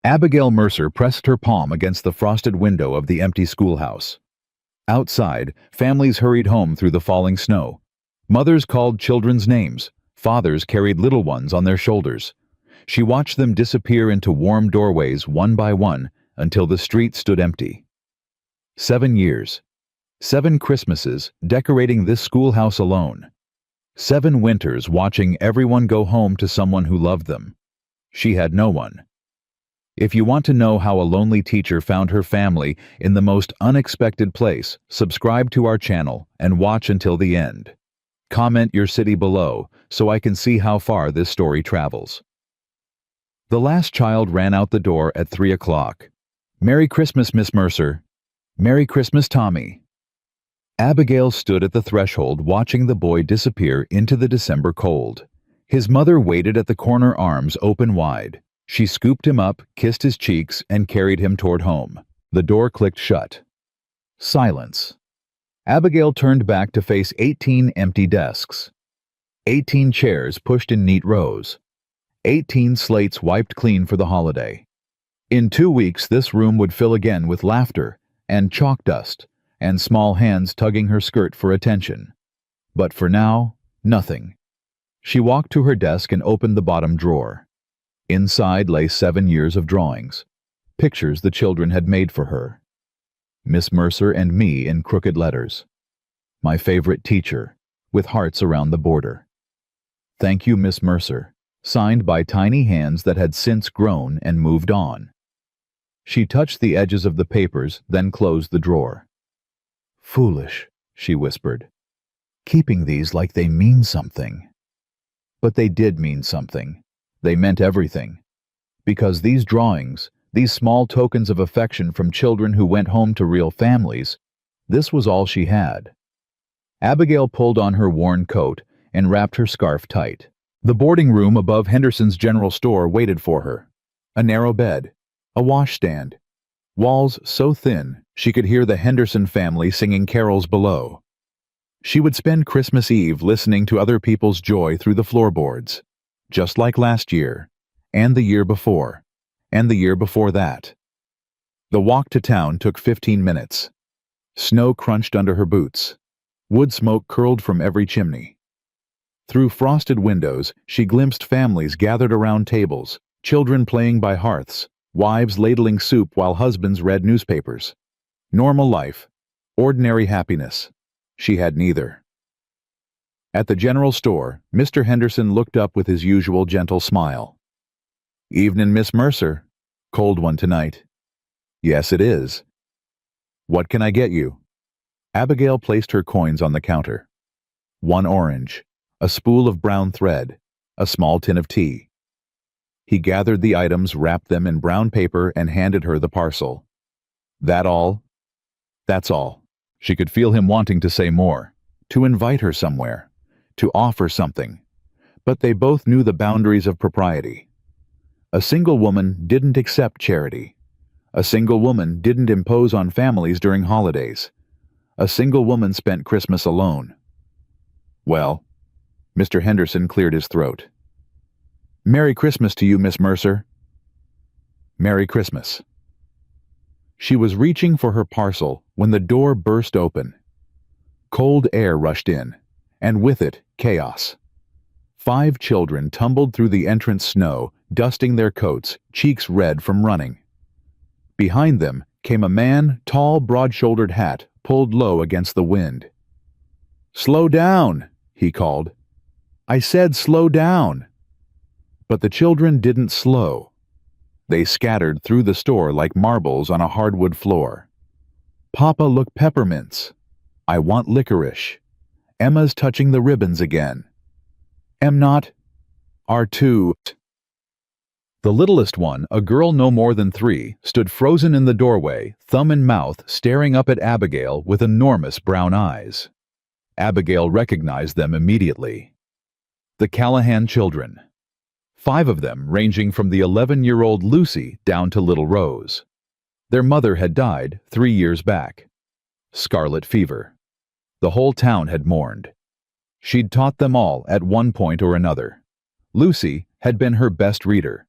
Abigail Mercer pressed her palm against the frosted window of the empty schoolhouse. Outside, families hurried home through the falling snow. Mothers called children's names. Fathers carried little ones on their shoulders. She watched them disappear into warm doorways one by one until the street stood empty. 7 years. 7 Christmases decorating this schoolhouse alone. 7 winters watching everyone go home to someone who loved them. She had no one. If you want to know how a lonely teacher found her family in the most unexpected place, subscribe to our channel and watch until the end. Comment your city below so I can see how far this story travels. The last child ran out the door at 3 o'clock. "Merry Christmas, Miss Mercer." "Merry Christmas, Tommy." Abigail stood at the threshold watching the boy disappear into the December cold. His mother waited at the corner, arms open wide. She scooped him up, kissed his cheeks, and carried him toward home. The door clicked shut. Silence. Abigail turned back to face 18 empty desks. 18 chairs pushed in neat rows. 18 slates wiped clean for the holiday. In 2 weeks, this room would fill again with laughter and chalk dust and small hands tugging her skirt for attention. But for now, nothing. She walked to her desk and opened the bottom drawer. Inside lay 7 years of drawings, pictures the children had made for her. Miss Mercer and me in crooked letters. My favorite teacher, with hearts around the border. Thank you, Miss Mercer, signed by tiny hands that had since grown and moved on. She touched the edges of the papers, then closed the drawer. Foolish, she whispered, keeping these like they mean something. But they did mean something. They meant everything. Because these drawings, these small tokens of affection from children who went home to real families, this was all she had. Abigail pulled on her worn coat and wrapped her scarf tight. The boarding room above Henderson's general store waited for her. A narrow bed, a washstand, walls so thin she could hear the Henderson family singing carols below. She would spend Christmas Eve listening to other people's joy through the floorboards, just like last year, and the year before, and the year before that. The walk to town took 15 minutes. Snow crunched under her boots. Wood smoke curled from every chimney. Through frosted windows, she glimpsed families gathered around tables, children playing by hearths, wives ladling soup while husbands read newspapers. Normal life, ordinary happiness. She had neither. At the general store, Mr. Henderson looked up with his usual gentle smile. "Evening, Miss Mercer. Cold one tonight." "Yes, it is." "What can I get you?" Abigail placed her coins on the counter. 1 orange, a spool of brown thread, a small tin of tea. He gathered the items, wrapped them in brown paper, and handed her the parcel. "That all?" "That's all." She could feel him wanting to say more, to invite her somewhere, to offer something, but they both knew the boundaries of propriety. A single woman didn't accept charity. A single woman didn't impose on families during holidays. A single woman spent Christmas alone. "Well," Mr. Henderson cleared his throat. "Merry Christmas to you, Miss Mercer." "Merry Christmas." She was reaching for her parcel when the door burst open. Cold air rushed in, and with it, chaos. 5 children tumbled through the entrance snow, dusting their coats, cheeks red from running. Behind them came a man, tall, broad-shouldered hat pulled low against the wind. "Slow down," he called. "I said slow down." But the children didn't slow. They scattered through the store like marbles on a hardwood floor. "Papa, look, peppermints. I want licorice. Emma's touching the ribbons again. Em not. R2. The littlest one, a girl no more than 3, stood frozen in the doorway, thumb in mouth, staring up at Abigail with enormous brown eyes. Abigail recognized them immediately. The Callahan children. 5 of them, ranging from the 11-year-old Lucy down to little Rose. Their mother had died 3 years back. Scarlet fever. The whole town had mourned. She'd taught them all at one point or another. Lucy had been her best reader.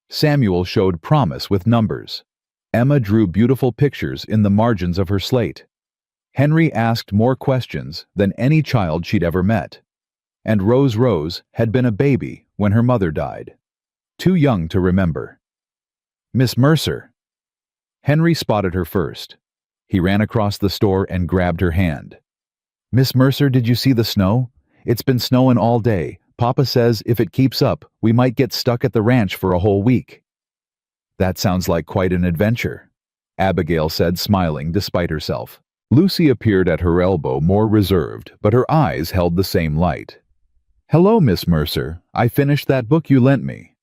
Samuel showed promise with numbers. Emma drew beautiful pictures in the margins of her slate. Henry asked more questions than any child she'd ever met. And Rose had been a baby when her mother died. Too young to remember. Miss Mercer. Henry spotted her first. He ran across the store and grabbed her hand. Miss Mercer, did you see the snow? It's been snowing all day. Papa says if it keeps up, we might get stuck at the ranch for a whole week. That sounds like quite an adventure, Abigail said, smiling despite herself. Lucy appeared at her elbow, more reserved, but her eyes held the same light. Hello, Miss Mercer. I finished that book you lent me.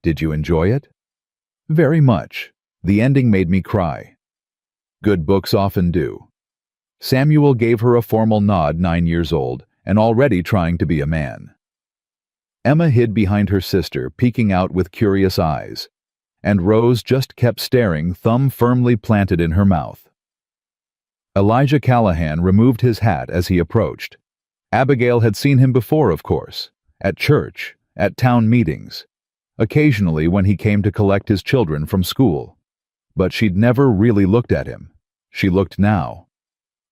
Did you enjoy it? Very much. The ending made me cry. Good books often do. Samuel gave her a formal nod, 9 years old, and already trying to be a man. Emma hid behind her sister, peeking out with curious eyes, and Rose just kept staring, thumb firmly planted in her mouth. Elijah Callahan removed his hat as he approached. Abigail had seen him before, of course, at church, at town meetings, occasionally when he came to collect his children from school. But she'd never really looked at him. She looked now.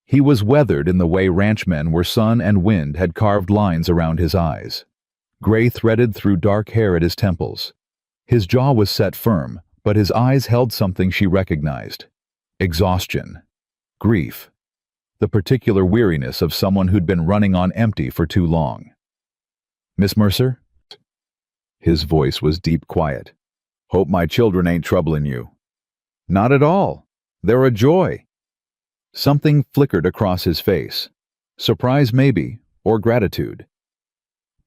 He was weathered in the way ranchmen where sun and wind had carved lines around his eyes. Gray threaded through dark hair at his temples. His jaw was set firm, but his eyes held something she recognized. Exhaustion. Grief. The particular weariness of someone who'd been running on empty for too long. Miss Mercer? His voice was deep quiet. Hope my children ain't troubling you. Not at all. They're a joy. Something flickered across his face. Surprise maybe, or gratitude.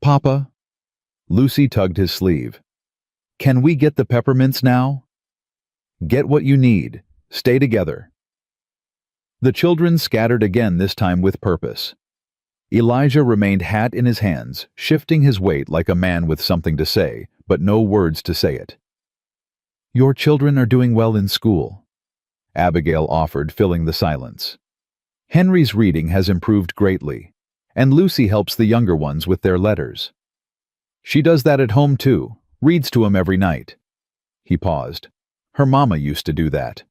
Papa? Lucy tugged his sleeve. Can we get the peppermints now? Get what you need. Stay together. The children scattered again, this time with purpose. Elijah remained hat in his hands, shifting his weight like a man with something to say, but no words to say it. Your children are doing well in school, Abigail offered, filling the silence. Henry's reading has improved greatly, and Lucy helps the younger ones with their letters. She does that at home too, reads to him every night. He paused. Her mama used to do that.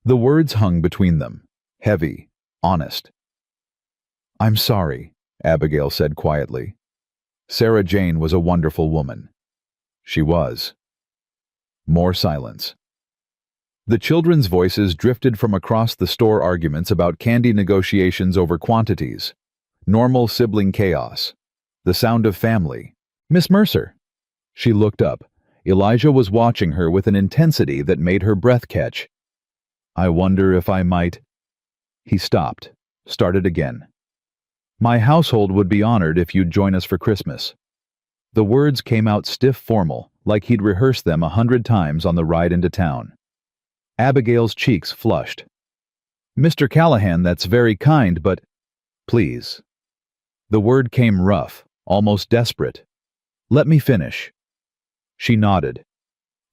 The words hung between them, heavy, honest. I'm sorry, Abigail said quietly. Sarah Jane was a wonderful woman. She was. More silence. The children's voices drifted from across the store, arguments about candy, negotiations over quantities, normal sibling chaos, the sound of family. Miss Mercer. She looked up. Elijah was watching her with an intensity that made her breath catch. I wonder if I might... He stopped, started again. My household would be honored if you'd join us for Christmas. The words came out stiff, formal, like he'd rehearsed them 100 times on the ride into town. Abigail's cheeks flushed. Mr. Callahan, that's very kind, but... Please. The word came rough, almost desperate. Let me finish. She nodded.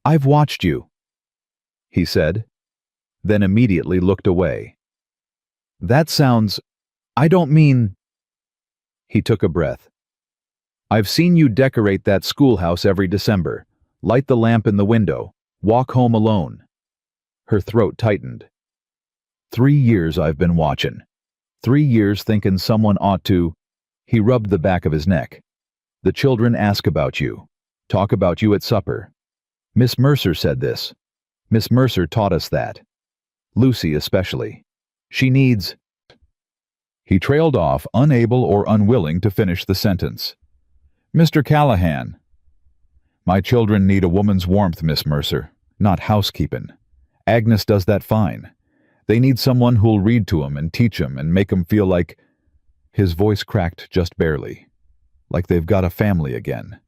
I've watched you, he said, then immediately looked away. That sounds... I don't mean... He took a breath. I've seen you decorate that schoolhouse every December, light the lamp in the window, walk home alone. Her throat tightened. 3 years I've been watching. 3 years thinking someone ought to... He rubbed the back of his neck. The children ask about you, talk about you at supper. Miss Mercer said this. Miss Mercer taught us that. Lucy especially. She needs... He trailed off, unable or unwilling to finish the sentence. Mr. Callahan. My children need a woman's warmth, Miss Mercer, not housekeeping. Agnes does that fine. They need someone who'll read to 'em and teach 'em and make 'em feel like... His voice cracked just barely. Like they've got a family again.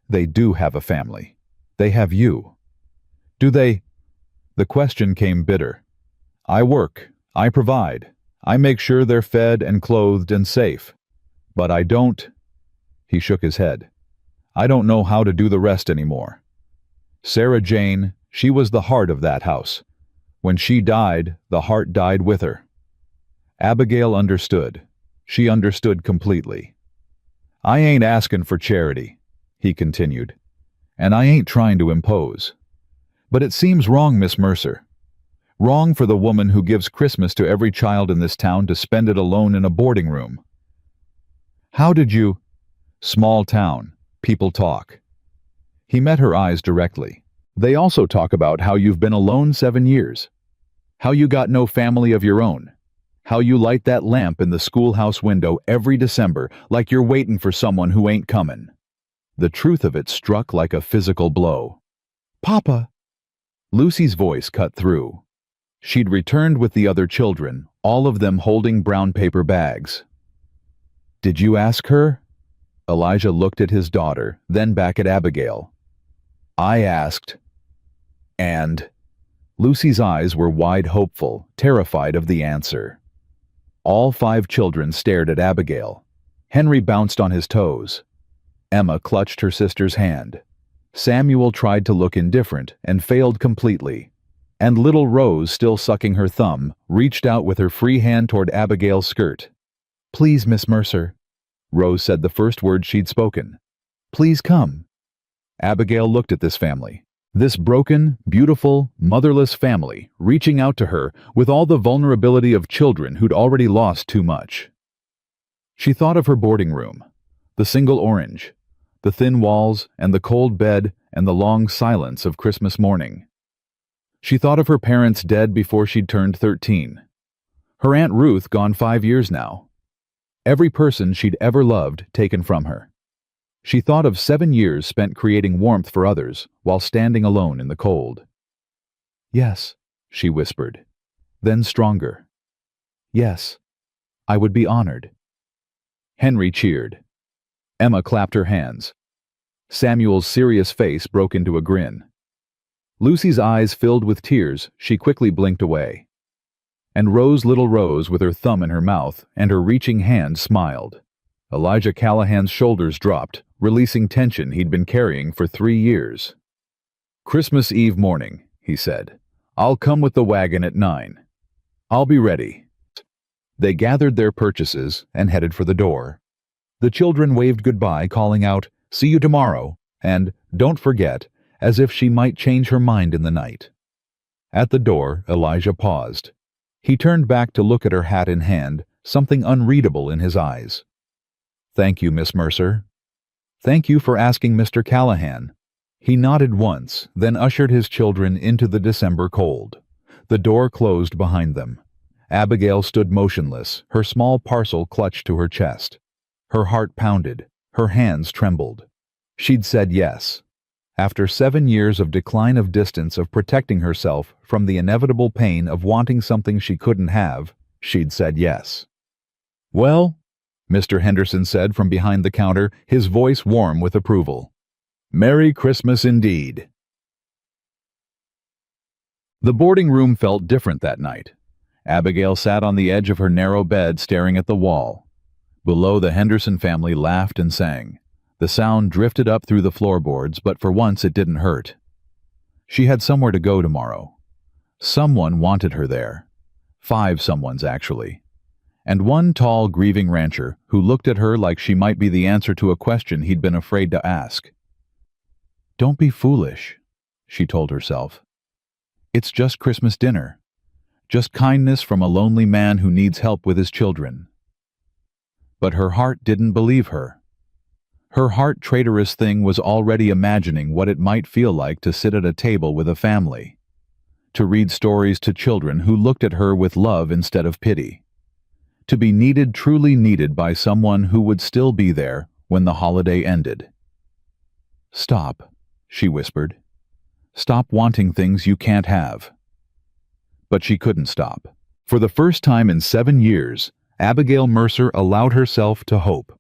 They do have a family. They have you. Do they? The question came bitter. I work. I provide. I make sure they're fed and clothed and safe. But I don't... He shook his head. I don't know how to do the rest anymore. Sarah Jane, she was the heart of that house. When she died, the heart died with her. Abigail understood. She understood completely. I ain't asking for charity, he continued. And I ain't trying to impose. But it seems wrong, Miss Mercer. Wrong for the woman who gives Christmas to every child in this town to spend it alone in a boarding room. How did you— Small town. People talk. He met her eyes directly. They also talk about how you've been alone 7 years. How you got no family of your own. How you light that lamp in the schoolhouse window every December like you're waiting for someone who ain't coming. The truth of it struck like a physical blow. Papa! Lucy's voice cut through. She'd returned with the other children, all of them holding brown paper bags. Did you ask her? Elijah looked at his daughter, then back at Abigail. I asked. And? Lucy's eyes were wide hopeful, terrified of the answer. All 5 children stared at Abigail. Henry bounced on his toes. Emma clutched her sister's hand. Samuel tried to look indifferent and failed completely. And little Rose, still sucking her thumb, reached out with her free hand toward Abigail's skirt. Please, Miss Mercer. Rose said the first word she'd spoken. Please come. Abigail looked at this family. This broken, beautiful, motherless family, reaching out to her with all the vulnerability of children who'd already lost too much. She thought of her boarding room, the single orange, the thin walls and the cold bed and the long silence of Christmas morning. She thought of her parents dead before she'd turned 13. Her Aunt Ruth gone 5 years now. Every person she'd ever loved taken from her. She thought of 7 years spent creating warmth for others while standing alone in the cold. Yes, she whispered, then stronger. Yes, I would be honored. Henry cheered. Emma clapped her hands. Samuel's serious face broke into a grin. Lucy's eyes filled with tears, she quickly blinked away. And little Rose, with her thumb in her mouth and her reaching hand, smiled. Elijah Callahan's shoulders dropped, releasing tension he'd been carrying for 3 years. Christmas Eve morning, he said. I'll come with the wagon at 9. I'll be ready. They gathered their purchases and headed for the door. The children waved goodbye, calling out, "See you tomorrow," and "Don't forget," as if she might change her mind in the night. At the door, Elijah paused. He turned back to look at her hat in hand, something unreadable in his eyes. Thank you, Miss Mercer. Thank you for asking Mr. Callahan. He nodded once, then ushered his children into the December cold. The door closed behind them. Abigail stood motionless, her small parcel clutched to her chest. Her heart pounded, her hands trembled. She'd said yes. After 7 years of decline of distance of protecting herself from the inevitable pain of wanting something she couldn't have, she'd said yes. Well, Mr. Henderson said from behind the counter, his voice warm with approval. Merry Christmas indeed. The boarding room felt different that night. Abigail sat on the edge of her narrow bed staring at the wall. Below, the Henderson family laughed and sang. The sound drifted up through the floorboards, but for once it didn't hurt. She had somewhere to go tomorrow. Someone wanted her there. 5 someones, actually. And one tall, grieving rancher who looked at her like she might be the answer to a question he'd been afraid to ask. Don't be foolish, she told herself. It's just Christmas dinner. Just kindness from a lonely man who needs help with his children. But her heart didn't believe her. Her heart, traitorous thing, was already imagining what it might feel like to sit at a table with a family. To read stories to children who looked at her with love instead of pity. To be needed, truly needed by someone who would still be there when the holiday ended. Stop, she whispered. Stop wanting things you can't have. But she couldn't stop. For the first time in 7 years, Abigail Mercer allowed herself to hope.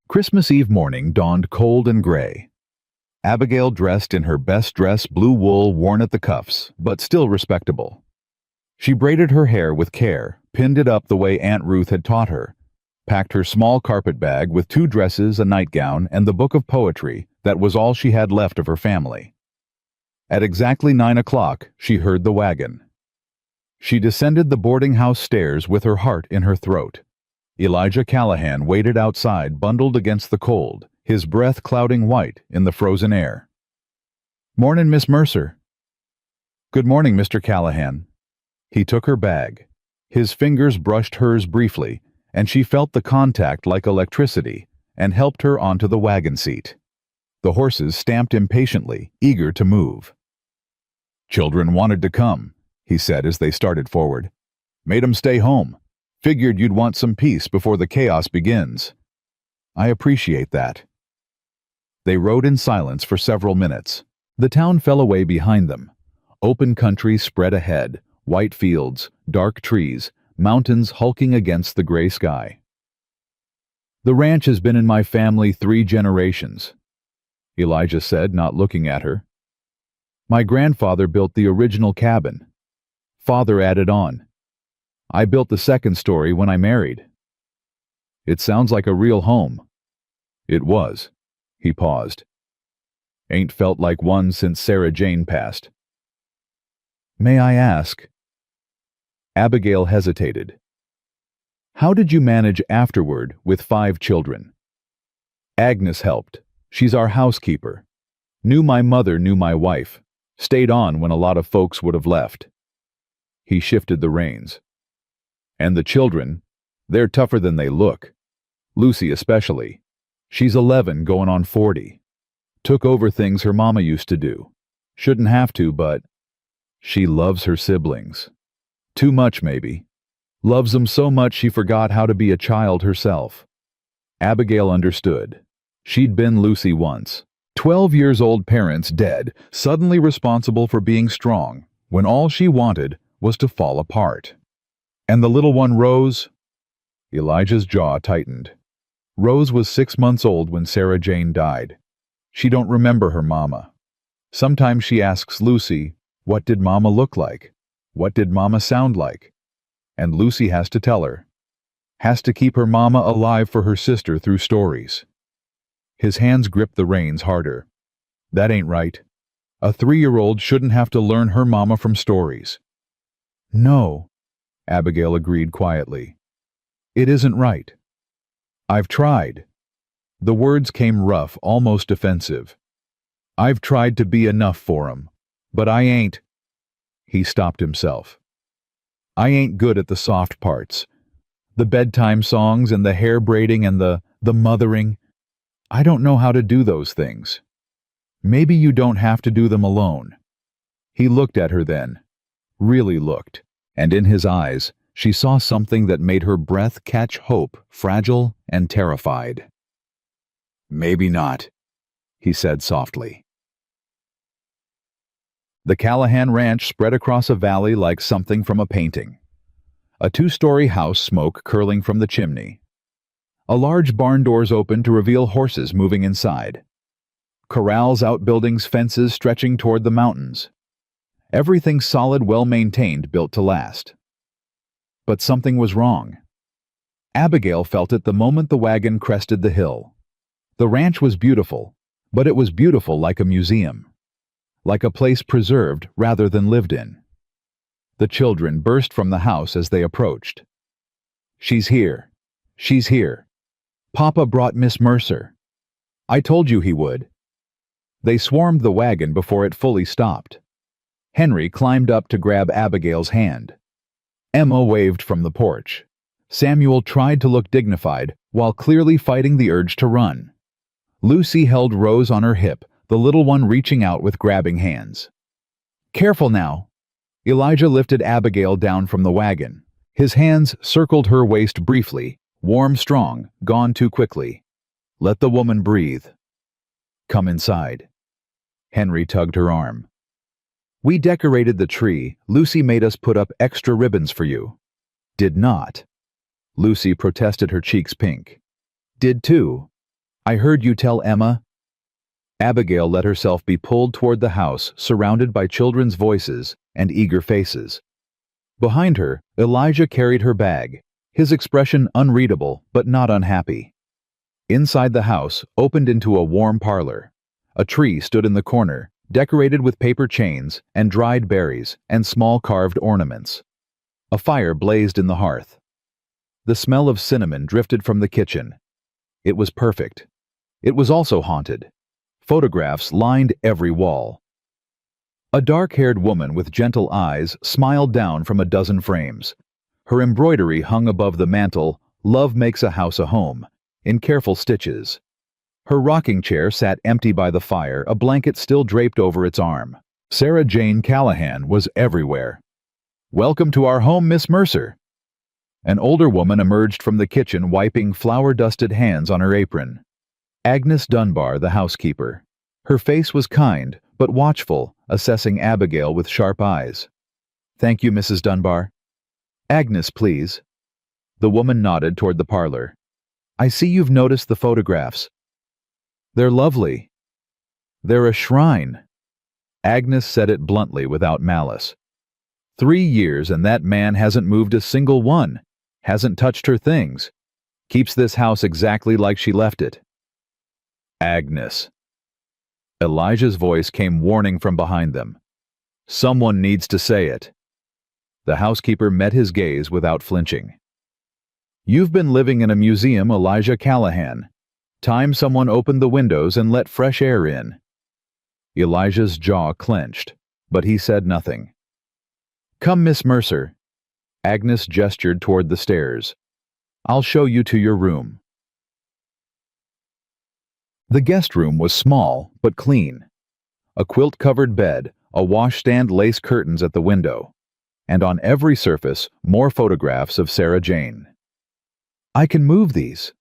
Christmas Eve morning dawned cold and gray. Abigail dressed in her best dress, blue wool worn at the cuffs, but still respectable. She braided her hair with care, pinned it up the way Aunt Ruth had taught her, packed her small carpet bag with 2 dresses, a nightgown, and the book of poetry that was all she had left of her family. At exactly 9 o'clock, she heard the wagon. She descended the boarding house stairs with her heart in her throat. Elijah Callahan waited outside, bundled against the cold, his breath clouding white in the frozen air. "Mornin', Miss Mercer." "Good morning, Mr. Callahan." He took her bag. His fingers brushed hers briefly, and she felt the contact like electricity and helped her onto the wagon seat. The horses stamped impatiently, eager to move. "Children wanted to come," he said as they started forward. "Made 'em stay home. Figured you'd want some peace before the chaos begins." "I appreciate that." They rode in silence for several minutes. The town fell away behind them. Open country spread ahead, white fields, dark trees, mountains hulking against the gray sky. "The ranch has been in my family 3 generations," Elijah said, not looking at her. "My grandfather built the original cabin. Father added on. I built the second story when I married." "It sounds like a real home." "It was." He paused. "Ain't felt like one since Sarah Jane passed." "May I ask?" Abigail hesitated. "How did you manage afterward with 5 children?" "Agnes helped. She's our housekeeper. Knew my mother, knew my wife. Stayed on when a lot of folks would have left." He shifted the reins. "And the children, they're tougher than they look. Lucy especially. She's 11 going on 40. Took over things her mama used to do. Shouldn't have to, but she loves her siblings. Too much, maybe. Loves them so much she forgot how to be a child herself." Abigail understood. She'd been Lucy once. 12-years-old parents dead, suddenly responsible for being strong, when all she wanted was to fall apart. "And the little one, Rose?" Elijah's jaw tightened. "Rose was 6 months old when Sarah Jane died. She don't remember her mama. Sometimes she asks Lucy, what did mama look like? What did mama sound like? And Lucy has to tell her. Has to keep her mama alive for her sister through stories." His hands gripped the reins harder. "That ain't right. A 3-year-old shouldn't have to learn her mama from stories." "No," Abigail agreed quietly. "It isn't right. I've tried." The words came rough, almost defensive. "I've tried to be enough for 'em, but I ain't." He stopped himself. "I ain't good at the soft parts. The bedtime songs and the hair braiding and the mothering. I don't know how to do those things. Maybe you don't have to do them alone." He looked at her then, really looked, and in his eyes she saw something that made her breath catch hope, fragile and terrified. "Maybe not," he said softly. The Callahan Ranch spread across a valley like something from a painting. A 2-story house, smoke curling from the chimney. A large barn doors opened to reveal horses moving inside. Corrals, outbuildings, fences stretching toward the mountains. Everything solid, well-maintained, built to last. But something was wrong. Abigail felt it the moment the wagon crested the hill. The ranch was beautiful, but it was beautiful like a museum. Like a place preserved rather than lived in. The children burst from the house as they approached. "She's here. She's here. Papa brought Miss Mercer. I told you he would." They swarmed the wagon before it fully stopped. Henry climbed up to grab Abigail's hand. Emma waved from the porch. Samuel tried to look dignified while clearly fighting the urge to run. Lucy held Rose on her hip, the little one reaching out with grabbing hands. "Careful now." Elijah lifted Abigail down from the wagon. His hands circled her waist briefly, warm, strong, gone too quickly. "Let the woman breathe." "Come inside." Henry tugged her arm. "We decorated the tree. Lucy made us put up extra ribbons for you." "Did not." Lucy protested, her cheeks pink. "Did too. I heard you tell Emma." Abigail let herself be pulled toward the house, surrounded by children's voices and eager faces. Behind her, Elijah carried her bag, his expression unreadable but not unhappy. Inside the house opened into a warm parlor. A tree stood in the corner, decorated with paper chains and dried berries and small carved ornaments. A fire blazed in the hearth. The smell of cinnamon drifted from the kitchen. It was perfect. It was also haunted. Photographs lined every wall. A dark-haired woman with gentle eyes smiled down from a dozen frames. Her embroidery hung above the mantel, "Love makes a house a home," in careful stitches. Her rocking chair sat empty by the fire, a blanket still draped over its arm. Sarah Jane Callahan was everywhere. "Welcome to our home, Miss Mercer." An older woman emerged from the kitchen, wiping flour-dusted hands on her apron. Agnes Dunbar, the housekeeper. Her face was kind, but watchful, assessing Abigail with sharp eyes. "Thank you, Mrs. Dunbar." "Agnes, please." The woman nodded toward the parlor. "I see you've noticed the photographs. They're lovely. They're a shrine." Agnes said it bluntly, without malice. 3 years and that man hasn't moved a single one, hasn't touched her things, keeps this house exactly like she left it. "Agnes." Elijah's voice came warning from behind them. "Someone needs to say it." The housekeeper met his gaze without flinching. "You've been living in a museum, Elijah Callahan. Time someone opened the windows and let fresh air in." Elijah's jaw clenched, but he said nothing. "Come, Miss Mercer." Agnes gestured toward the stairs. "I'll show you to your room." The guest room was small, but clean. A quilt-covered bed, a washstand, lace curtains at the window, and on every surface, more photographs of Sarah Jane. "I can move these,"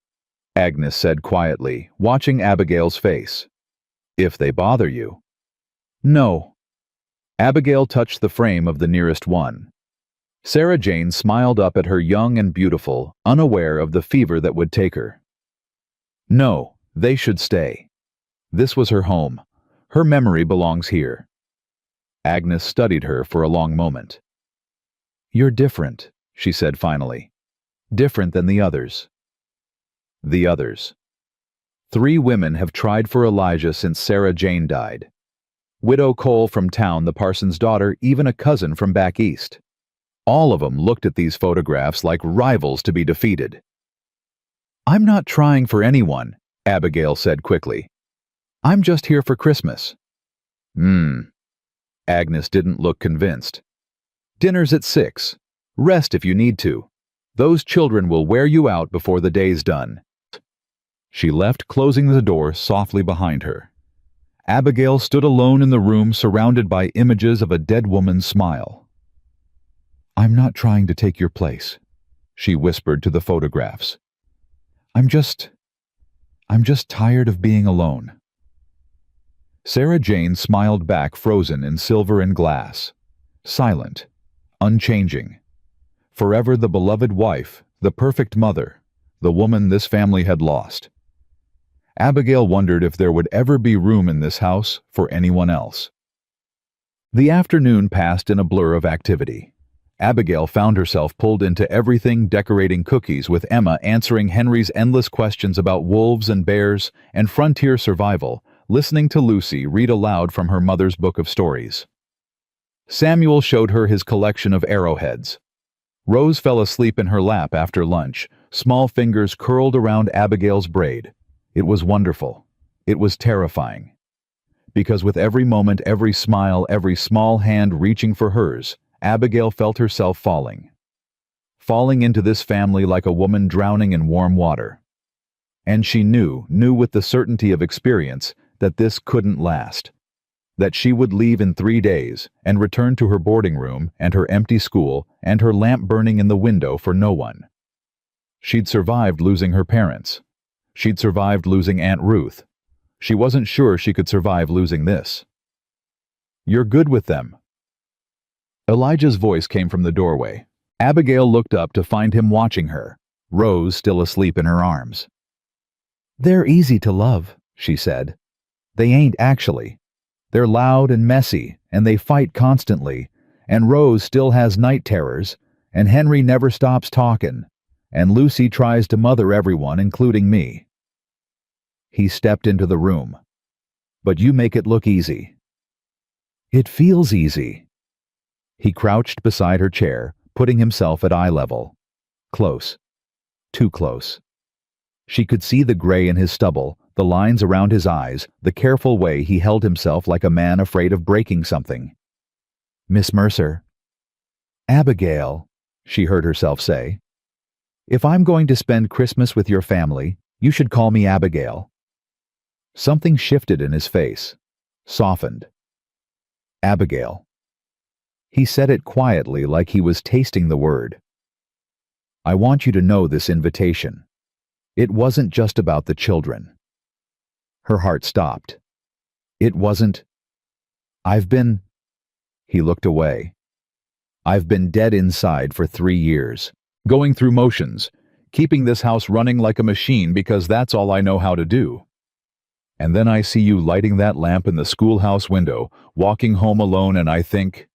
Agnes said quietly, watching Abigail's face. "If they bother you." "No." Abigail touched the frame of the nearest one. Sarah Jane smiled up at her, young and beautiful, unaware of the fever that would take her. "No, they should stay. This was her home. Her memory belongs here." Agnes studied her for a long moment. "You're different," she said finally. "Different than the others." The others. 3 women have tried for Elijah since Sarah Jane died. Widow Cole from town, the parson's daughter, even a cousin from back east. All of them looked at these photographs like rivals to be defeated. "I'm not trying for anyone," Abigail said quickly. "I'm just here for Christmas." Agnes didn't look convinced. "Dinner's at 6. Rest if you need to. Those children will wear you out before the day's done." She left, closing the door softly behind her. Abigail stood alone in the room, surrounded by images of a dead woman's smile. "I'm not trying to take your place," she whispered to the photographs. I'm just tired of being alone." Sarah Jane smiled back, frozen in silver and glass. Silent, unchanging. Forever the beloved wife, the perfect mother, the woman this family had lost. Abigail wondered if there would ever be room in this house for anyone else. The afternoon passed in a blur of activity. Abigail found herself pulled into everything, decorating cookies with Emma, answering Henry's endless questions about wolves and bears and frontier survival, listening to Lucy read aloud from her mother's book of stories. Samuel showed her his collection of arrowheads. Rose fell asleep in her lap after lunch, small fingers curled around Abigail's braid. It was wonderful. It was terrifying. Because with every moment, every smile, every small hand reaching for hers, Abigail felt herself falling. Falling into this family like a woman drowning in warm water. And she knew with the certainty of experience, that this couldn't last. That she would leave in 3 days and return to her boarding room and her empty school and her lamp burning in the window for no one. She'd survived losing her parents. She'd survived losing Aunt Ruth. She wasn't sure she could survive losing this. "You're good with them." Elijah's voice came from the doorway. Abigail looked up to find him watching her, Rose still asleep in her arms. "They're easy to love," she said. "They ain't actually. They're loud and messy, and they fight constantly, and Rose still has night terrors, and Henry never stops talking, and Lucy tries to mother everyone, including me." He stepped into the room. "But you make it look easy." "It feels easy." He crouched beside her chair, putting himself at eye level. Close. Too close. She could see the gray in his stubble, the lines around his eyes, the careful way he held himself like a man afraid of breaking something. "Miss Mercer." "Abigail," she heard herself say. "If I'm going to spend Christmas with your family, you should call me Abigail." Something shifted in his face, softened. "Abigail." He said it quietly, like he was tasting the word. "I want you to know this invitation. It wasn't just about the children." Her heart stopped. "It wasn't. I've been—" He looked away. "I've been dead inside for 3 years, going through motions, keeping this house running like a machine because that's all I know how to do. And then I see you lighting that lamp in the schoolhouse window, walking home alone, and I think—"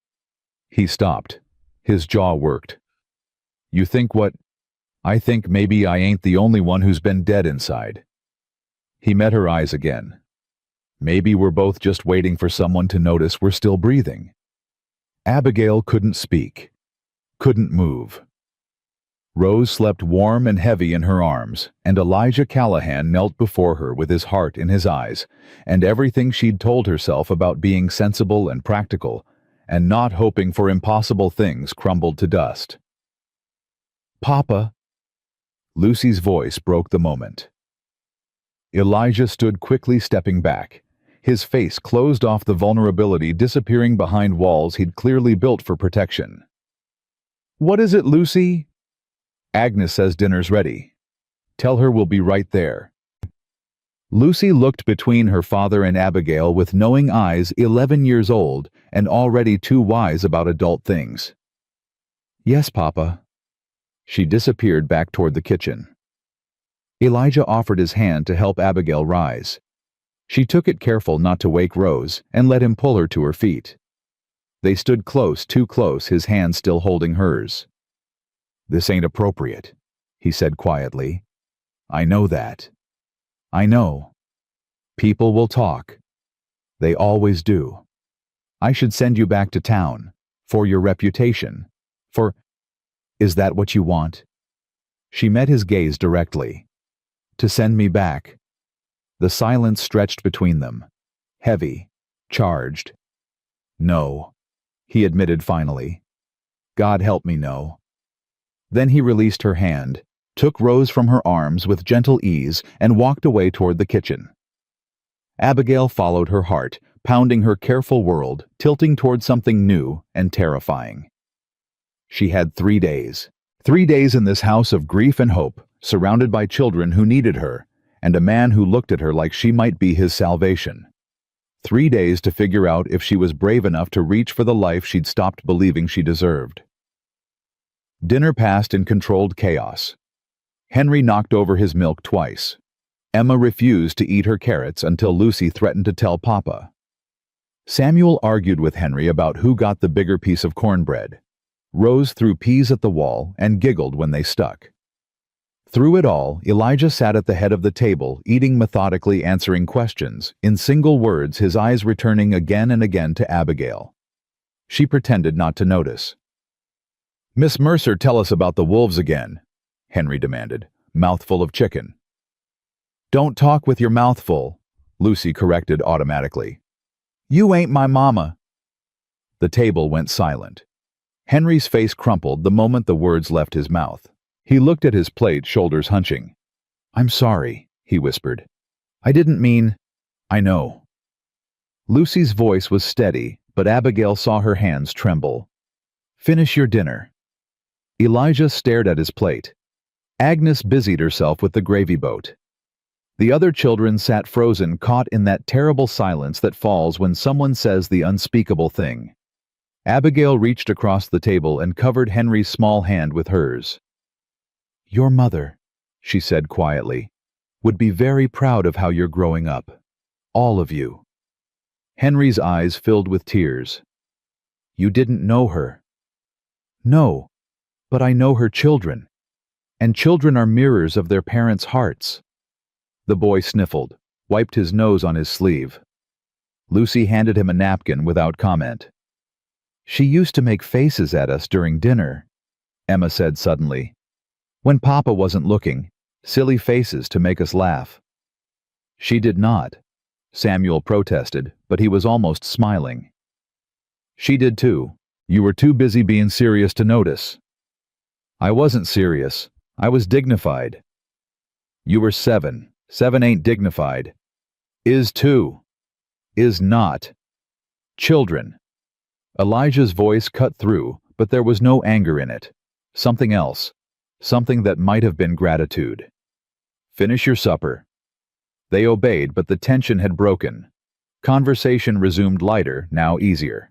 He stopped. His jaw worked. "You think what? I think maybe I ain't the only one who's been dead inside." He met her eyes again. "Maybe we're both just waiting for someone to notice we're still breathing." Abigail couldn't speak, couldn't move. Rose slept warm and heavy in her arms, and Elijah Callahan knelt before her with his heart in his eyes, and everything she'd told herself about being sensible and practical, and not hoping for impossible things crumbled to dust. "Papa." Lucy's voice broke the moment. Elijah stood quickly, stepping back, his face closed off, the vulnerability disappearing behind walls he'd clearly built for protection. "What is it, Lucy?" "Agnes says dinner's ready. Tell her we'll be right there." Lucy looked between her father and Abigail with knowing eyes, 11 years old and already too wise about adult things. "Yes, Papa." She disappeared back toward the kitchen. Elijah offered his hand to help Abigail rise. She took it, careful not to wake Rose, and let him pull her to her feet. They stood close, too close, his hand still holding hers. "This ain't appropriate," he said quietly. "I know that. I know. People will talk. They always do. I should send you back to town. For your reputation. For— Is that what you want?" She met his gaze directly. "To send me back?" The silence stretched between them. Heavy. Charged. "No," he admitted finally. "God help me, no." Then he released her hand, took Rose from her arms with gentle ease, and walked away toward the kitchen. Abigail followed her heart, pounding her careful world, tilting toward something new and terrifying. She had 3 days. 3 days in this house of grief and hope, surrounded by children who needed her, and a man who looked at her like she might be his salvation. 3 days to figure out if she was brave enough to reach for the life she'd stopped believing she deserved. Dinner passed in controlled chaos. Henry knocked over his milk twice. Emma refused to eat her carrots until Lucy threatened to tell Papa. Samuel argued with Henry about who got the bigger piece of cornbread. Rose threw peas at the wall and giggled when they stuck. Through it all, Elijah sat at the head of the table, eating methodically, answering questions, in single words, his eyes returning again and again to Abigail. She pretended not to notice. "Miss Mercer, tell us about the wolves again," Henry demanded, mouthful of chicken. "Don't talk with your mouth full," Lucy corrected automatically. "You ain't my mama." The table went silent. Henry's face crumpled the moment the words left his mouth. He looked at his plate, shoulders hunching. "I'm sorry," he whispered. "I didn't mean—" "I know." Lucy's voice was steady, but Abigail saw her hands tremble. "Finish your dinner." Elijah stared at his plate. Agnes busied herself with the gravy boat. The other children sat frozen, caught in that terrible silence that falls when someone says the unspeakable thing. Abigail reached across the table and covered Henry's small hand with hers. "Your mother," she said quietly, "would be very proud of how you're growing up. All of you." Henry's eyes filled with tears. "You didn't know her." "No, but I know her children. And children are mirrors of their parents' hearts." The boy sniffled, wiped his nose on his sleeve. Lucy handed him a napkin without comment. "She used to make faces at us during dinner," Emma said suddenly. When Papa wasn't looking, silly faces to make us laugh. She did not. Samuel protested, but he was almost smiling. She did too. You were too busy being serious to notice. I wasn't serious. I was dignified. You were 7. 7 ain't dignified. Is 2. Is not. Children. Elijah's voice cut through, but there was no anger in it. Something else. Something that might have been gratitude. Finish your supper. They obeyed, but the tension had broken. Conversation resumed lighter, now easier.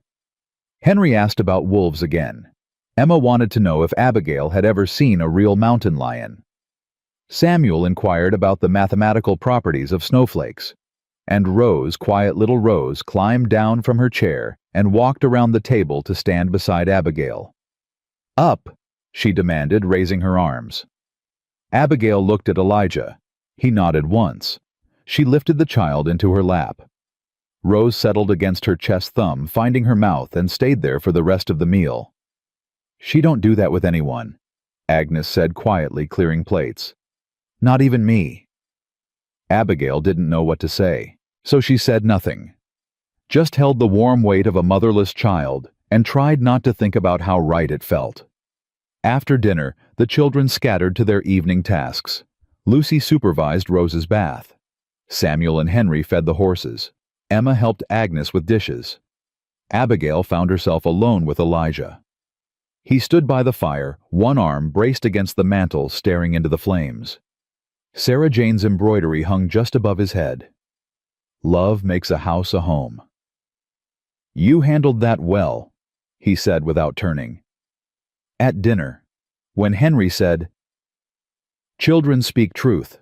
Henry asked about wolves again. Emma wanted to know if Abigail had ever seen a real mountain lion. Samuel inquired about the mathematical properties of snowflakes. And Rose, quiet little Rose, climbed down from her chair and walked around the table to stand beside Abigail. Up, she demanded, raising her arms. Abigail looked at Elijah. He nodded once. She lifted the child into her lap. Rose settled against her chest thumb, finding her mouth, and stayed there for the rest of the meal. She don't do that with anyone, Agnes said quietly, clearing plates. Not even me. Abigail didn't know what to say, so she said nothing. Just held the warm weight of a motherless child and tried not to think about how right it felt. After dinner, the children scattered to their evening tasks. Lucy supervised Rose's bath. Samuel and Henry fed the horses. Emma helped Agnes with dishes. Abigail found herself alone with Elijah. He stood by the fire, one arm braced against the mantel, staring into the flames. Sarah Jane's embroidery hung just above his head. Love makes a house a home. You handled that well, he said without turning. At dinner, when Henry said, Children speak truth.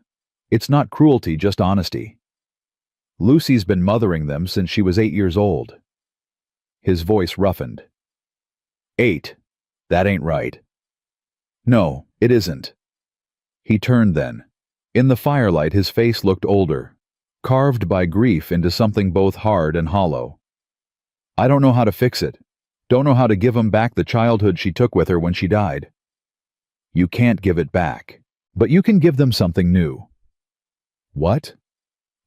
It's not cruelty, just honesty. Lucy's been mothering them since she was 8 years old. His voice roughened. 8. That ain't right. No, it isn't. He turned then. In the firelight, his face looked older, carved by grief into something both hard and hollow. I don't know how to fix it. Don't know how to give 'em back the childhood she took with her when she died. You can't give it back, but you can give them something new. What?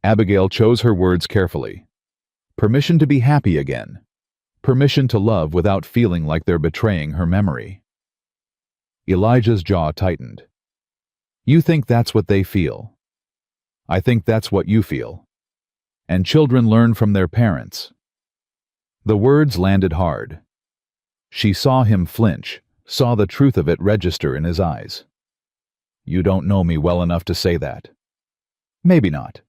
Abigail chose her words carefully. Permission to be happy again. Permission to love without feeling like they're betraying her memory. Elijah's jaw tightened. You think that's what they feel. I think that's what you feel. And children learn from their parents. The words landed hard. She saw him flinch, saw the truth of it register in his eyes. You don't know me well enough to say that. Maybe not.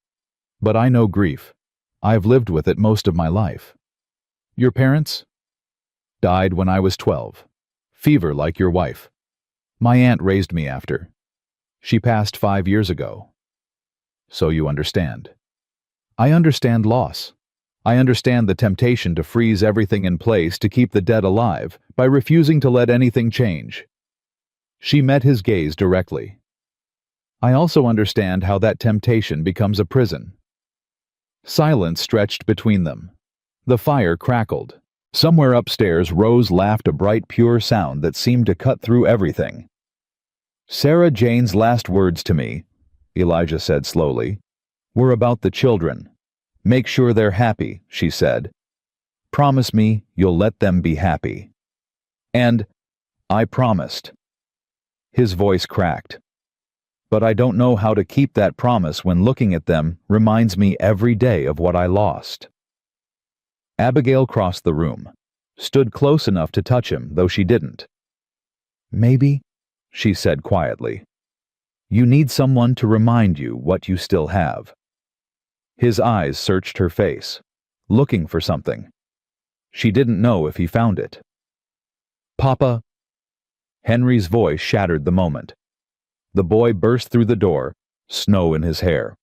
But I know grief. I've lived with it most of my life. Your parents? Died when I was 12. Fever like your wife. My aunt raised me after. She passed 5 years ago. So you understand. I understand loss. I understand the temptation to freeze everything in place to keep the dead alive by refusing to let anything change. She met his gaze directly. I also understand how that temptation becomes a prison. Silence stretched between them. The fire crackled. Somewhere upstairs, Rose laughed a bright, pure sound that seemed to cut through everything. Sarah Jane's last words to me, Elijah said slowly, were about the children. Make sure they're happy, she said. Promise me you'll let them be happy. And I promised. His voice cracked. But I don't know how to keep that promise when looking at them reminds me every day of what I lost. Abigail crossed the room, stood close enough to touch him, though she didn't. Maybe, she said quietly, you need someone to remind you what you still have. His eyes searched her face, looking for something. She didn't know if he found it. Papa? Henry's voice shattered the moment. The boy burst through the door, snow in his hair,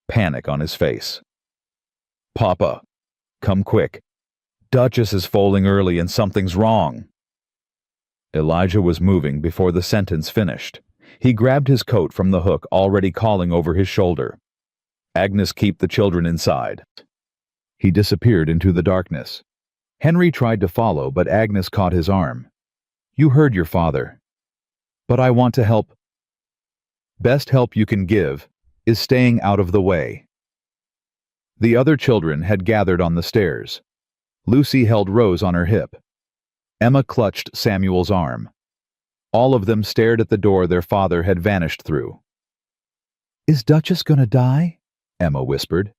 panic on his face. Papa, come quick. Duchess is foaling early and something's wrong. Elijah was moving before the sentence finished. He grabbed his coat from the hook already calling over his shoulder. Agnes, keep the children inside. He disappeared into the darkness. Henry tried to follow, but Agnes caught his arm. You heard your father. But I want to help. Best help you can give is staying out of the way. The other children had gathered on the stairs. Lucy held Rose on her hip. Emma clutched Samuel's arm. All of them stared at the door their father had vanished through. "Is Duchess gonna die?" Emma whispered.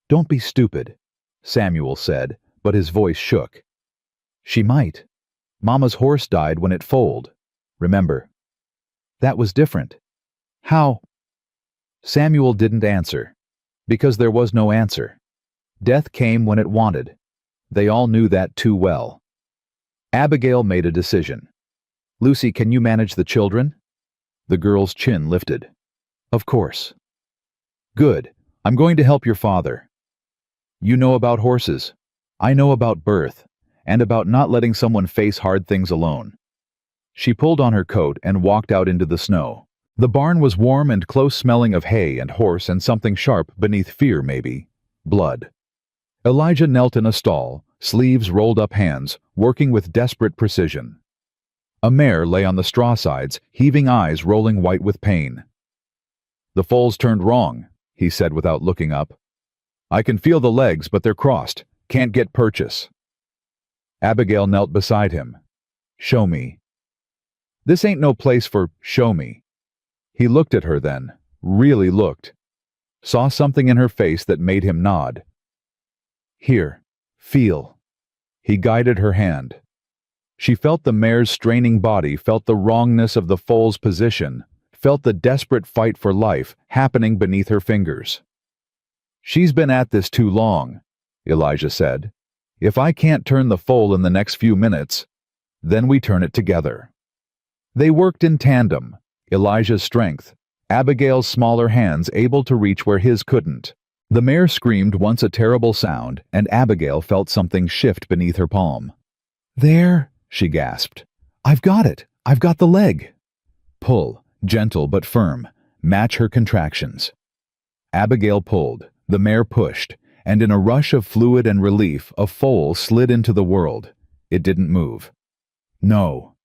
"Don't be stupid," Samuel said, but his voice shook. "She might. Mama's horse died when it foaled. Remember? That was different." "How?" Samuel didn't answer, because there was no answer. Death came when it wanted. They all knew that too well. Abigail made a decision. "Lucy, can you manage the children?" The girl's chin lifted. "Of course." "Good. I'm going to help your father. You know about horses. I know about birth, and about not letting someone face hard things alone." She pulled on her coat and walked out into the snow. The barn was warm and close, smelling of hay and horse and something sharp beneath fear, maybe. Blood. Elijah knelt in a stall, sleeves rolled up, hands, working with desperate precision. A mare lay on the straw sides, heaving eyes rolling white with pain. "The foal's turned wrong," he said without looking up. "I can feel the legs, but they're crossed. Can't get purchase." Abigail knelt beside him. "Show me." "This ain't no place for show me." He looked at her then, really looked. Saw something in her face that made him nod. "Here, feel." He guided her hand. She felt the mare's straining body, felt the wrongness of the foal's position, felt the desperate fight for life happening beneath her fingers. "She's been at this too long," Elijah said. "If I can't turn the foal in the next few minutes, then we turn it together." They worked in tandem, Elijah's strength, Abigail's smaller hands able to reach where his couldn't. The mare screamed once, a terrible sound, and Abigail felt something shift beneath her palm. "There," she gasped. "I've got it. I've got the leg." "Pull, gentle but firm. Match her contractions." Abigail pulled, the mare pushed, and in a rush of fluid and relief, a foal slid into the world. It didn't move. "No."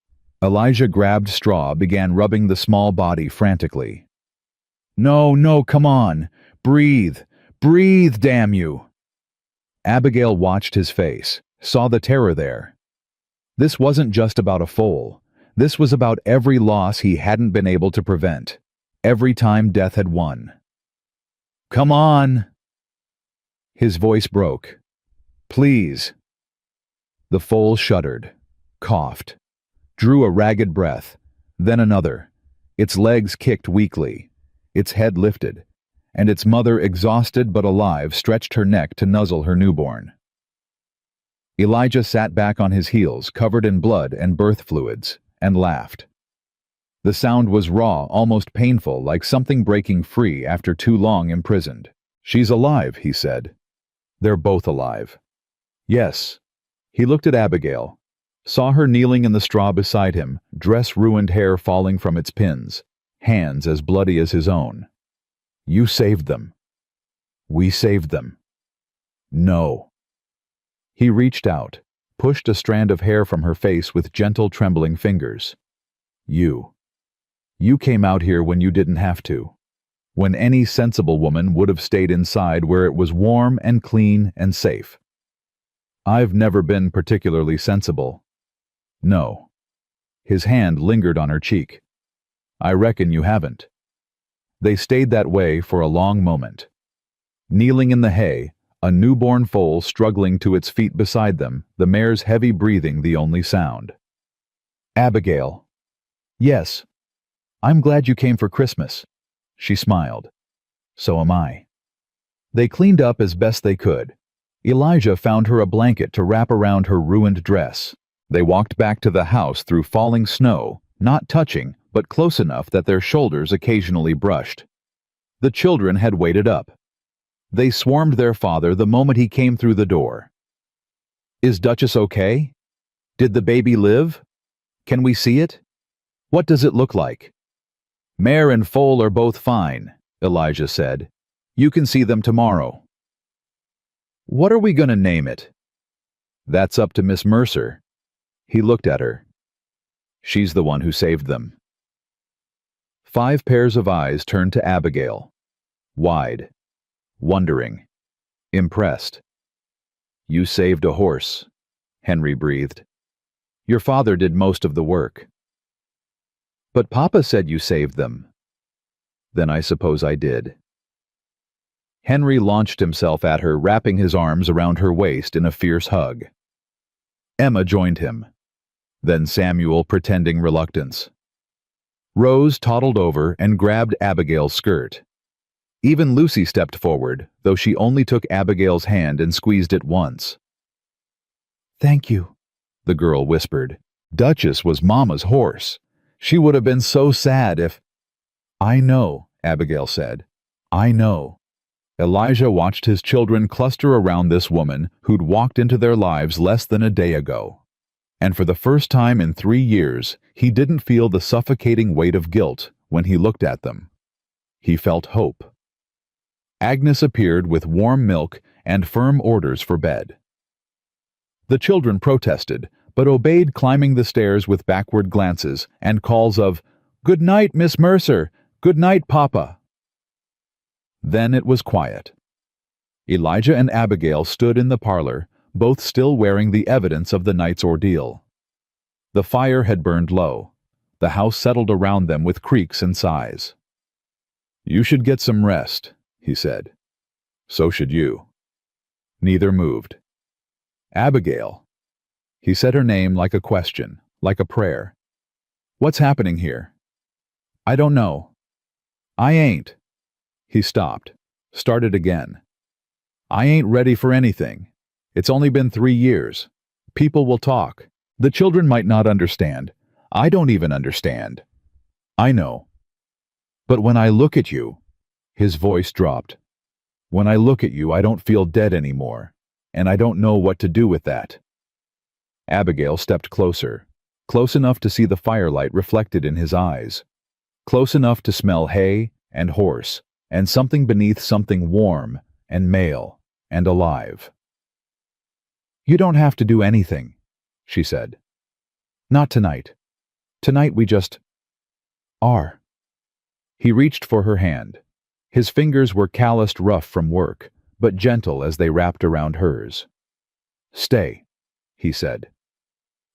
Elijah grabbed straw, began rubbing the small body frantically. "No, no, come on. Breathe. Breathe, damn you." Abigail watched his face, saw the terror there. This wasn't just about a foal. This was about every loss he hadn't been able to prevent. Every time death had won. "Come on." His voice broke. "Please." The foal shuddered, coughed, drew a ragged breath, then another. Its legs kicked weakly, its head lifted, and its mother, exhausted but alive, stretched her neck to nuzzle her newborn. Elijah sat back on his heels, covered in blood and birth fluids, and laughed. The sound was raw, almost painful, like something breaking free after too long imprisoned. "She's alive," he said. "They're both alive." "Yes." He looked at Abigail, saw her kneeling in the straw beside him, dress ruined, hair falling from its pins, hands as bloody as his own. "You saved them." "We saved them." "No." He reached out, pushed a strand of hair from her face with gentle, trembling fingers. You came out here when you didn't have to. When any sensible woman would have stayed inside where it was warm and clean and safe. I've never been particularly sensible." "No." His hand lingered on her cheek. "I reckon you haven't." They stayed that way for a long moment. Kneeling in the hay, a newborn foal struggling to its feet beside them, the mare's heavy breathing the only sound. "Abigail." "Yes." "I'm glad you came for Christmas." She smiled. "So am I." They cleaned up as best they could. Elijah found her a blanket to wrap around her ruined dress. They walked back to the house through falling snow, not touching, but close enough that their shoulders occasionally brushed. The children had waited up. They swarmed their father the moment he came through the door. "Is Duchess okay? Did the baby live? Can we see it? What does it look like?" "Mare and foal are both fine," Elijah said. "You can see them tomorrow." "What are we going to name it?" "That's up to Miss Mercer." He looked at her. "She's the one who saved them." 5 pairs of eyes turned to Abigail. Wide. Wondering. Impressed. "You saved a horse," Henry breathed. "Your father did most of the work." "But Papa said you saved them." "Then I suppose I did." Henry launched himself at her, wrapping his arms around her waist in a fierce hug. Emma joined him. Then Samuel, pretending reluctance. Rose toddled over and grabbed Abigail's skirt. Even Lucy stepped forward, though she only took Abigail's hand and squeezed it once. "Thank you," the girl whispered. Duchess was Mama's horse. She would have been so sad if— "I know," Abigail said. "I know." Elijah watched his children cluster around this woman who'd walked into their lives less than a day ago. And for the first time in 3 years, he didn't feel the suffocating weight of guilt when he looked at them. He felt hope. Agnes appeared with warm milk and firm orders for bed. The children protested, but obeyed, climbing the stairs with backward glances and calls of, "Good night, Miss Mercer! Good night, Papa!" Then it was quiet. Elijah and Abigail stood in the parlor, both still wearing the evidence of the night's ordeal. The fire had burned low. The house settled around them with creaks and sighs. "You should get some rest," he said. "So should you." Neither moved. "Abigail." He said her name like a question, like a prayer. "What's happening here?" "I don't know." "I ain't." He stopped, started again. "I ain't ready for anything. It's only been 3 years. People will talk. The children might not understand. I don't even understand." "I know. But when I look at you," his voice dropped. "When I look at you, I don't feel dead anymore, and I don't know what to do with that." Abigail stepped closer, close enough to see the firelight reflected in his eyes, close enough to smell hay and horse, and something beneath something warm and male and alive. "You don't have to do anything," she said. "Not tonight. Tonight we just are." He reached for her hand. His fingers were calloused rough from work, but gentle as they wrapped around hers. "Stay," he said.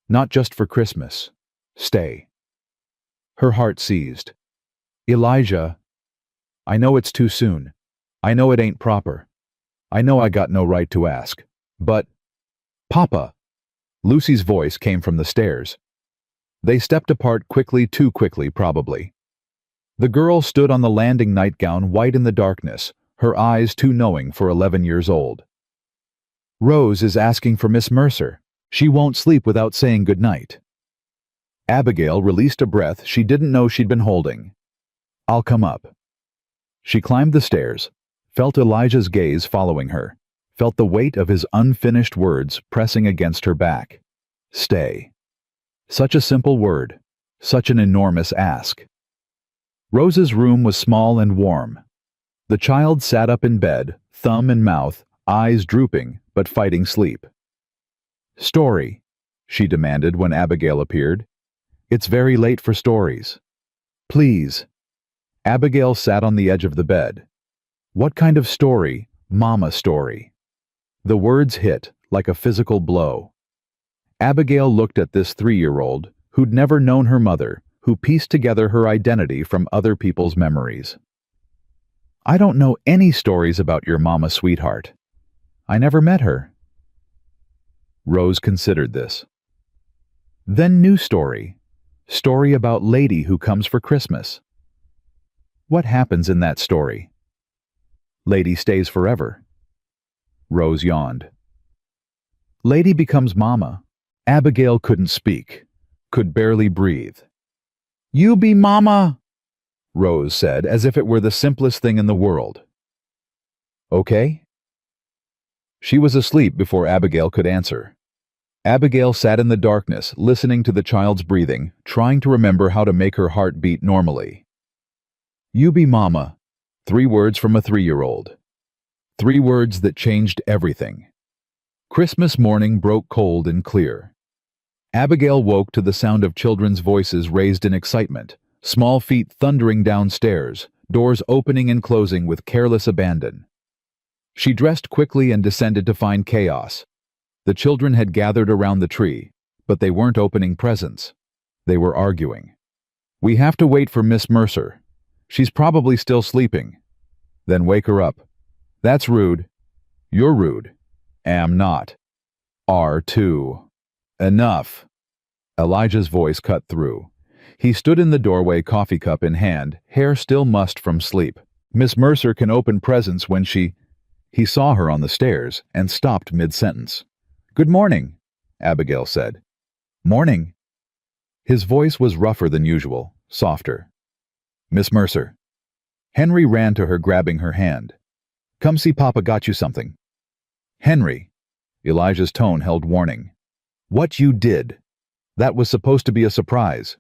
"Not just for Christmas. Stay." Her heart seized. "Elijah, I know it's too soon. I know it ain't proper. I know I got no right to ask. But— Papa!" Lucy's voice came from the stairs. They stepped apart quickly, too quickly, probably. The girl stood on the landing nightgown, white in the darkness, her eyes too knowing for 11 years old. "Rose is asking for Miss Mercer. She won't sleep without saying good night." Abigail released a breath she didn't know she'd been holding. "I'll come up." She climbed the stairs, felt Elijah's gaze following her, felt the weight of his unfinished words pressing against her back. Stay. Such a simple word, such an enormous ask. Rose's room was small and warm. The child sat up in bed, thumb in mouth, eyes drooping, but fighting sleep. "Story," she demanded when Abigail appeared. "It's very late for stories." "Please." Abigail sat on the edge of the bed. "What kind of story? Mama story." The words hit like a physical blow. Abigail looked at this 3-year-old who'd never known her mother, who pieced together her identity from other people's memories. "I don't know any stories about your mama, sweetheart. I never met her." Rose considered this. "Then new story. Story about lady who comes for Christmas." "What happens in that story?" "Lady stays forever." Rose yawned. "Lady becomes mama." Abigail couldn't speak, could barely breathe. "You be mama," Rose said, as if it were the simplest thing in the world. "Okay?" She was asleep before Abigail could answer. Abigail sat in the darkness, listening to the child's breathing, trying to remember how to make her heart beat normally. "You be mama." 3 words from a 3-year-old. 3 words that changed everything. Christmas morning broke cold and clear. Abigail woke to the sound of children's voices raised in excitement, Small feet thundering downstairs, doors opening and closing with careless abandon. She dressed quickly and descended to find chaos. The children had gathered around the tree, but they weren't opening presents. They were arguing. "We have to wait for Miss Mercer. She's probably still sleeping." "Then wake her up." "That's rude." "You're rude." "Am not." "R2. Enough." Elijah's voice cut through. He stood in the doorway, coffee cup in hand, hair still mussed from sleep. "Miss Mercer can open presents when she—" He saw her on the stairs and stopped mid-sentence. "Good morning," Abigail said. "Morning." His voice was rougher than usual, softer. "Miss Mercer." Henry ran to her, grabbing her hand. "Come see Papa got you something." "Henry." Elijah's tone held warning. "What you did. That was supposed to be a surprise."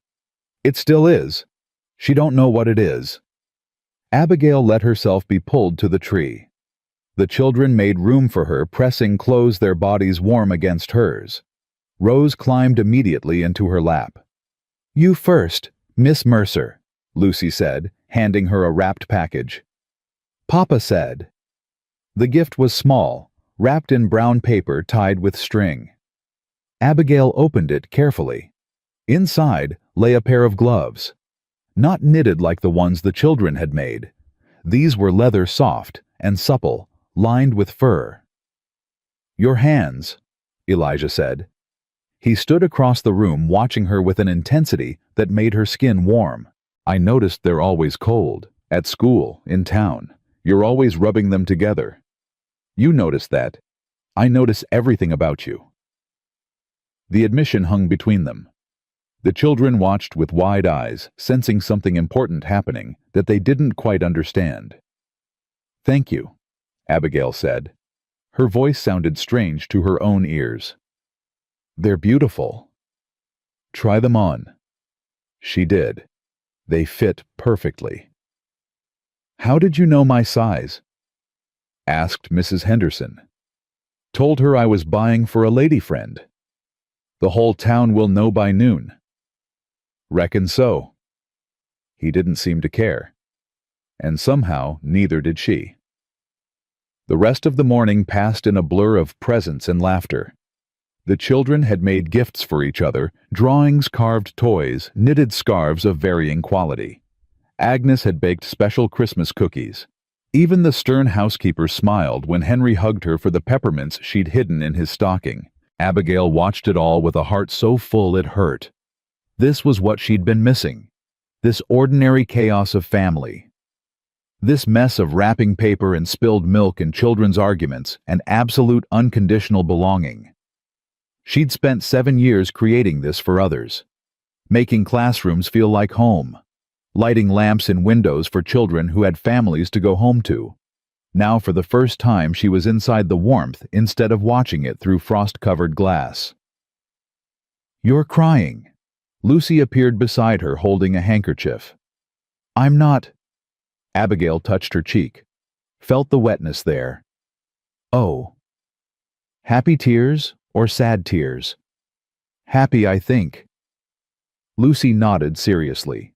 "It still is. She don't know what it is." Abigail let herself be pulled to the tree. The children made room for her, pressing close, their bodies warm against hers. Rose climbed immediately into her lap. "You first, Miss Mercer," Lucy said, handing her a wrapped package. "Papa said." The gift was small, wrapped in brown paper tied with string. Abigail opened it carefully. Inside lay a pair of gloves. Not knitted like the ones the children had made. These were leather, soft and supple, lined with fur. "Your hands," Elijah said. He stood across the room, watching her with an intensity that made her skin warm. "I noticed they're always cold. At school, in town. You're always rubbing them together. You noticed that. I notice everything about you." The admission hung between them. The children watched with wide eyes, sensing something important happening that they didn't quite understand. "Thank you," Abigail said. Her voice sounded strange to her own ears. "They're beautiful." "Try them on." She did. They fit perfectly. "How did you know my size?" Asked Mrs. Henderson. "Told her I was buying for a lady friend. The whole town will know by noon." "Reckon so." He didn't seem to care. And somehow neither did she. The rest of the morning passed in a blur of presents and laughter. The children had made gifts for each other, drawings, carved toys, knitted scarves of varying quality. Agnes had baked special Christmas cookies. Even the stern housekeeper smiled when Henry hugged her for the peppermints she'd hidden in his stocking. Abigail watched it all with a heart so full it hurt. This was what she'd been missing. This ordinary chaos of family. This mess of wrapping paper and spilled milk and children's arguments and absolute unconditional belonging. She'd spent 7 years creating this for others. Making classrooms feel like home. Lighting lamps in windows for children who had families to go home to. Now for the first time she was inside the warmth instead of watching it through frost-covered glass. "You're crying." Lucy appeared beside her holding a handkerchief. "I'm not." Abigail touched her cheek. Felt the wetness there. "Oh. Happy tears or sad tears?" "Happy, I think." Lucy nodded seriously.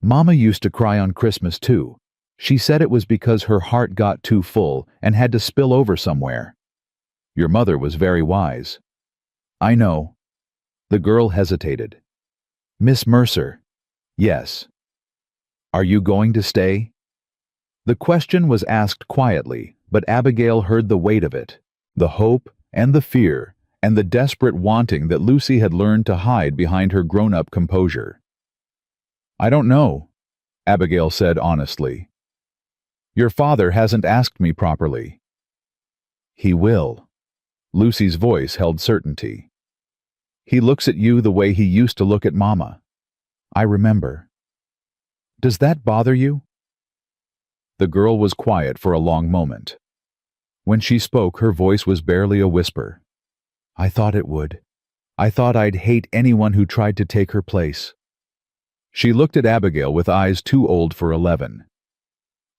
"Mama used to cry on Christmas too. She said it was because her heart got too full and had to spill over somewhere." "Your mother was very wise." "I know." The girl hesitated. "Miss Mercer." "Yes." "Are you going to stay?" The question was asked quietly, but Abigail heard the weight of it, the hope and the fear and the desperate wanting that Lucy had learned to hide behind her grown-up composure. "I don't know," Abigail said honestly. "Your father hasn't asked me properly." "He will." Lucy's voice held certainty. "He looks at you the way he used to look at Mama. I remember." "Does that bother you?" The girl was quiet for a long moment. When she spoke, her voice was barely a whisper. "I thought it would. I thought I'd hate anyone who tried to take her place." She looked at Abigail with eyes too old for 11.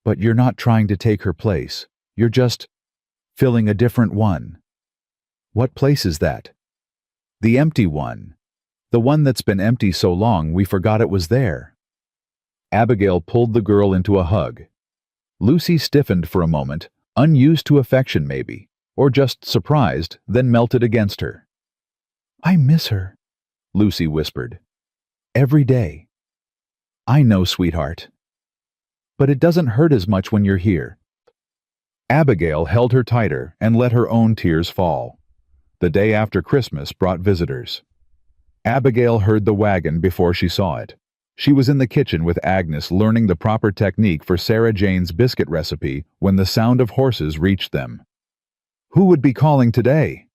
"But you're not trying to take her place. You're just filling a different one." "What place is that?" "The empty one. The one that's been empty so long we forgot it was there." Abigail pulled the girl into a hug. Lucy stiffened for a moment, unused to affection maybe, or just surprised, then melted against her. "I miss her," Lucy whispered. "Every day." "I know, sweetheart. But it doesn't hurt as much when you're here." Abigail held her tighter and let her own tears fall. The day after Christmas brought visitors. Abigail heard the wagon before she saw it. She was in the kitchen with Agnes learning the proper technique for Sarah Jane's biscuit recipe when the sound of horses reached them. Who would be calling today?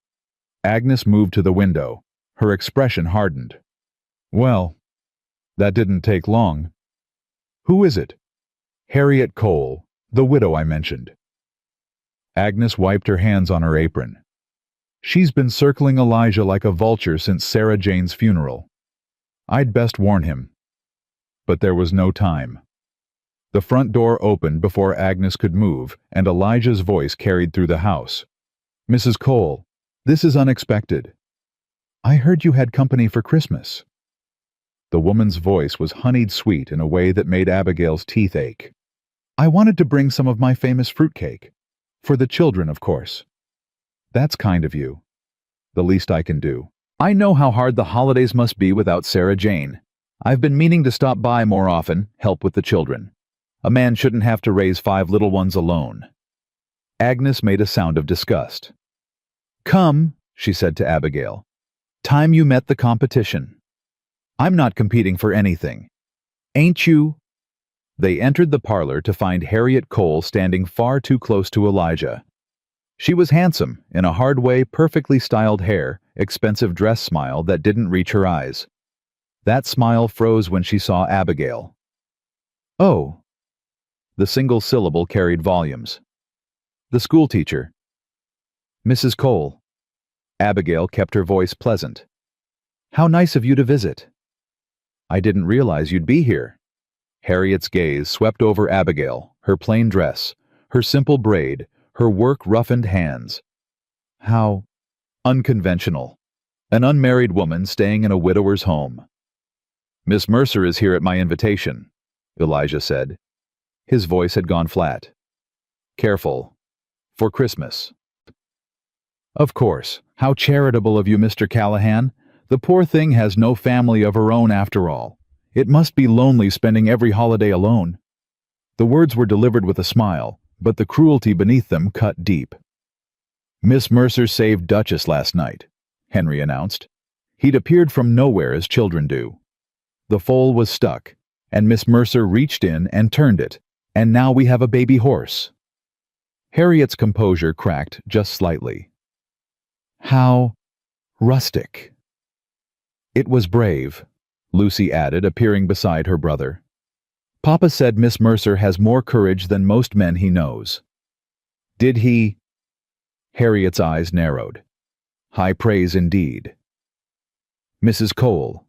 Agnes moved to the window. Her expression hardened. Well, that didn't take long. Who is it? Harriet Cole, the widow I mentioned. Agnes wiped her hands on her apron. She's been circling Elijah like a vulture since Sarah Jane's funeral. I'd best warn him. But there was no time. The front door opened before Agnes could move, and Elijah's voice carried through the house. "Mrs. Cole, this is unexpected. I heard you had company for Christmas." The woman's voice was honeyed sweet in a way that made Abigail's teeth ache. "I wanted to bring some of my famous fruitcake. For the children, of course." "That's kind of you. The least I can do. I know how hard the holidays must be without Sarah Jane. I've been meaning to stop by more often, help with the children. A man shouldn't have to raise 5 little ones alone." Agnes made a sound of disgust. "Come," she said to Abigail. "Time you met the competition. I'm not competing for anything. Ain't you?" They entered the parlor to find Harriet Cole standing far too close to Elijah. She was handsome, in a hard-way, perfectly styled hair, expensive dress smile that didn't reach her eyes. That smile froze when she saw Abigail. "Oh." The single syllable carried volumes. "The schoolteacher." "Mrs. Cole." Abigail kept her voice pleasant. "How nice of you to visit." "I didn't realize you'd be here." Harriet's gaze swept over Abigail, her plain dress, her simple braid, her work-roughened hands. How unconventional. An unmarried woman staying in a widower's home. "Miss Mercer is here at my invitation," Elijah said. His voice had gone flat. "Careful. For Christmas." "Of course. How charitable of you, Mr. Callahan. The poor thing has no family of her own after all. It must be lonely spending every holiday alone." The words were delivered with a smile, but the cruelty beneath them cut deep. "Miss Mercer saved Duchess last night," Henry announced. He'd appeared from nowhere as children do. The foal was stuck, and Miss Mercer reached in and turned it, and now we have a baby horse. Harriet's composure cracked just slightly. "How rustic." "It was brave," Lucy added, appearing beside her brother. "Papa said Miss Mercer has more courage than most men he knows." "Did he?" Harriet's eyes narrowed. High praise indeed. "Mrs. Cole."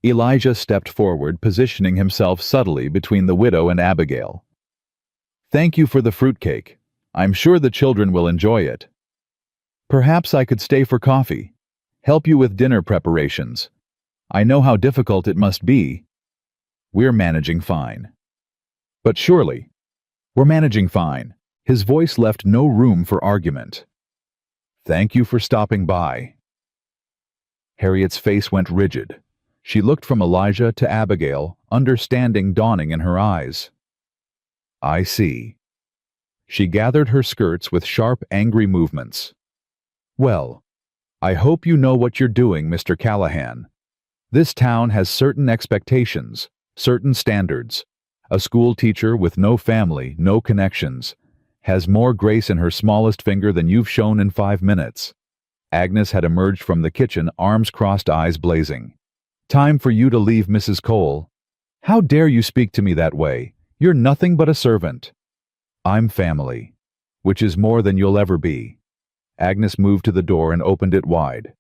Elijah stepped forward, positioning himself subtly between the widow and Abigail. "Thank you for the fruitcake. I'm sure the children will enjoy it. Perhaps I could stay for coffee, help you with dinner preparations. I know how difficult it must be. We're managing fine." "But surely." "We're managing fine." His voice left no room for argument. "Thank you for stopping by." Harriet's face went rigid. She looked from Elijah to Abigail, understanding dawning in her eyes. "I see." She gathered her skirts with sharp, angry movements. "Well, I hope you know what you're doing, Mr. Callahan. This town has certain expectations, certain standards. A school teacher with no family, no connections, has more grace in her smallest finger than you've shown in 5 minutes." Agnes had emerged from the kitchen, arms crossed, eyes blazing. "Time for you to leave, Mrs. Cole. How dare you speak to me that way? You're nothing but a servant." "I'm family, which is more than you'll ever be." Agnes moved to the door and opened it wide.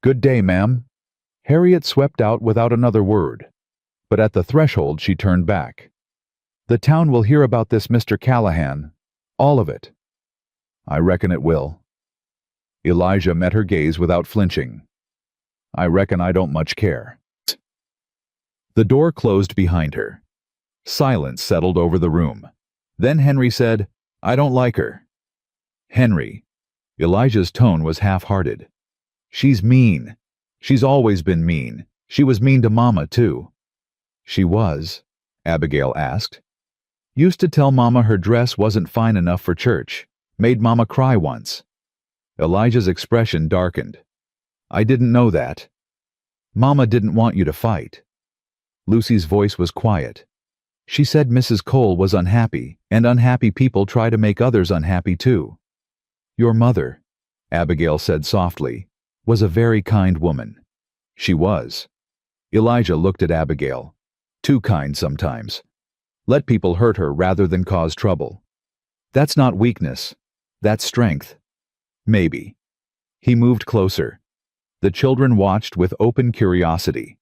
"Good day, ma'am." Harriet swept out without another word, but at the threshold she turned back. "The town will hear about this, Mr. Callahan. All of it." "I reckon it will." Elijah met her gaze without flinching. "I reckon I don't much care." The door closed behind her. Silence settled over the room. Then Henry said, "I don't like her." "Henry." Elijah's tone was half-hearted. "She's mean. She's always been mean. She was mean to Mama, too." "She was?" Abigail asked. "Used to tell Mama her dress wasn't fine enough for church. Made Mama cry once." Elijah's expression darkened. "I didn't know that." "Mama didn't want you to fight." Lucy's voice was quiet. "She said Mrs. Cole was unhappy, and unhappy people try to make others unhappy too." "Your mother," Abigail said softly, "was a very kind woman." "She was." Elijah looked at Abigail. "Too kind sometimes. Let people hurt her rather than cause trouble. That's not weakness. That's strength." "Maybe." He moved closer. The children watched with open curiosity.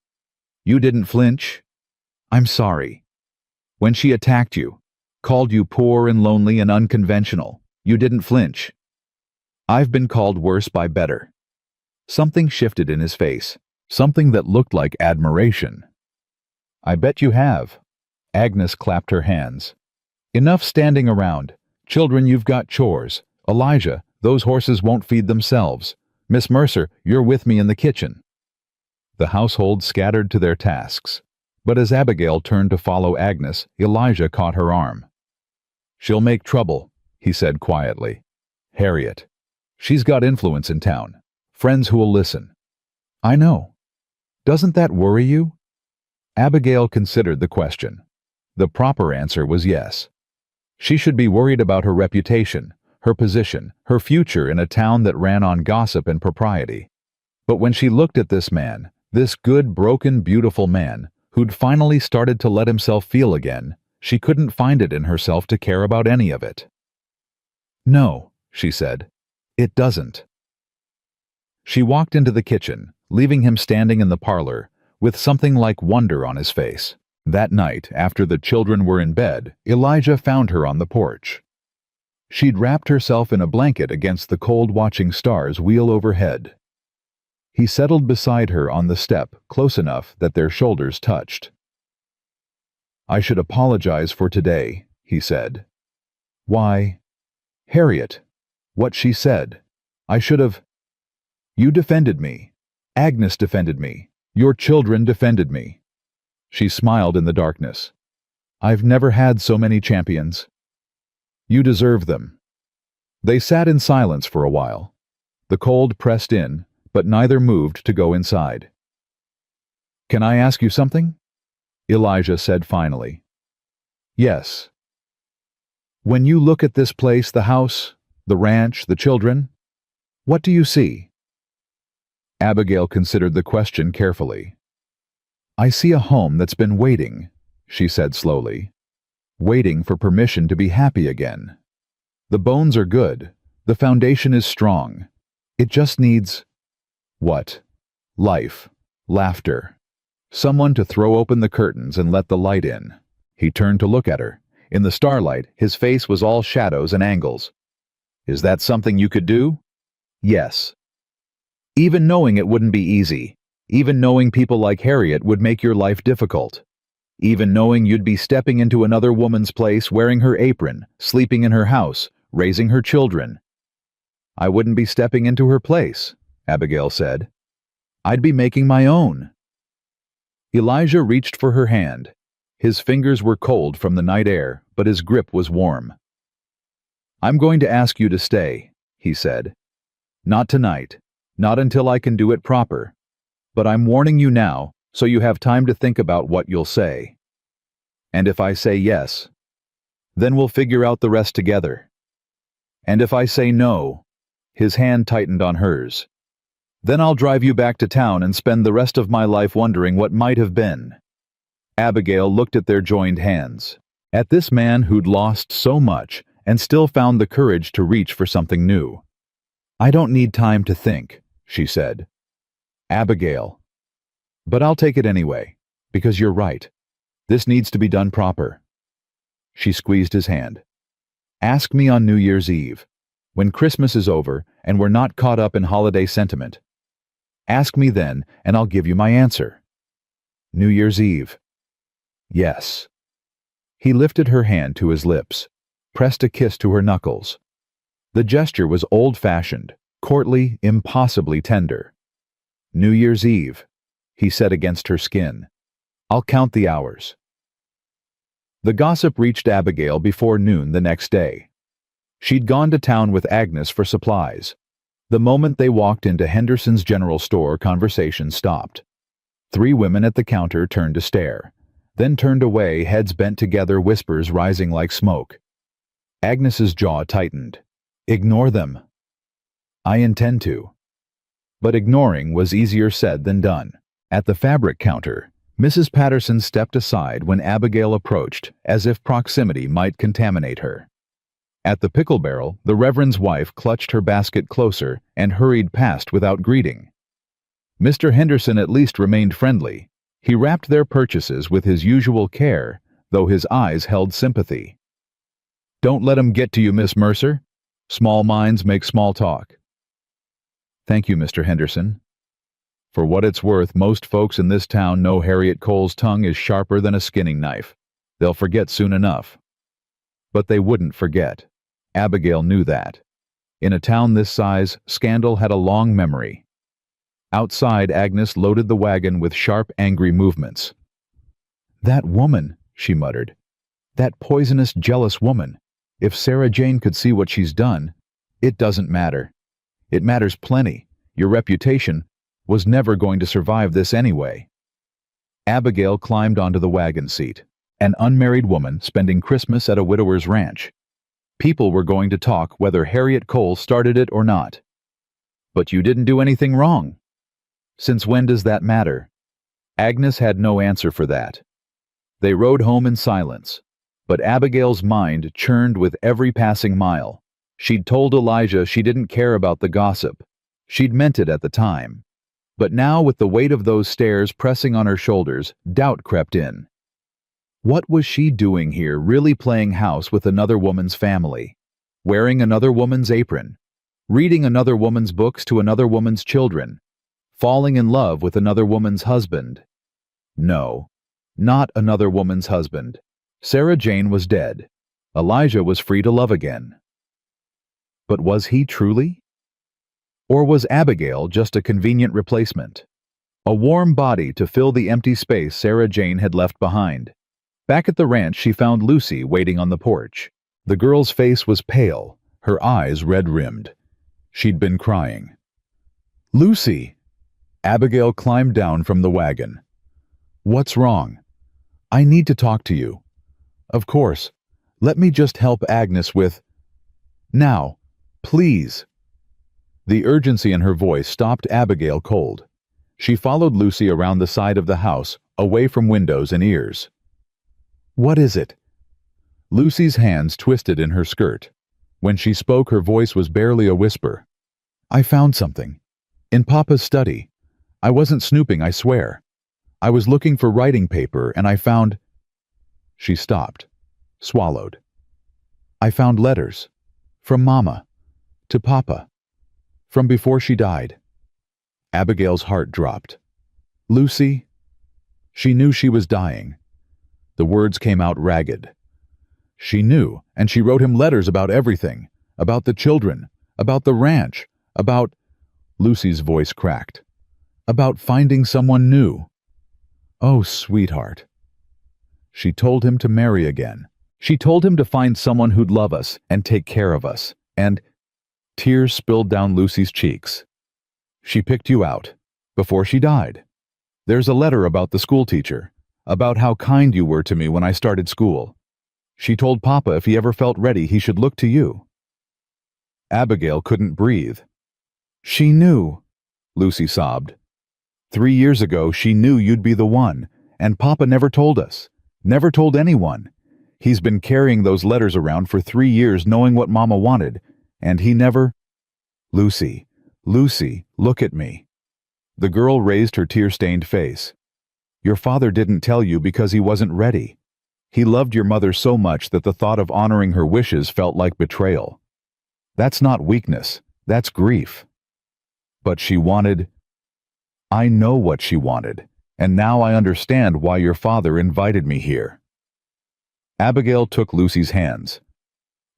"You didn't flinch?" "I'm sorry." "When she attacked you, called you poor and lonely and unconventional, you didn't flinch?" "I've been called worse by better." Something shifted in his face, something that looked like admiration. "I bet you have." Agnes clapped her hands. "Enough standing around. Children, you've got chores. Elijah, those horses won't feed themselves. Miss Mercer, you're with me in the kitchen." The household scattered to their tasks. But as Abigail turned to follow Agnes, Elijah caught her arm. "She'll make trouble," he said quietly. "Harriet. She's got influence in town. Friends who'll listen." "I know. Doesn't that worry you?" Abigail considered the question. The proper answer was yes. She should be worried about her reputation, her position, her future in a town that ran on gossip and propriety. But when she looked at this man, this good, broken, beautiful man, who'd finally started to let himself feel again, she couldn't find it in herself to care about any of it. "No," she said. "It doesn't." She walked into the kitchen, leaving him standing in the parlor, with something like wonder on his face. That night, after the children were in bed, Elijah found her on the porch. She'd wrapped herself in a blanket against the cold watching stars wheel overhead. He settled beside her on the step, close enough that their shoulders touched. "I should apologize for today," he said. "Why?" "Harriet. What she said. I should have—" "You defended me. Agnes defended me. Your children defended me." She smiled in the darkness. "I've never had so many champions." "You deserve them." They sat in silence for a while. The cold pressed in, but neither moved to go inside. "Can I ask you something?" Elijah said finally. "Yes." "When you look at this place, the house, the ranch, the children, what do you see?" Abigail considered the question carefully. "I see a home that's been waiting," she said slowly. "Waiting for permission to be happy again. The bones are good. The foundation is strong. It just needs—" "What?" "Life. Laughter. Someone to throw open the curtains and let the light in." He turned to look at her. In the starlight, his face was all shadows and angles. "Is that something you could do?" "Yes." "Even knowing it wouldn't be easy. Even knowing people like Harriet would make your life difficult. Even knowing you'd be stepping into another woman's place wearing her apron, sleeping in her house, raising her children." "I wouldn't be stepping into her place," Abigail said. "I'd be making my own." Elijah reached for her hand. His fingers were cold from the night air, but his grip was warm. "I'm going to ask you to stay," he said. "Not tonight. Not until I can do it proper. But I'm warning you now, so you have time to think about what you'll say. And if I say yes, then we'll figure out the rest together. And if I say no," his hand tightened on hers, "then I'll drive you back to town and spend the rest of my life wondering what might have been." Abigail looked at their joined hands, at this man who'd lost so much and still found the courage to reach for something new. "I don't need time to think," she said. "Abigail. But I'll take it anyway, because you're right. This needs to be done proper." She squeezed his hand. "Ask me on New Year's Eve, when Christmas is over and we're not caught up in holiday sentiment. Ask me then, and I'll give you my answer." New Year's Eve. Yes. He lifted her hand to his lips, pressed a kiss to her knuckles. The gesture was old-fashioned, courtly, impossibly tender. New Year's Eve, he said against her skin. I'll count the hours. The gossip reached Abigail before noon the next day. She'd gone to town with Agnes for supplies. The moment they walked into Henderson's general store, conversation stopped. 3 women at the counter turned to stare, then turned away, heads bent together, whispers rising like smoke. Agnes's jaw tightened. Ignore them. I intend to. But ignoring was easier said than done. At the fabric counter, Mrs. Patterson stepped aside when Abigail approached, as if proximity might contaminate her. At the pickle barrel, the Reverend's wife clutched her basket closer and hurried past without greeting. Mr. Henderson at least remained friendly. He wrapped their purchases with his usual care, though his eyes held sympathy. Don't let 'em get to you, Miss Mercer. Small minds make small talk. Thank you, Mr. Henderson. For what it's worth, most folks in this town know Harriet Cole's tongue is sharper than a skinning knife. They'll forget soon enough. But they wouldn't forget. Abigail knew that. In a town this size, scandal had a long memory. Outside, Agnes loaded the wagon with sharp, angry movements. That woman, she muttered. That poisonous, jealous woman. If Sarah Jane could see what she's done, it doesn't matter. It matters plenty. Your reputation was never going to survive this anyway. Abigail climbed onto the wagon seat. An unmarried woman spending Christmas at a widower's ranch. People were going to talk whether Harriet Cole started it or not. But you didn't do anything wrong. Since when does that matter? Agnes had no answer for that. They rode home in silence, but Abigail's mind churned with every passing mile. She'd told Elijah she didn't care about the gossip. She'd meant it at the time. But now, with the weight of those stares pressing on her shoulders, doubt crept in. What was she doing here, really playing house with another woman's family? Wearing another woman's apron? Reading another woman's books to another woman's children? Falling in love with another woman's husband? No, not another woman's husband. Sarah Jane was dead. Elijah was free to love again. But was he truly? Or was Abigail just a convenient replacement? A warm body to fill the empty space Sarah Jane had left behind. Back at the ranch, she found Lucy waiting on the porch. The girl's face was pale, her eyes red-rimmed. She'd been crying. Lucy! Abigail climbed down from the wagon. What's wrong? I need to talk to you. Of course. Let me just help Agnes with... Now, please. The urgency in her voice stopped Abigail cold. She followed Lucy around the side of the house, away from windows and ears. What is it? Lucy's hands twisted in her skirt. When she spoke, her voice was barely a whisper. I found something. In Papa's study. I wasn't snooping, I swear. I was looking for writing paper, and I found... She stopped, swallowed. I found letters. From Mama. To Papa. From before she died. Abigail's heart dropped. Lucy? She knew she was dying. The words came out ragged. She knew, and she wrote him letters about everything. About the children. About the ranch. About... Lucy's voice cracked. About finding someone new. Oh, sweetheart. She told him to marry again. She told him to find someone who'd love us and take care of us. And... Tears spilled down Lucy's cheeks. She picked you out. Before she died. There's a letter about the schoolteacher. About how kind you were to me when I started school. She told Papa if he ever felt ready, he should look to you. Abigail couldn't breathe. She knew, Lucy sobbed. 3 years ago, she knew you'd be the one, and Papa never told us. Never told anyone. He's been carrying those letters around for 3 years knowing what Mama wanted, and he never... Lucy, Lucy, look at me. The girl raised her tear-stained face. Your father didn't tell you because he wasn't ready. He loved your mother so much that the thought of honoring her wishes felt like betrayal. That's not weakness, that's grief. But she wanted... I know what she wanted. And now I understand why your father invited me here." Abigail took Lucy's hands.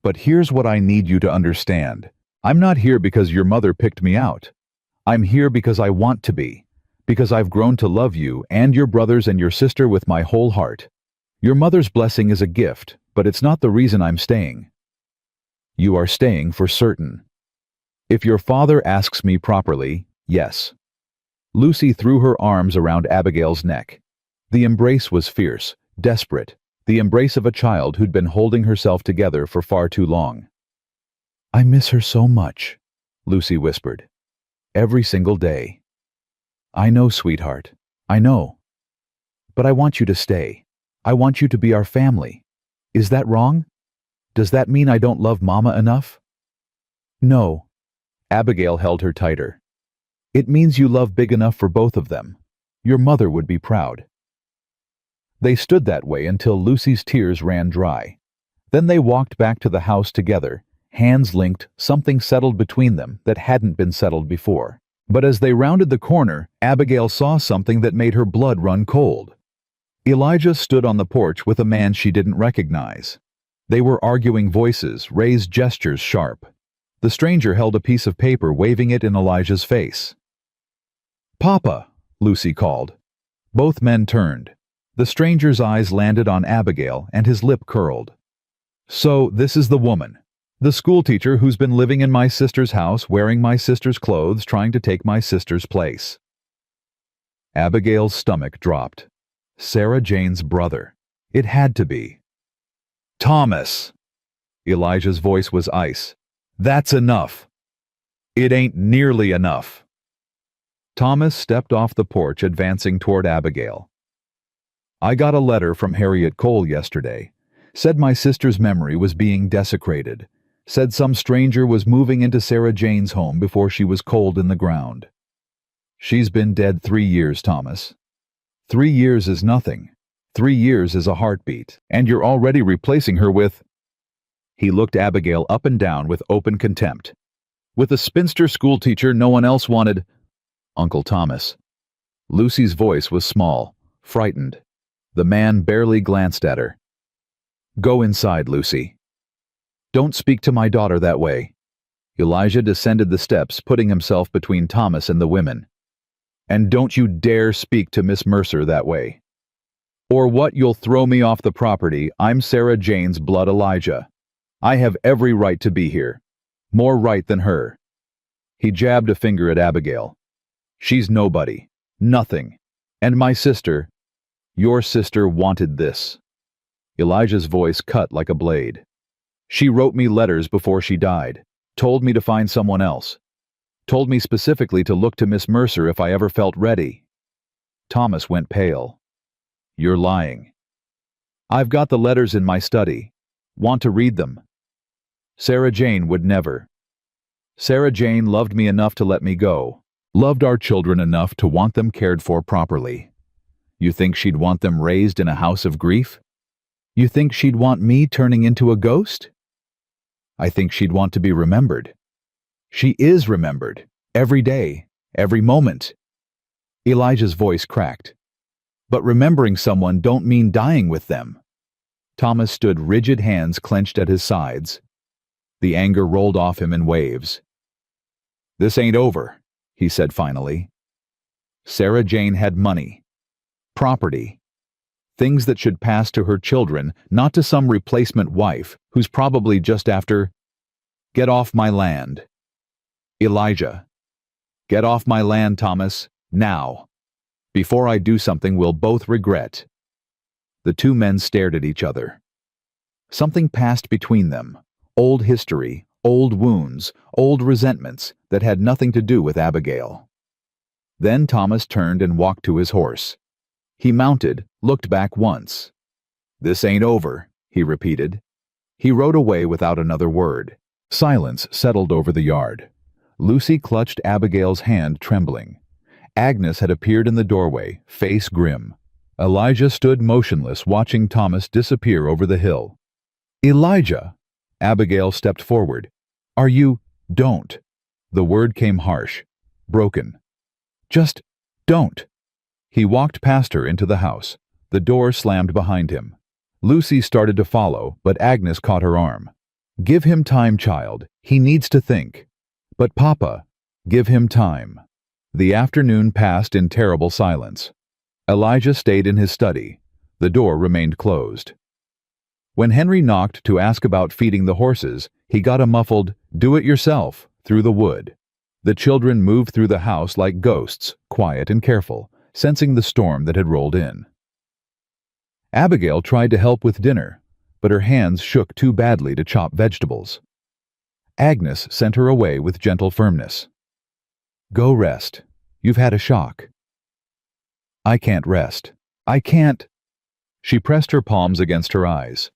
"But here's what I need you to understand. I'm not here because your mother picked me out. I'm here because I want to be, because I've grown to love you and your brothers and your sister with my whole heart. Your mother's blessing is a gift, but it's not the reason I'm staying. You are staying for certain. If your father asks me properly, yes." Lucy threw her arms around Abigail's neck. The embrace was fierce, desperate, the embrace of a child who'd been holding herself together for far too long. "I miss her so much," Lucy whispered. "Every single day." "I know, sweetheart. I know. But I want you to stay. I want you to be our family. Is that wrong? Does that mean I don't love Mama enough?" "No." Abigail held her tighter. "It means you love big enough for both of them. Your mother would be proud." They stood that way until Lucy's tears ran dry. Then they walked back to the house together, hands linked, something settled between them that hadn't been settled before. But as they rounded the corner, Abigail saw something that made her blood run cold. Elijah stood on the porch with a man she didn't recognize. They were arguing voices, raised gestures sharp. The stranger held a piece of paper, waving it in Elijah's face. "Papa," Lucy called. Both men turned. The stranger's eyes landed on Abigail, and his lip curled. "So this is the woman. The schoolteacher who's been living in my sister's house, wearing my sister's clothes, trying to take my sister's place." Abigail's stomach dropped. Sarah Jane's brother. It had to be. "Thomas!" Elijah's voice was ice. "That's enough. It ain't nearly enough." Thomas stepped off the porch, advancing toward Abigail. "I got a letter from Harriet Cole yesterday. Said my sister's memory was being desecrated. Said some stranger was moving into Sarah Jane's home before she was cold in the ground. She's been dead 3 years, Thomas. 3 years is nothing. 3 years is a heartbeat, and you're already replacing her with—" He looked Abigail up and down with open contempt. "With a spinster schoolteacher no one else wanted—" "Uncle Thomas." Lucy's voice was small, frightened. The man barely glanced at her. "Go inside, Lucy. Don't speak to my daughter that way." Elijah descended the steps, putting himself between Thomas and the women. "And don't you dare speak to Miss Mercer that way. Or what, you'll throw me off the property. I'm Sarah Jane's blood Elijah. I have every right to be here. More right than her." He jabbed a finger at Abigail. "She's nobody. Nothing. And my sister, your sister, wanted this." Elijah's voice cut like a blade. "She wrote me letters before she died. Told me to find someone else. Told me specifically to look to Miss Mercer if I ever felt ready." Thomas went pale. "You're lying." "I've got the letters in my study. Want to read them?" "Sarah Jane would never. Sarah Jane loved me enough to let me go. Loved our children enough to want them cared for properly. You think she'd want them raised in a house of grief? You think she'd want me turning into a ghost? I think she'd want to be remembered. She is remembered, every day, every moment." Elijah's voice cracked. "But remembering someone don't mean dying with them." Thomas stood rigid, hands clenched at his sides. The anger rolled off him in waves. "This ain't over," he said finally. "Sarah Jane had money, property, things that should pass to her children, not to some replacement wife who's probably just after—" "Get off my land." "Elijah. Get off my land, Thomas, now. Before I do something we'll both regret." The two men stared at each other. Something passed between them. Old history, old wounds, old resentments that had nothing to do with Abigail. Then Thomas turned and walked to his horse. He mounted, looked back once. "This ain't over," he repeated. He rode away without another word. Silence settled over the yard. Lucy clutched Abigail's hand, trembling. Agnes had appeared in the doorway, face grim. Elijah stood motionless, watching Thomas disappear over the hill. "Elijah!" Abigail stepped forward. "Are you—" "Don't." The word came harsh, broken. "Just don't." He walked past her into the house. The door slammed behind him. Lucy started to follow, but Agnes caught her arm. "Give him time, child. He needs to think." "But Papa, give him time." The afternoon passed in terrible silence. Elijah stayed in his study. The door remained closed. When Henry knocked to ask about feeding the horses, he got a muffled, "Do it yourself," through the wood. The children moved through the house like ghosts, quiet and careful, sensing the storm that had rolled in. Abigail tried to help with dinner, but her hands shook too badly to chop vegetables. Agnes sent her away with gentle firmness. "Go rest. You've had a shock." "I can't rest. I can't." She pressed her palms against her eyes.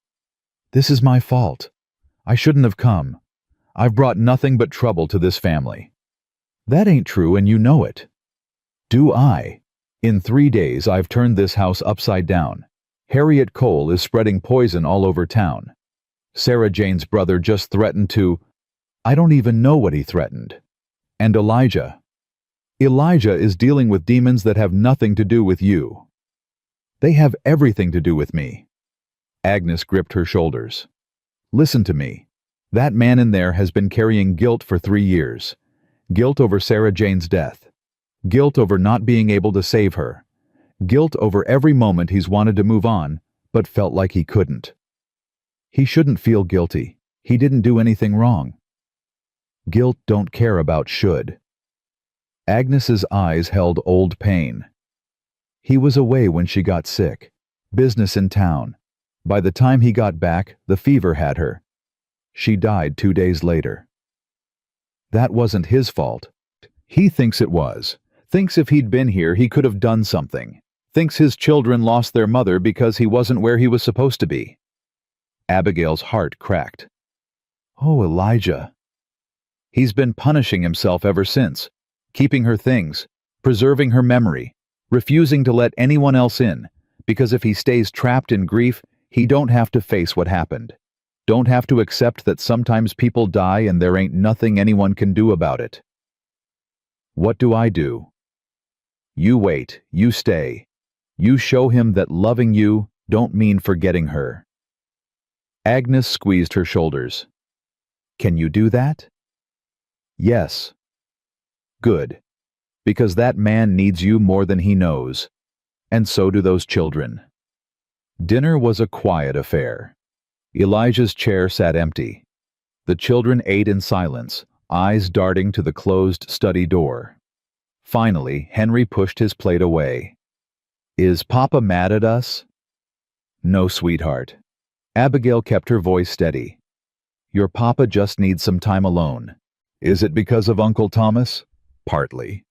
"This is my fault. I shouldn't have come. I've brought nothing but trouble to this family." "That ain't true, and you know it." "Do I? In 3 days I've turned this house upside down. Harriet Cole is spreading poison all over town. Sarah Jane's brother just threatened to— I don't even know what he threatened. And Elijah is dealing with demons that have nothing to do with you. They have everything to do with me." Agnes gripped her shoulders. "Listen to me. That man in there has been carrying guilt for 3 years. Guilt over Sarah Jane's death. Guilt over not being able to save her. Guilt over every moment he's wanted to move on, but felt like he couldn't. He shouldn't feel guilty. He didn't do anything wrong. Guilt don't care about should." Agnes's eyes held old pain. "He was away when she got sick. Business in town. By the time he got back, the fever had her. She died 2 days later. That wasn't his fault. He thinks it was. Thinks if he'd been here, he could have done something. Thinks his children lost their mother because he wasn't where he was supposed to be." Abigail's heart cracked. "Oh, Elijah." "He's been punishing himself ever since, keeping her things, preserving her memory, refusing to let anyone else in, because if he stays trapped in grief, he don't have to face what happened. Don't have to accept that sometimes people die and there ain't nothing anyone can do about it." "What do I do?" "You wait, you stay. You show him that loving you don't mean forgetting her." Agnes squeezed her shoulders. "Can you do that?" "Yes." "Good. Because that man needs you more than he knows. And so do those children." Dinner was a quiet affair. Elijah's chair sat empty. The children ate in silence, eyes darting to the closed study door. Finally, Henry pushed his plate away. "Is Papa mad at us?" "No, sweetheart." Abigail kept her voice steady. "Your Papa just needs some time alone." "Is it because of Uncle Thomas?" "Partly."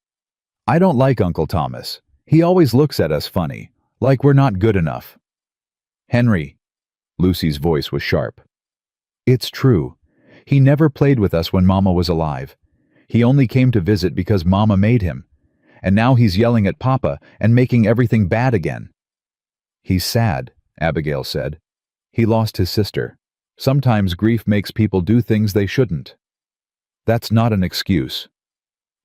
"I don't like Uncle Thomas. He always looks at us funny, like we're not good enough." "Henry," Lucy's voice was sharp. "It's true. He never played with us when Mama was alive. He only came to visit because Mama made him. And now he's yelling at Papa and making everything bad again." "He's sad," Abigail said. "He lost his sister. Sometimes grief makes people do things they shouldn't." "That's not an excuse."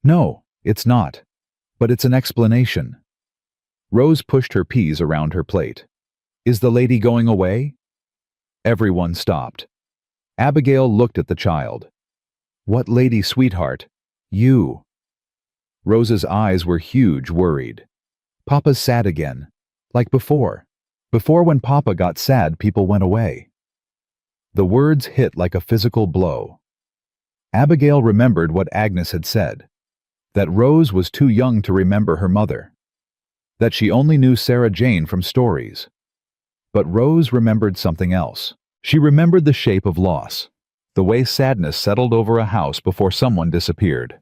"No, it's not. But it's an explanation." Rose pushed her peas around her plate. "Is the lady going away?" Everyone stopped. Abigail looked at the child. "What lady, sweetheart?" "You." Rose's eyes were huge, worried. "Papa's sad again. Like before. Before when Papa got sad, people went away." The words hit like a physical blow. Abigail remembered what Agnes had said. That Rose was too young to remember her mother. That she only knew Sarah Jane from stories. But Rose remembered something else. She remembered the shape of loss. The way sadness settled over a house before someone disappeared.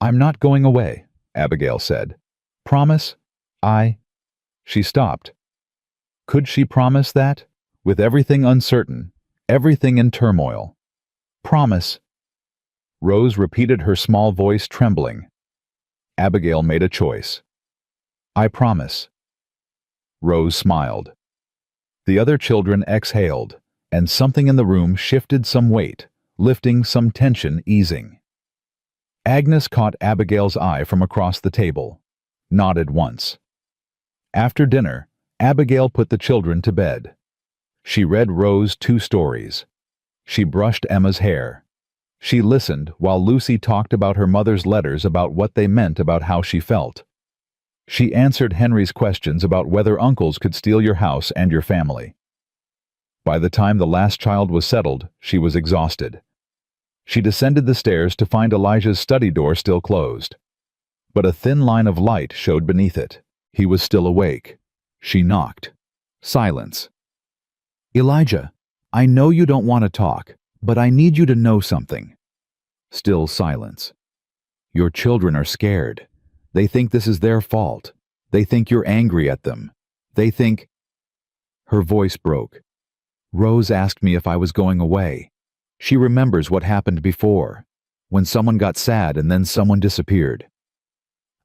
"I'm not going away," Abigail said. "Promise? She stopped. Could she promise that? With everything uncertain, everything in turmoil. "Promise." Rose repeated, her small voice trembling. Abigail made a choice. "I promise." Rose smiled. The other children exhaled, and something in the room shifted some weight, lifting some tension, easing. Agnes caught Abigail's eye from across the table, nodded once. After dinner, Abigail put the children to bed. She read Rose 2 stories. She brushed Emma's hair. She listened while Lucy talked about her mother's letters about what they meant about how she felt. She answered Henry's questions about whether uncles could steal your house and your family. By the time the last child was settled, she was exhausted. She descended the stairs to find Elijah's study door still closed. But a thin line of light showed beneath it. He was still awake. She knocked. Silence. "Elijah, I know you don't want to talk, but I need you to know something." Still silence. "Your children are scared. They think this is their fault. They think you're angry at them. They think—" Her voice broke. "Rose asked me if I was going away. She remembers what happened before, when someone got sad and then someone disappeared."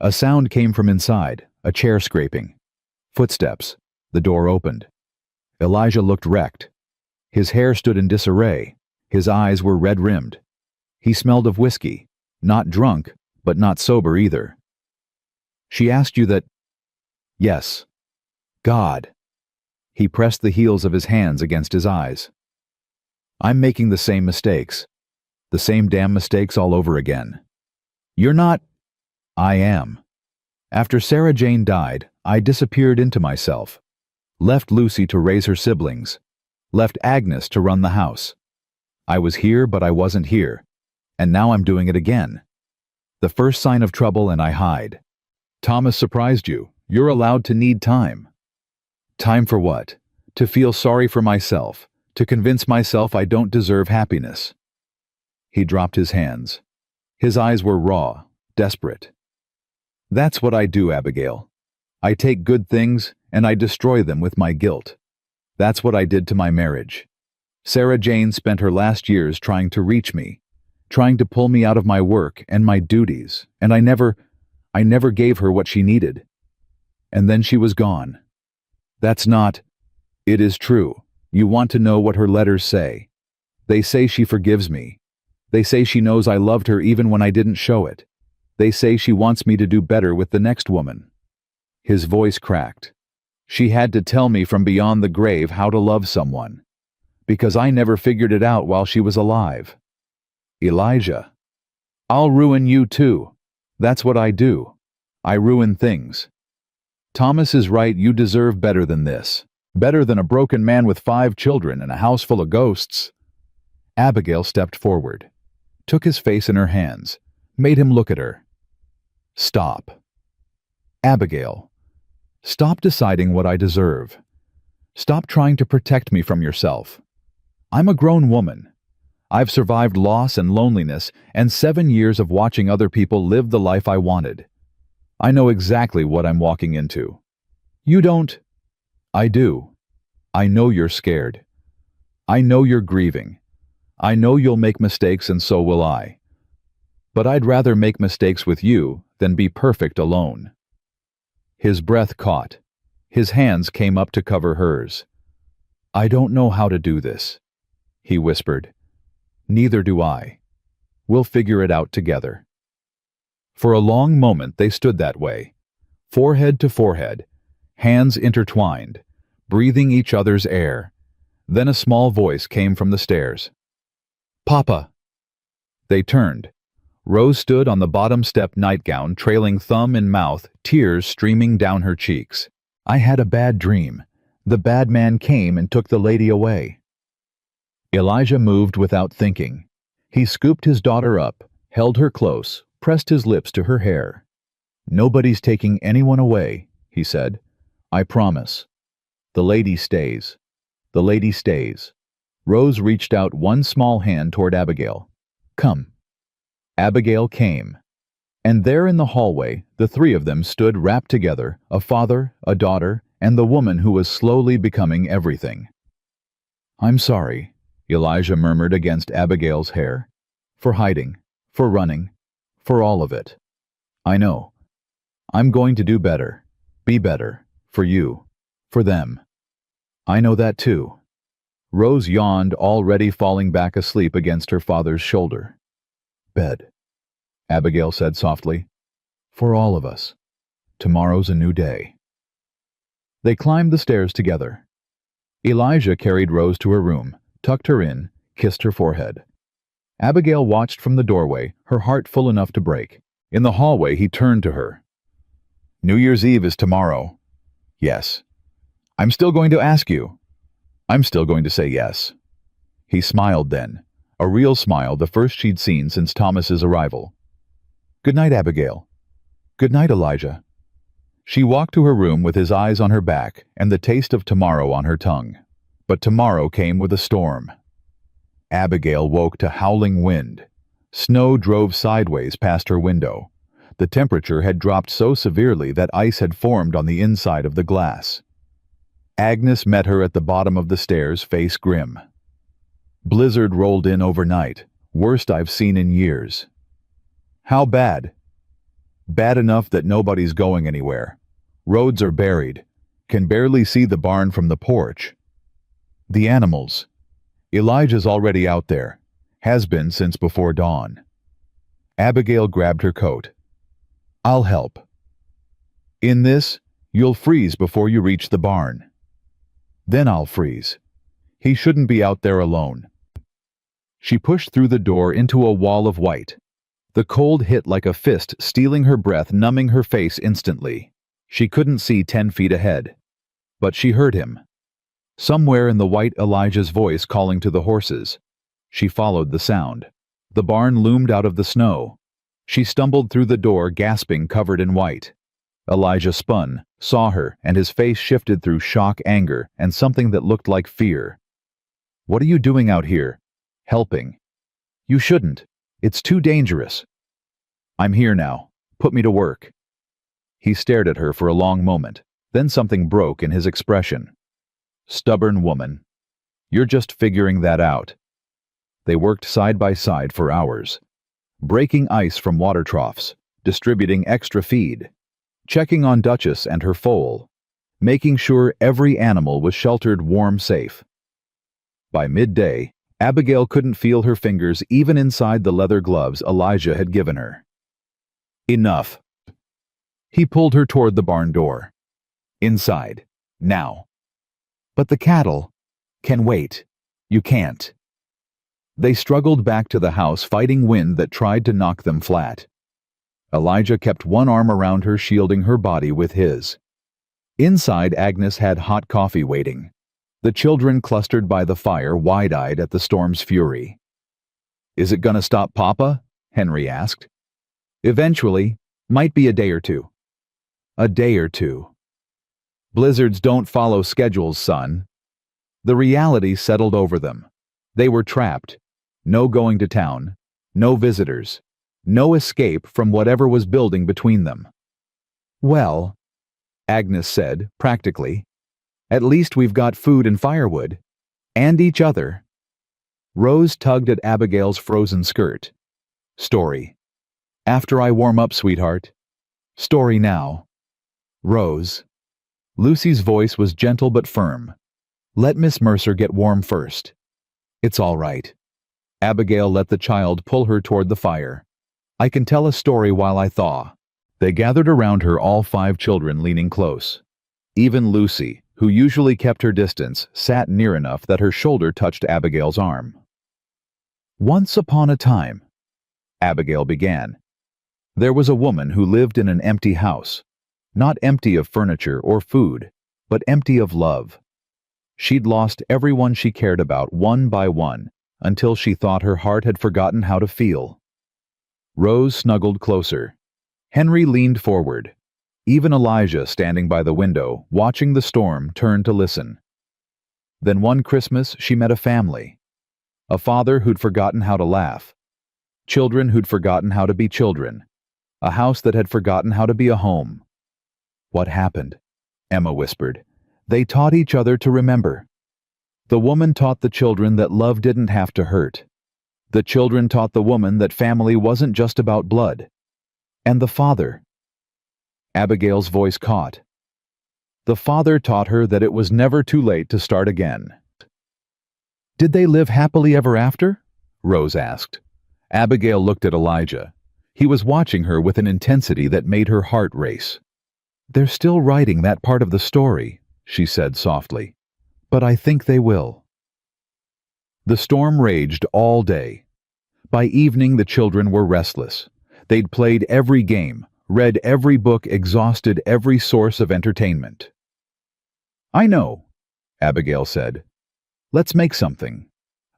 A sound came from inside, a chair scraping. Footsteps. The door opened. Elijah looked wrecked. His hair stood in disarray. His eyes were red-rimmed. He smelled of whiskey, not drunk, but not sober either. "She asked you that—" "Yes." "God." He pressed the heels of his hands against his eyes. "I'm making the same mistakes. The same damn mistakes all over again. You're not—" "I am. After Sarah Jane died, I disappeared into myself. Left Lucy to raise her siblings. Left Agnes to run the house. I was here, but I wasn't here. And now I'm doing it again. The first sign of trouble and I hide." "Thomas surprised you. You're allowed to need time." "Time for what? To feel sorry for myself. To convince myself I don't deserve happiness." He dropped his hands. His eyes were raw, desperate. "That's what I do, Abigail. I take good things and I destroy them with my guilt. That's what I did to my marriage. Sarah Jane spent her last years trying to reach me, trying to pull me out of my work and my duties, and I never gave her what she needed. And then she was gone. That's not—" "It is true. You want to know what her letters say. They say she forgives me. They say she knows I loved her even when I didn't show it. They say she wants me to do better with the next woman." His voice cracked. "She had to tell me from beyond the grave how to love someone. Because I never figured it out while she was alive." "Elijah." "I'll ruin you too. That's what I do. I ruin things. Thomas is right, you deserve better than this. Better than a broken man with 5 children and a house full of ghosts." Abigail stepped forward, took his face in her hands, made him look at her. "Stop. Abigail, stop deciding what I deserve. Stop trying to protect me from yourself. I'm a grown woman. I've survived loss and loneliness and 7 years of watching other people live the life I wanted. I know exactly what I'm walking into. You don't—" "I do. I know you're scared. I know you're grieving. I know you'll make mistakes and so will I. But I'd rather make mistakes with you than be perfect alone." His breath caught. His hands came up to cover hers. "I don't know how to do this," he whispered. "Neither do I. We'll figure it out together." For a long moment they stood that way, forehead to forehead, hands intertwined, breathing each other's air. Then a small voice came from the stairs. "Papa!" They turned. Rose stood on the bottom step, nightgown trailing thumb in mouth, tears streaming down her cheeks. "I had a bad dream. The bad man came and took the lady away." Elijah moved without thinking. He scooped his daughter up, held her close, pressed his lips to her hair. "Nobody's taking anyone away," he said. "I promise. The lady stays. The lady stays." Rose reached out one small hand toward Abigail. "Come." Abigail came. And there in the hallway, the 3 of them stood wrapped together, a father, a daughter, and the woman who was slowly becoming everything. "I'm sorry," Elijah murmured against Abigail's hair. "For hiding, for running, for all of it. I know. I'm going to do better, be better, for you, for them. I know that too." Rose yawned, already falling back asleep against her father's shoulder. "Bed," Abigail said softly. "For all of us. Tomorrow's a new day." They climbed the stairs together. Elijah carried Rose to her room, tucked her in, kissed her forehead. Abigail watched from the doorway, her heart full enough to break. In the hallway, he turned to her. "New Year's Eve is tomorrow." "Yes." "I'm still going to ask you." "I'm still going to say yes." He smiled then, a real smile, the first she'd seen since Thomas's arrival. "Good night, Abigail." "Good night, Elijah." She walked to her room with his eyes on her back and the taste of tomorrow on her tongue. But tomorrow came with a storm. Abigail woke to howling wind. Snow drove sideways past her window. The temperature had dropped so severely that ice had formed on the inside of the glass. Agnes met her at the bottom of the stairs, face grim. "Blizzard rolled in overnight, worst I've seen in years." "How bad?" "Bad enough that nobody's going anywhere. Roads are buried. Can barely see the barn from the porch." "The animals?" "Elijah's already out there. Has been since before dawn." Abigail grabbed her coat. "I'll help." "In this, you'll freeze before you reach the barn." "Then I'll freeze. He shouldn't be out there alone." She pushed through the door into a wall of white. The cold hit like a fist, stealing her breath, numbing her face instantly. She couldn't see 10 feet ahead. But she heard him. Somewhere in the white, Elijah's voice calling to the horses. She followed the sound. The barn loomed out of the snow. She stumbled through the door, gasping, covered in white. Elijah spun, saw her, and his face shifted through shock, anger, and something that looked like fear. "What are you doing out here?" "Helping." "You shouldn't. It's too dangerous." "I'm here now. Put me to work." He stared at her for a long moment. Then something broke in his expression. "Stubborn woman. You're just figuring that out." They worked side by side for hours, breaking ice from water troughs, distributing extra feed, checking on Duchess and her foal, making sure every animal was sheltered, warm, safe. By midday, Abigail couldn't feel her fingers even inside the leather gloves Elijah had given her. "Enough." He pulled her toward the barn door. "Inside. Now." "But the cattle can wait." "You can't." They struggled back to the house, fighting wind that tried to knock them flat. Elijah kept one arm around her, shielding her body with his. Inside, Agnes had hot coffee waiting. The children clustered by the fire, wide-eyed at the storm's fury. "Is it gonna stop Papa?" Henry asked. "Eventually. Might be a day or two." "A day or two." "Blizzards don't follow schedules, son." The reality settled over them. They were trapped. No going to town. No visitors. No escape from whatever was building between them. "Well," Agnes said, practically, "at least we've got food and firewood. And each other." Rose tugged at Abigail's frozen skirt. "Story." "After I warm up, sweetheart." "Story now." "Rose." Lucy's voice was gentle but firm. "Let Miss Mercer get warm first." "It's all right." Abigail let the child pull her toward the fire. "I can tell a story while I thaw." They gathered around her, all 5 children leaning close. Even Lucy, who usually kept her distance, sat near enough that her shoulder touched Abigail's arm. "Once upon a time," Abigail began, "there was a woman who lived in an empty house. Not empty of furniture or food, but empty of love. She'd lost everyone she cared about one by one, until she thought her heart had forgotten how to feel." Rose snuggled closer. Henry leaned forward. Even Elijah, standing by the window, watching the storm, turned to listen. Then one Christmas she met a family. A father who'd forgotten how to laugh. Children who'd forgotten how to be children. A house that had forgotten how to be a home. "What happened?" Emma whispered. "They taught each other to remember." The woman taught the children that love didn't have to hurt. The children taught the woman that family wasn't just about blood. And the father. Abigail's voice caught. The father taught her that it was never too late to start again. "Did they live happily ever after?" Rose asked. Abigail looked at Elijah. He was watching her with an intensity that made her heart race. "They're still writing that part of the story," she said softly. But I think they will. The storm raged all day. By evening, the children were restless. They'd played every game, read every book, exhausted every source of entertainment. I know, Abigail said. Let's make something.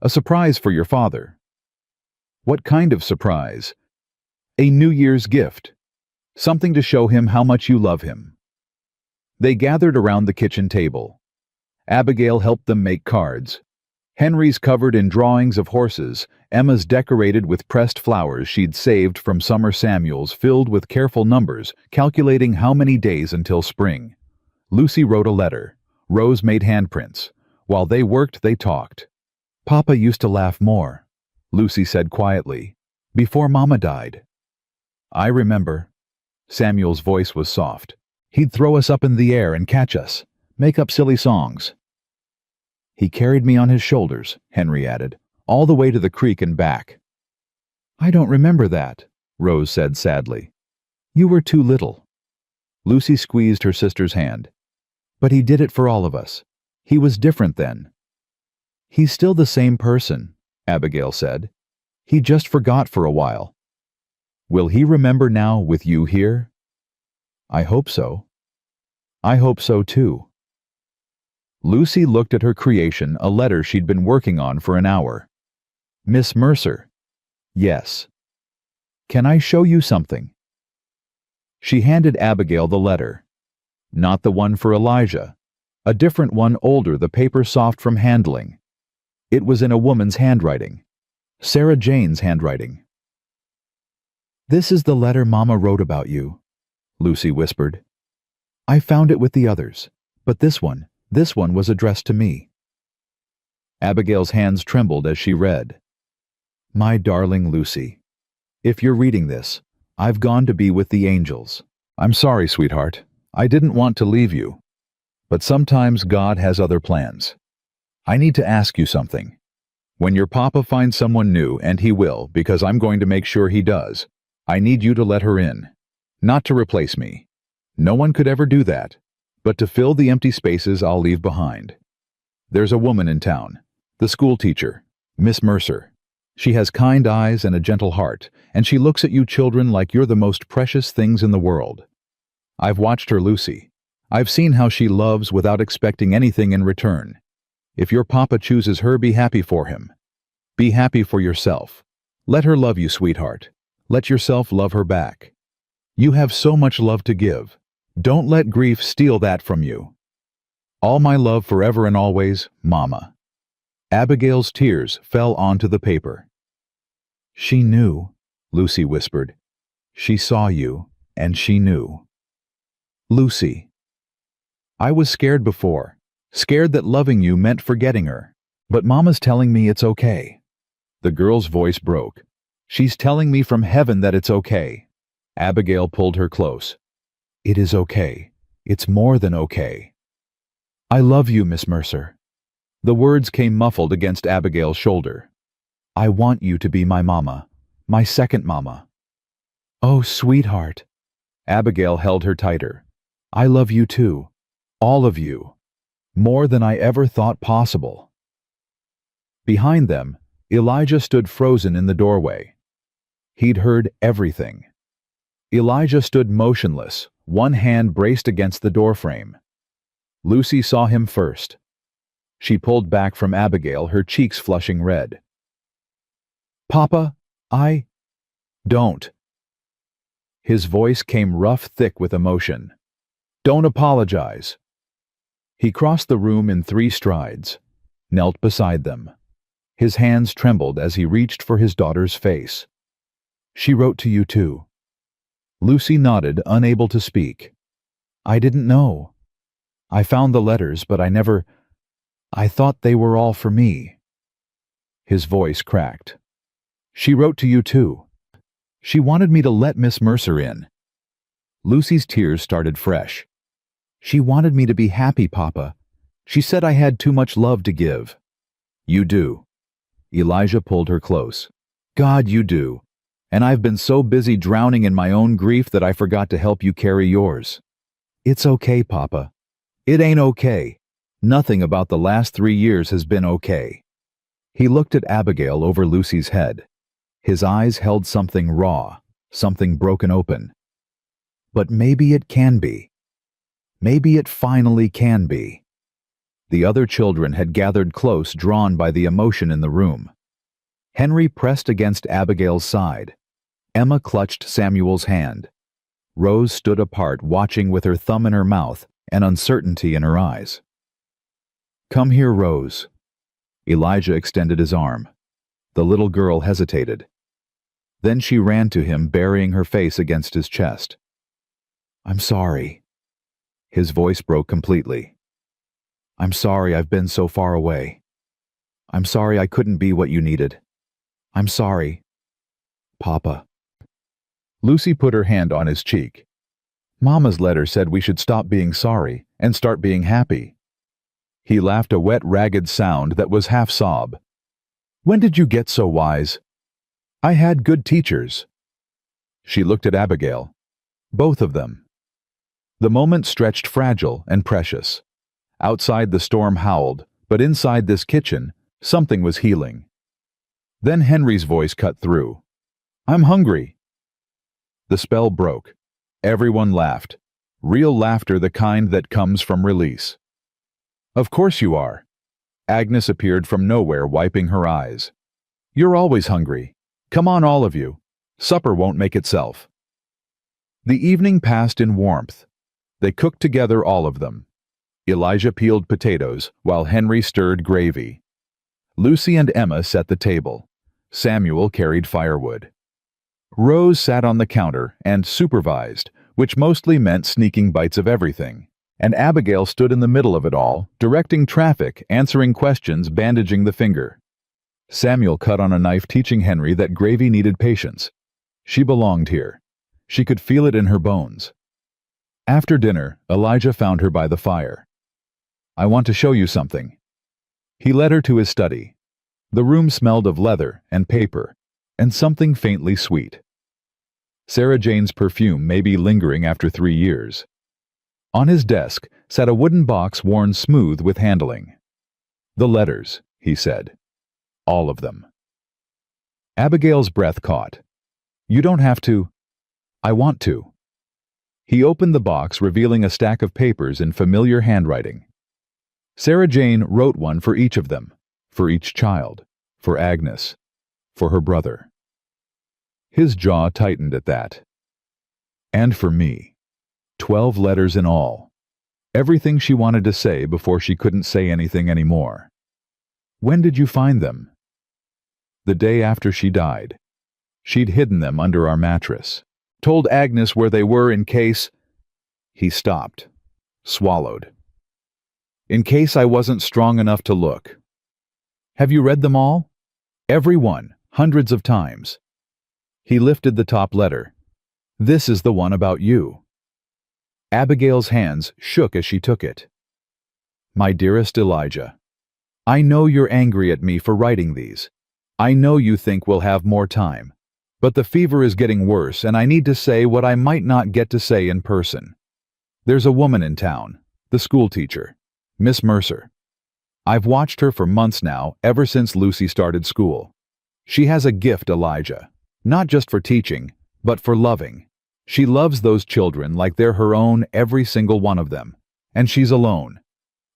A surprise for your father. What kind of surprise? A New Year's gift. Something to show him how much you love him. They gathered around the kitchen table. Abigail helped them make cards. Henry's covered in drawings of horses, Emma's decorated with pressed flowers she'd saved from summer Samuels filled with careful numbers, calculating how many days until spring. Lucy wrote a letter. Rose made handprints. While they worked, they talked. Papa used to laugh more, Lucy said quietly, before Mama died. I remember. Samuel's voice was soft. He'd throw us up in the air and catch us, make up silly songs. He carried me on his shoulders, Henry added, all the way to the creek and back. I don't remember that, Rose said sadly. You were too little. Lucy squeezed her sister's hand. But he did it for all of us. He was different then. He's still the same person, Abigail said. He just forgot for a while. Will he remember now with you here? I hope so. I hope so too. Lucy looked at her creation, a letter she'd been working on for an hour. Miss Mercer. Yes. Can I show you something? She handed Abigail the letter. Not the one for Elijah. A different one, older, the paper soft from handling. It was in a woman's handwriting. Sarah Jane's handwriting. This is the letter Mama wrote about you, Lucy whispered. I found it with the others, but this one was addressed to me. Abigail's hands trembled as she read. My darling Lucy, if you're reading this, I've gone to be with the angels. I'm sorry, sweetheart. I didn't want to leave you. But sometimes God has other plans. I need to ask you something. When your papa finds someone new, and he will, because I'm going to make sure he does, I need you to let her in. Not to replace me. No one could ever do that. But to fill the empty spaces I'll leave behind. There's a woman in town, the school teacher, Miss Mercer. She has kind eyes and a gentle heart, and she looks at you children like you're the most precious things in the world. I've watched her, Lucy. I've seen how she loves without expecting anything in return. If your papa chooses her, be happy for him. Be happy for yourself. Let her love you, sweetheart. Let yourself love her back. You have so much love to give. Don't let grief steal that from you. All my love forever and always, Mama. Abigail's tears fell onto the paper. She knew, Lucy whispered. She saw you, and she knew. Lucy. I was scared before, scared that loving you meant forgetting her. But Mama's telling me it's okay. The girl's voice broke. She's telling me from heaven that it's okay. Abigail pulled her close. It is okay. It's more than okay. I love you, Miss Mercer. The words came muffled against Abigail's shoulder. I want you to be my mama, my second mama. Oh, sweetheart. Abigail held her tighter. I love you too. All of you. More than I ever thought possible. Behind them, Elijah stood frozen in the doorway. He'd heard everything. Elijah stood motionless, one hand braced against the doorframe. Lucy saw him first. She pulled back from Abigail, her cheeks flushing red. Papa, Don't. His voice came rough, thick with emotion. Don't apologize. He crossed the room in 3 strides, knelt beside them. His hands trembled as he reached for his daughter's face. She wrote to you too. Lucy nodded, unable to speak. I didn't know. I found the letters, but I thought they were all for me. His voice cracked. She wrote to you too. She wanted me to let Miss Mercer in. Lucy's tears started fresh. She wanted me to be happy, Papa. She said I had too much love to give. You do. Elijah pulled her close. God, you do. And I've been so busy drowning in my own grief that I forgot to help you carry yours. It's okay, Papa. It ain't okay. Nothing about the last 3 years has been okay. He looked at Abigail over Lucy's head. His eyes held something raw, something broken open. But maybe it can be. Maybe it finally can be. The other children had gathered close, drawn by the emotion in the room. Henry pressed against Abigail's side. Emma clutched Samuel's hand. Rose stood apart, watching with her thumb in her mouth and uncertainty in her eyes. "Come here, Rose." Elijah extended his arm. The little girl hesitated. Then she ran to him, burying her face against his chest. "I'm sorry." His voice broke completely. "I'm sorry I've been so far away. I'm sorry I couldn't be what you needed. I'm sorry, Papa." Lucy put her hand on his cheek. "Mama's letter said we should stop being sorry and start being happy." He laughed, a wet, ragged sound that was half sob. "When did you get so wise?" "I had good teachers." She looked at Abigail. Both of them. The moment stretched fragile and precious. Outside the storm howled, but inside this kitchen, something was healing. Then Henry's voice cut through. "I'm hungry." The spell broke. Everyone laughed. Real laughter, the kind that comes from release. "Of course you are." Agnes appeared from nowhere, wiping her eyes. "You're always hungry. Come on, all of you. Supper won't make itself." The evening passed in warmth. They cooked together, all of them. Elijah peeled potatoes, while Henry stirred gravy. Lucy and Emma set the table. Samuel carried firewood. Rose sat on the counter and supervised, which mostly meant sneaking bites of everything. And Abigail stood in the middle of it all, directing traffic, answering questions, bandaging the finger. Samuel cut on a knife, teaching Henry that gravy needed patience. She belonged here. She could feel it in her bones. After dinner, Elijah found her by the fire. "I want to show you something." He led her to his study. The room smelled of leather and paper, and something faintly sweet. Sarah Jane's perfume may be lingering after 3 years. On his desk sat a wooden box worn smooth with handling. "The letters," he said. "All of them." Abigail's breath caught. "You don't have to." "I want to." He opened the box, revealing a stack of papers in familiar handwriting. Sarah Jane wrote one for each of them, for each child, for Agnes, for her brother. His jaw tightened at that. "And for me." 12 letters in all. Everything she wanted to say before she couldn't say anything anymore. "When did you find them?" "The day after she died. She'd hidden them under our mattress. Told Agnes where they were in case—" He stopped, swallowed. "In case I wasn't strong enough to look." "Have you read them all?" "Every one, hundreds of times." He lifted the top letter. "This is the one about you." Abigail's hands shook as she took it. "My dearest Elijah, I know you're angry at me for writing these. I know you think we'll have more time. But the fever is getting worse, and I need to say what I might not get to say in person. There's a woman in town, the school teacher, Miss Mercer. I've watched her for months now, ever since Lucy started school. She has a gift, Elijah, not just for teaching, but for loving. She loves those children like they're her own, every single one of them. And she's alone.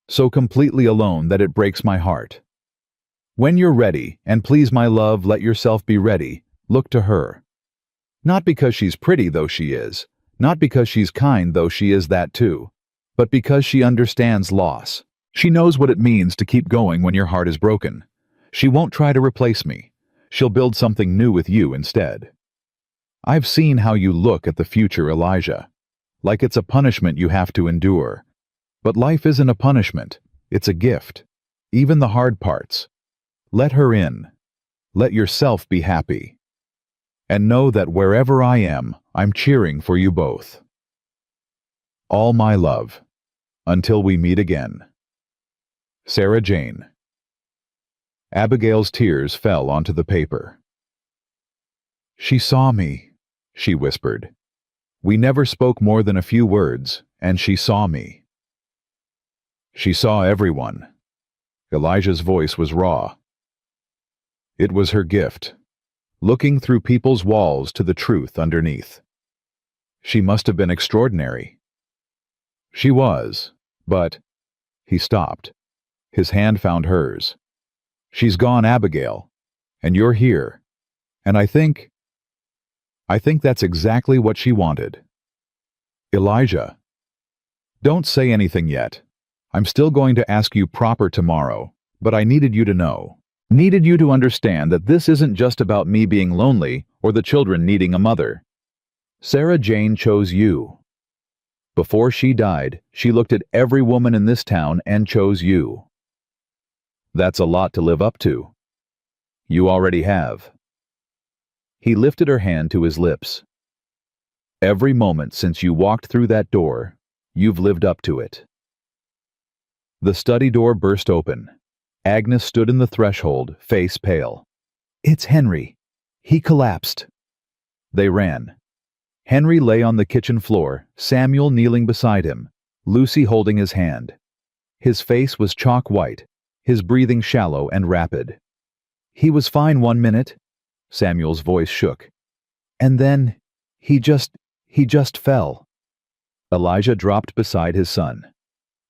So completely alone that it breaks my heart. When you're ready, and please, my love, let yourself be ready, look to her. Not because she's pretty, though she is. Not because she's kind, though she is that too. But because she understands loss. She knows what it means to keep going when your heart is broken. She won't try to replace me. She'll build something new with you instead. I've seen how you look at the future, Elijah. Like it's a punishment you have to endure. But life isn't a punishment. It's a gift. Even the hard parts. Let her in. Let yourself be happy. And know that wherever I am, I'm cheering for you both. All my love. Until we meet again. Sarah Jane. Abigail's tears fell onto the paper. She saw me, she whispered. We never spoke more than a few words, and she saw me. She saw everyone. Elijah's voice was raw. It was her gift, looking through people's walls to the truth underneath. She must have been extraordinary. She was, but... He stopped. His hand found hers. She's gone, Abigail, and you're here. And I think that's exactly what she wanted. Elijah. Don't say anything yet. I'm still going to ask you proper tomorrow, but I needed you to know. Needed you to understand that this isn't just about me being lonely or the children needing a mother. Sarah Jane chose you. Before she died, she looked at every woman in this town and chose you. That's a lot to live up to. You already have. He lifted her hand to his lips. Every moment since you walked through that door, you've lived up to it. The study door burst open. Agnes stood in the threshold, face pale. It's Henry. He collapsed. They ran. Henry lay on the kitchen floor, Samuel kneeling beside him, Lucy holding his hand. His face was chalk white, his breathing shallow and rapid. He was fine 1 minute. Samuel's voice shook. And then, he just fell. Elijah dropped beside his son.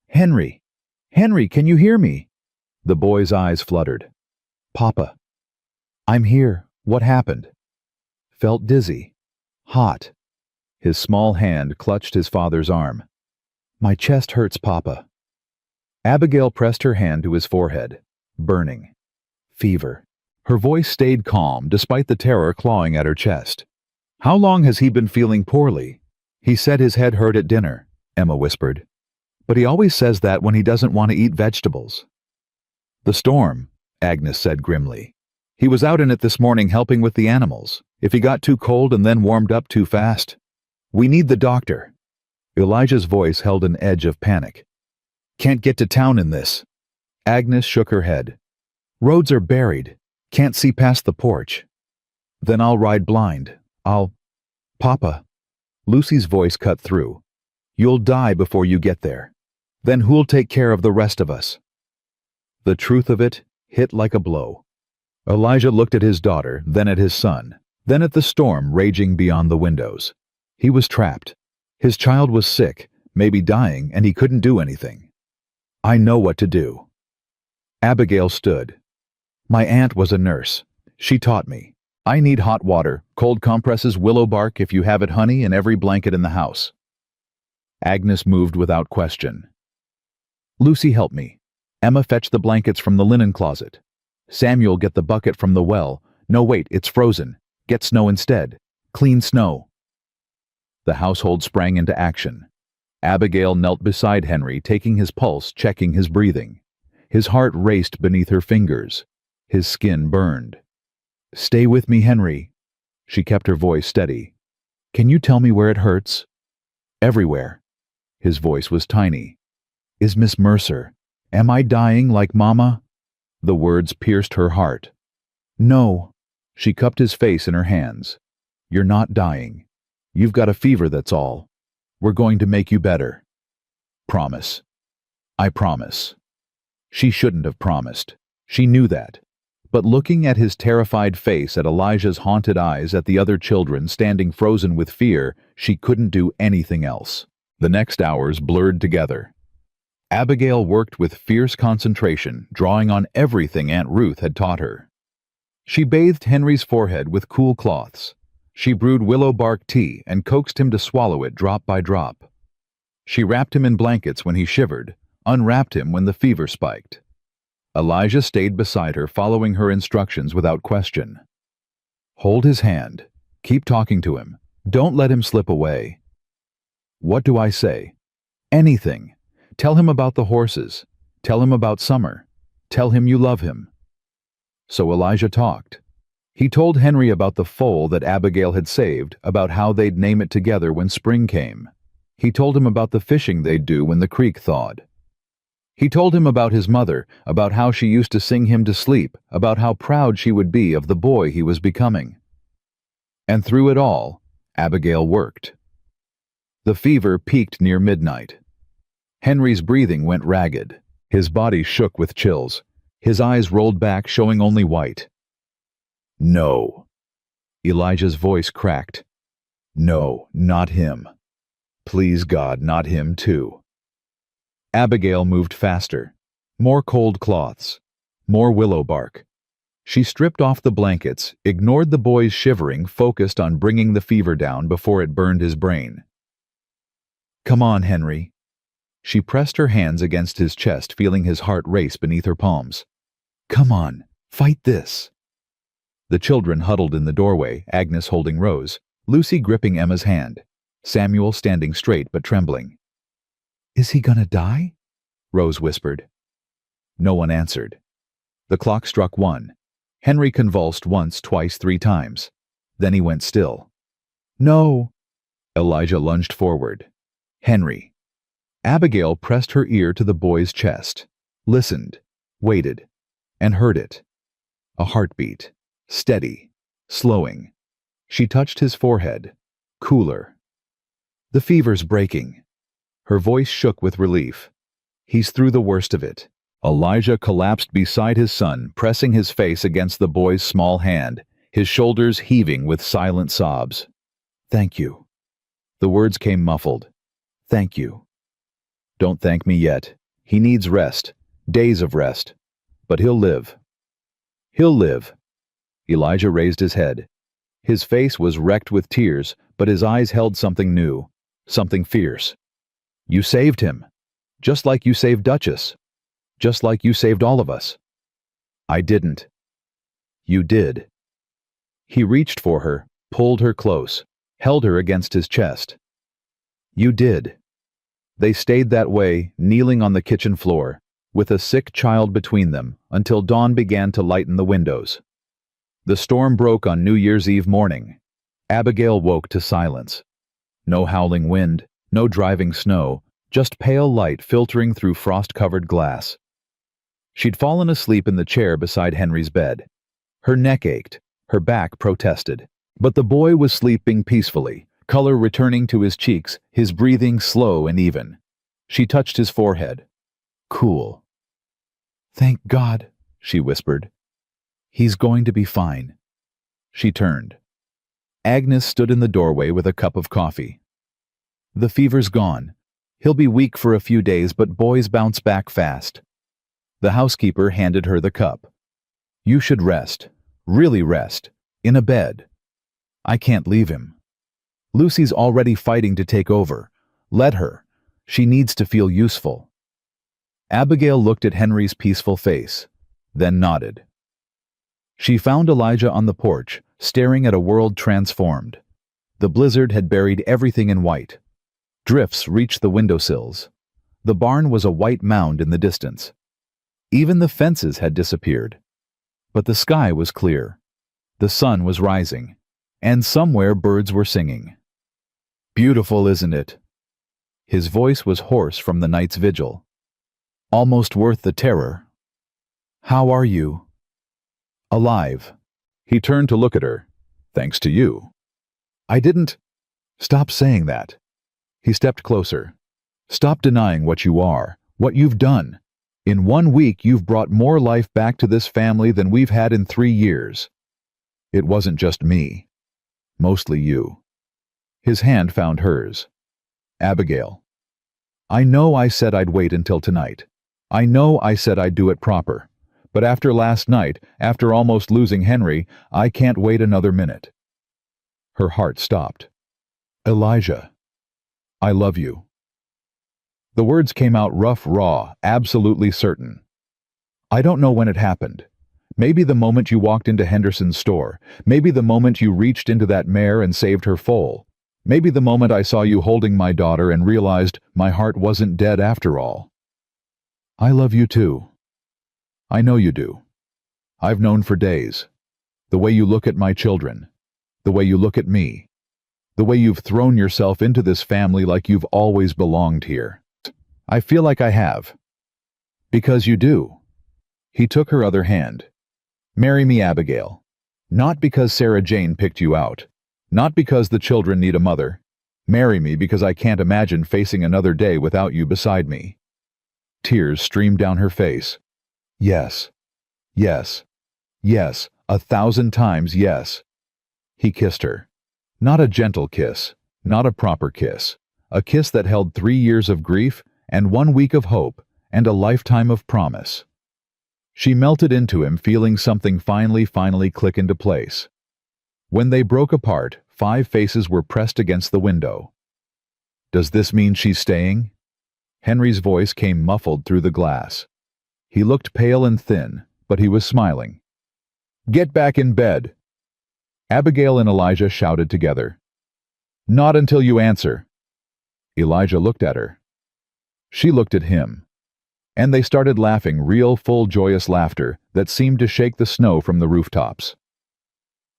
Henry! Henry, can you hear me? The boy's eyes fluttered. Papa. I'm here. What happened? Felt dizzy. Hot. His small hand clutched his father's arm. My chest hurts, Papa. Abigail pressed her hand to his forehead. Burning. Fever. Her voice stayed calm despite the terror clawing at her chest. How long has he been feeling poorly? He said his head hurt at dinner, Emma whispered. But he always says that when he doesn't want to eat vegetables. The storm, Agnes said grimly. He was out in it this morning helping with the animals. If he got too cold and then warmed up too fast. We need the doctor. Elijah's voice held an edge of panic. Can't get to town in this. Agnes shook her head. Roads are buried. Can't see past the porch. Then I'll ride blind. Papa. Lucy's voice cut through. You'll die before you get there. Then who'll take care of the rest of us? The truth of it hit like a blow. Elijah looked at his daughter, then at his son, then at the storm raging beyond the windows. He was trapped. His child was sick, maybe dying, and he couldn't do anything. I know what to do. Abigail stood. My aunt was a nurse. She taught me. I need hot water, cold compresses, willow bark if you have it, honey, and every blanket in the house. Agnes moved without question. Lucy, help me. Emma, fetch the blankets from the linen closet. Samuel, get the bucket from the well. No, wait, it's frozen. Get snow instead. Clean snow. The household sprang into action. Abigail knelt beside Henry, taking his pulse, checking his breathing. His heart raced beneath her fingers. His skin burned. Stay with me, Henry. She kept her voice steady. Can you tell me where it hurts? Everywhere. His voice was tiny. Is Miss Mercer? Am I dying like Mama? The words pierced her heart. No. She cupped his face in her hands. You're not dying. You've got a fever, that's all. We're going to make you better. Promise. I promise. She shouldn't have promised. She knew that. But looking at his terrified face, at Elijah's haunted eyes, at the other children standing frozen with fear, she couldn't do anything else. The next hours blurred together. Abigail worked with fierce concentration, drawing on everything Aunt Ruth had taught her. She bathed Henry's forehead with cool cloths. She brewed willow bark tea and coaxed him to swallow it drop by drop. She wrapped him in blankets when he shivered, unwrapped him when the fever spiked. Elijah stayed beside her, following her instructions without question. Hold his hand. Keep talking to him. Don't let him slip away. What do I say? Anything. Tell him about the horses. Tell him about summer. Tell him you love him. So Elijah talked. He told Henry about the foal that Abigail had saved, about how they'd name it together when spring came. He told him about the fishing they'd do when the creek thawed. He told him about his mother, about how she used to sing him to sleep, about how proud she would be of the boy he was becoming. And through it all, Abigail worked. The fever peaked near midnight. Henry's breathing went ragged. His body shook with chills. His eyes rolled back, showing only white. No. Elijah's voice cracked. No, not him. Please God, not him too. Abigail moved faster. More cold cloths. More willow bark. She stripped off the blankets, ignored the boy's shivering, focused on bringing the fever down before it burned his brain. Come on, Henry. She pressed her hands against his chest, feeling his heart race beneath her palms. Come on, fight this. The children huddled in the doorway, Agnes holding Rose, Lucy gripping Emma's hand, Samuel standing straight but trembling. Is he gonna die? Rose whispered. No one answered. The clock struck 1. Henry convulsed once, twice, 3 times. Then he went still. No! Elijah lunged forward. Henry. Abigail pressed her ear to the boy's chest, listened, waited, and heard it. A heartbeat, steady, slowing. She touched his forehead, cooler. The fever's breaking. Her voice shook with relief. He's through the worst of it. Elijah collapsed beside his son, pressing his face against the boy's small hand, his shoulders heaving with silent sobs. Thank you. The words came muffled. Thank you. Don't thank me yet. He needs rest, days of rest. But he'll live. He'll live. Elijah raised his head. His face was wrecked with tears, but his eyes held something new, something fierce. You saved him. Just like you saved Duchess. Just like you saved all of us. I didn't. You did. He reached for her, pulled her close, held her against his chest. You did. They stayed that way, kneeling on the kitchen floor, with a sick child between them, until dawn began to lighten the windows. The storm broke on New Year's Eve morning. Abigail woke to silence. No howling wind, no driving snow, just pale light filtering through frost-covered glass. She'd fallen asleep in the chair beside Henry's bed. Her neck ached, her back protested. But the boy was sleeping peacefully, color returning to his cheeks, his breathing slow and even. She touched his forehead. Cool. Thank God, she whispered. He's going to be fine. She turned. Agnes stood in the doorway with a cup of coffee. The fever's gone. He'll be weak for a few days, but boys bounce back fast. The housekeeper handed her the cup. You should rest, really rest, in a bed. I can't leave him. Lucy's already fighting to take over. Let her. She needs to feel useful. Abigail looked at Henry's peaceful face, then nodded. She found Elijah on the porch, staring at a world transformed. The blizzard had buried everything in white. Drifts reached the windowsills. The barn was a white mound in the distance. Even the fences had disappeared. But the sky was clear. The sun was rising, and somewhere birds were singing. Beautiful, isn't it? His voice was hoarse from the night's vigil. Almost worth the terror. How are you? Alive. He turned to look at her. Thanks to you. I didn't. Stop saying that. He stepped closer. Stop denying what you are, what you've done. In 1 week, you've brought more life back to this family than we've had in 3 years. It wasn't just me. Mostly you. His hand found hers. Abigail. I know I said I'd wait until tonight. I know I said I'd do it proper. But after last night, after almost losing Henry, I can't wait another minute. Her heart stopped. Elijah. I love you. The words came out rough, raw, absolutely certain. I don't know when it happened. Maybe the moment you walked into Henderson's store. Maybe the moment you reached into that mare and saved her foal. Maybe the moment I saw you holding my daughter and realized my heart wasn't dead after all. I love you too. I know you do. I've known for days. The way you look at my children. The way you look at me. The way you've thrown yourself into this family like you've always belonged here. I feel like I have. Because you do. He took her other hand. Marry me, Abigail. Not because Sarah Jane picked you out. Not because the children need a mother. Marry me because I can't imagine facing another day without you beside me. Tears streamed down her face. Yes, yes, yes, 1,000 times yes. He kissed her. Not a gentle kiss, not a proper kiss. A kiss that held 3 years of grief and 1 week of hope and a lifetime of promise. She melted into him, feeling something finally click into place. When they broke apart, 5 faces were pressed against the window. Does this mean she's staying? Henry's voice came muffled through the glass. He looked pale and thin, but he was smiling. Get back in bed. Abigail and Elijah shouted together. Not until you answer. Elijah looked at her. She looked at him. And they started laughing, real, full, joyous laughter that seemed to shake the snow from the rooftops.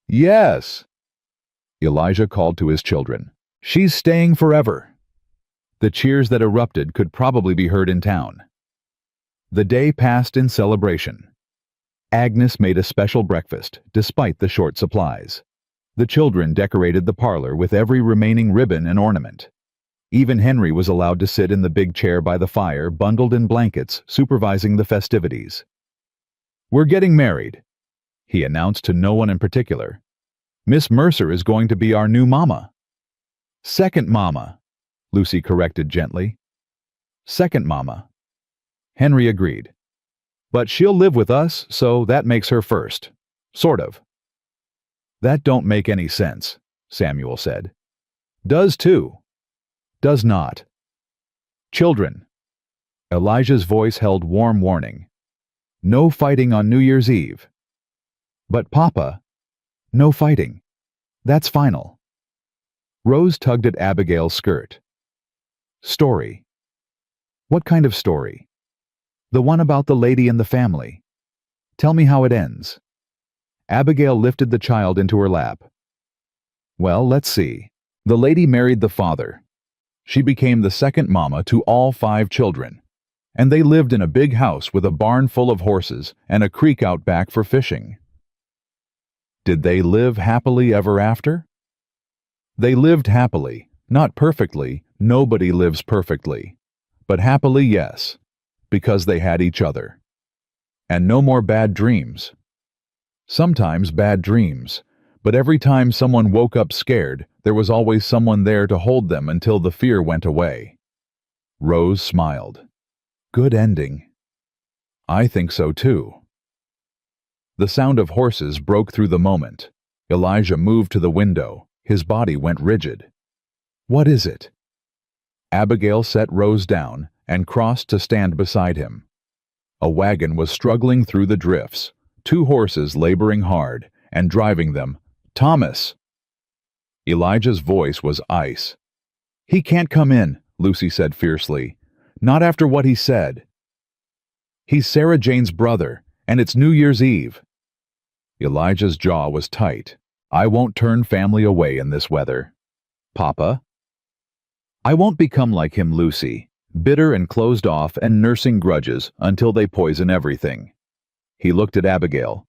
Yes, Elijah called to his children. She's staying forever. The cheers that erupted could probably be heard in town. The day passed in celebration. Agnes made a special breakfast, despite the short supplies. The children decorated the parlor with every remaining ribbon and ornament. Even Henry was allowed to sit in the big chair by the fire, bundled in blankets, supervising the festivities. We're getting married, he announced to no one in particular. Miss Mercer is going to be our new mama. Second mama, Lucy corrected gently. Second mama. Henry agreed. But she'll live with us, so that makes her first. Sort of. That don't make any sense, Samuel said. Does too. Does not. Children. Elijah's voice held warm warning. No fighting on New Year's Eve. But Papa, no fighting. That's final. Rose tugged at Abigail's skirt. Story. What kind of story? The one about the lady and the family. Tell me how it ends. Abigail lifted the child into her lap. Well, let's see. The lady married the father. She became the second mama to all 5 children, and they lived in a big house with a barn full of horses and a creek out back for fishing. Did they live happily ever after? They lived happily, not perfectly, nobody lives perfectly, but happily, yes, because they had each other. And no more bad dreams. Sometimes bad dreams, but every time someone woke up scared, there was always someone there to hold them until the fear went away. Rose smiled. Good ending. I think so too. The sound of horses broke through the moment. Elijah moved to the window. His body went rigid. What is it? Abigail set Rose down and crossed to stand beside him. A wagon was struggling through the drifts, 2 horses laboring hard and driving them. Thomas! Elijah's voice was ice. He can't come in, Lucy said fiercely. Not after what he said. He's Sarah Jane's brother, and it's New Year's Eve. Elijah's jaw was tight. I won't turn family away in this weather. Papa? I won't become like him, Lucy, bitter and closed off and nursing grudges until they poison everything. He looked at Abigail.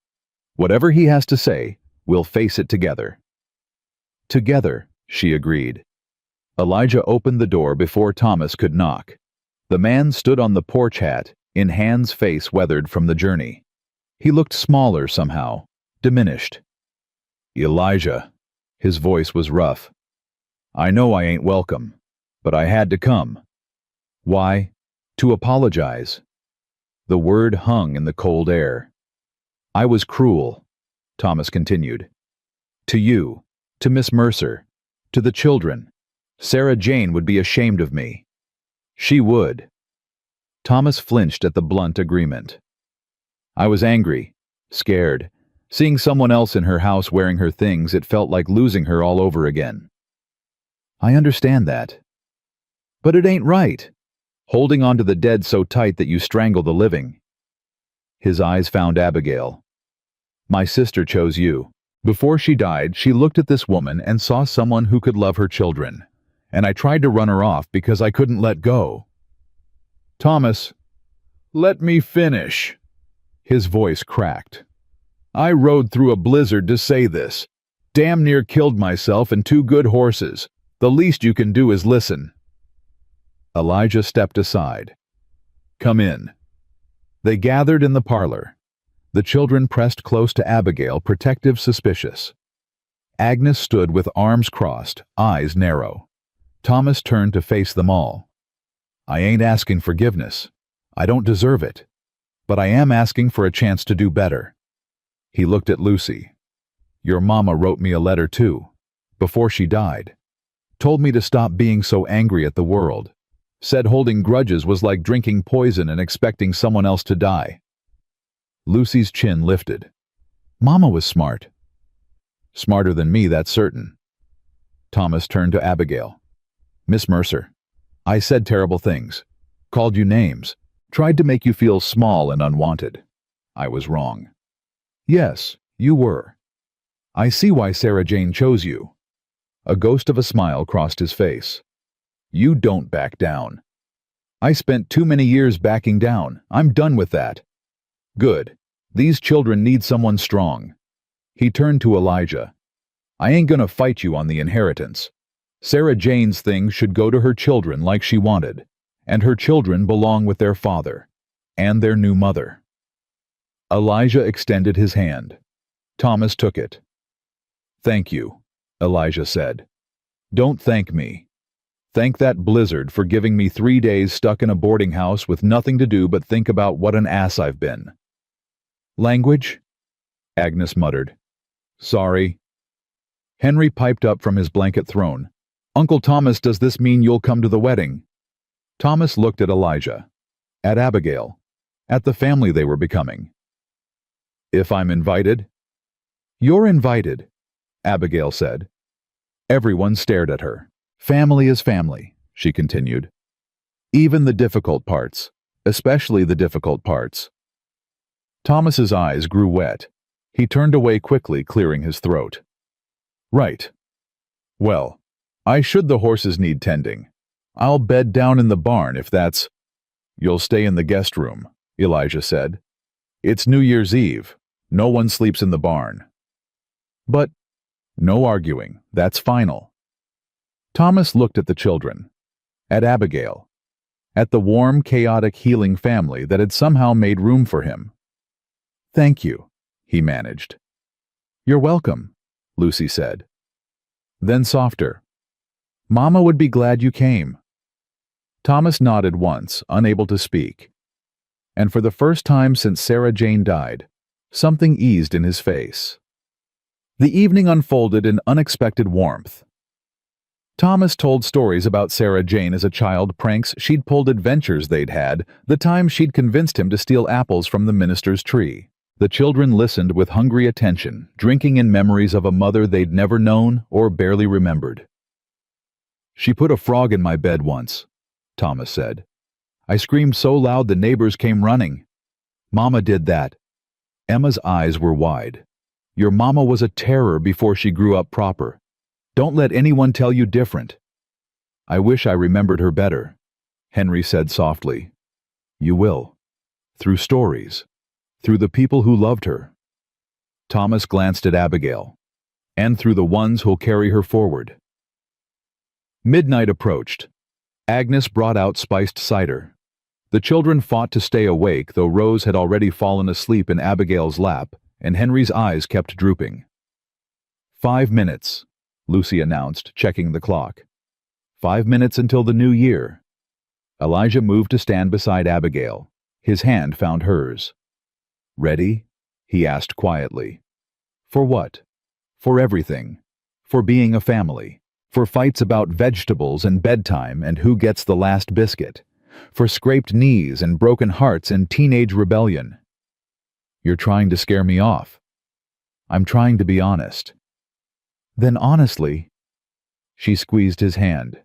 Whatever he has to say, we'll face it together. Together, she agreed. Elijah opened the door before Thomas could knock. The man stood on the porch hat, in hands face weathered from the journey. He looked smaller somehow, diminished. Elijah, his voice was rough. I know I ain't welcome, but I had to come. Why? To apologize. The word hung in the cold air. I was cruel, Thomas continued. To you, to Miss Mercer, to the children. Sarah Jane would be ashamed of me. She would. Thomas flinched at the blunt agreement. I was angry, scared. Seeing someone else in her house wearing her things, it felt like losing her all over again. I understand that. But it ain't right. Holding on to the dead so tight that you strangle the living. His eyes found Abigail. My sister chose you. Before she died, she looked at this woman and saw someone who could love her children, and I tried to run her off because I couldn't let go. Thomas, let me finish. His voice cracked. I rode through a blizzard to say this. Damn near killed myself and 2 good horses. The least you can do is listen. Elijah stepped aside. Come in." They gathered in the parlor. The children pressed close to Abigail, protective, suspicious. Agnes stood with arms crossed, eyes narrow. Thomas turned to face them all. "I ain't asking forgiveness. I don't deserve it. But I am asking for a chance to do better." He looked at Lucy. "Your mama wrote me a letter too, before she died. Told me to stop being so angry at the world. Said holding grudges was like drinking poison and expecting someone else to die." Lucy's chin lifted. "Mama was smart." "Smarter than me, that's certain." Thomas turned to Abigail. "Miss Mercer, I said terrible things, called you names, tried to make you feel small and unwanted. I was wrong." "Yes, you were. I see why Sarah Jane chose you." A ghost of a smile crossed his face. "You don't back down." "I spent too many years backing down. I'm done with that." "Good. These children need someone strong." He turned to Elijah. "I ain't gonna fight you on the inheritance. Sarah Jane's things should go to her children like she wanted, and her children belong with their father, and their new mother." Elijah extended his hand. Thomas took it. "Thank you," Elijah said. "Don't thank me. Thank that blizzard for giving me 3 days stuck in a boarding house with nothing to do but think about what an ass I've been." "Language?" Agnes muttered. "Sorry." Henry piped up from his blanket throne. "Uncle Thomas, does this mean you'll come to the wedding?" Thomas looked at Elijah, at Abigail, at the family they were becoming. "If I'm invited?" "You're invited," Abigail said. Everyone stared at her. "Family is family," she continued. "Even the difficult parts, especially the difficult parts." Thomas's eyes grew wet. He turned away quickly, clearing his throat. "Right. Well, I should the horses need tending. I'll bed down in the barn if that's—" "You'll stay in the guest room," Elijah said. "It's New Year's Eve. No one sleeps in the barn." "But—" "No arguing. That's final." Thomas looked at the children, at Abigail, at the warm, chaotic, healing family that had somehow made room for him. "Thank you," he managed. "You're welcome," Lucy said. Then softer, "Mama would be glad you came." Thomas nodded once, unable to speak. And for the first time since Sarah Jane died, something eased in his face. The evening unfolded in unexpected warmth. Thomas told stories about Sarah Jane as a child, pranks she'd pulled, adventures they'd had, the time she'd convinced him to steal apples from the minister's tree. The children listened with hungry attention, drinking in memories of a mother they'd never known or barely remembered. "She put a frog in my bed once," Thomas said. "I screamed so loud the neighbors came running. Mama did that." Emma's eyes were wide. "Your mama was a terror before she grew up proper. Don't let anyone tell you different." "I wish I remembered her better," Henry said softly. "You will. Through stories. Through the people who loved her." Thomas glanced at Abigail. "And through the ones who'll carry her forward." Midnight approached. Agnes brought out spiced cider. The children fought to stay awake, though Rose had already fallen asleep in Abigail's lap, and Henry's eyes kept drooping. 5 minutes, Lucy announced, checking the clock. 5 minutes until the new year. Elijah moved to stand beside Abigail. His hand found hers. "Ready?" he asked quietly. "For what?" "For everything. For being a family. For fights about vegetables and bedtime and who gets the last biscuit. For scraped knees and broken hearts and teenage rebellion." "You're trying to scare me off." "I'm trying to be honest." "Then honestly," she squeezed his hand,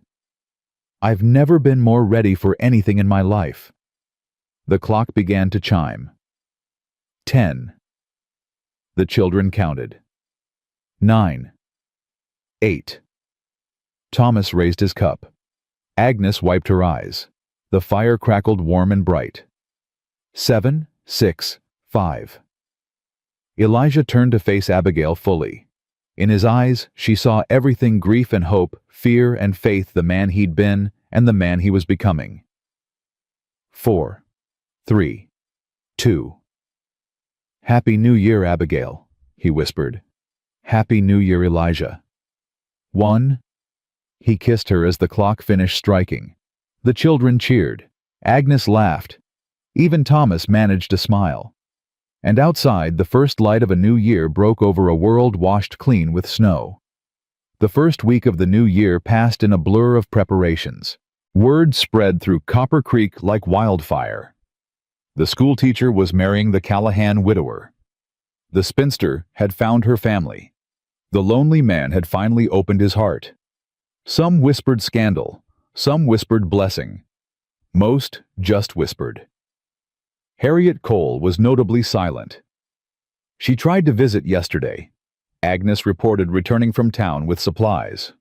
"I've never been more ready for anything in my life." The clock began to chime. 10. The children counted. 9. 8. Thomas raised his cup. Agnes wiped her eyes. The fire crackled warm and bright. 7, 6, 5. Elijah turned to face Abigail fully. In his eyes, she saw everything: grief and hope, fear and faith, the man he'd been and the man he was becoming. 4. 3, 2. "Happy New Year, Abigail," he whispered. "Happy New Year, Elijah." 1. He kissed her as the clock finished striking. The children cheered. Agnes laughed. Even Thomas managed to smile. And outside, the first light of a new year broke over a world washed clean with snow. The first week of the new year passed in a blur of preparations. Word spread through Copper Creek like wildfire. The schoolteacher was marrying the Callahan widower. The spinster had found her family. The lonely man had finally opened his heart. Some whispered scandal, some whispered blessing. Most just whispered. Harriet Cole was notably silent. She tried to visit yesterday. Agnes reported returning from town with supplies.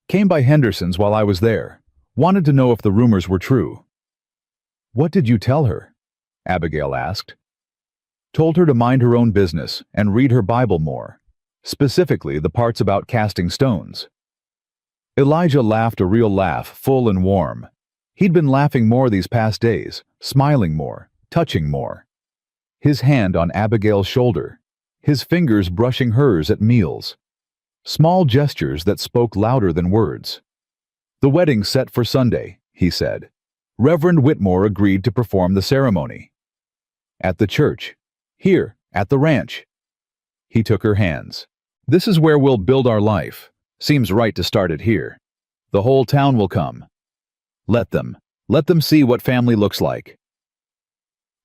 "Came by Henderson's while I was there. Wanted to know if the rumors were true." "What did you tell her?" Abigail asked. "Told her to mind her own business and read her Bible more, specifically the parts about casting stones." Elijah laughed a real laugh, full and warm. He'd been laughing more these past days, smiling more, touching more. His hand on Abigail's shoulder, his fingers brushing hers at meals. Small gestures that spoke louder than words. "The wedding's set for Sunday," he said. "Reverend Whitmore agreed to perform the ceremony. At the church. Here, at the ranch." He took her hands. "This is where we'll build our life. Seems right to start it here. The whole town will come. Let them see what family looks like."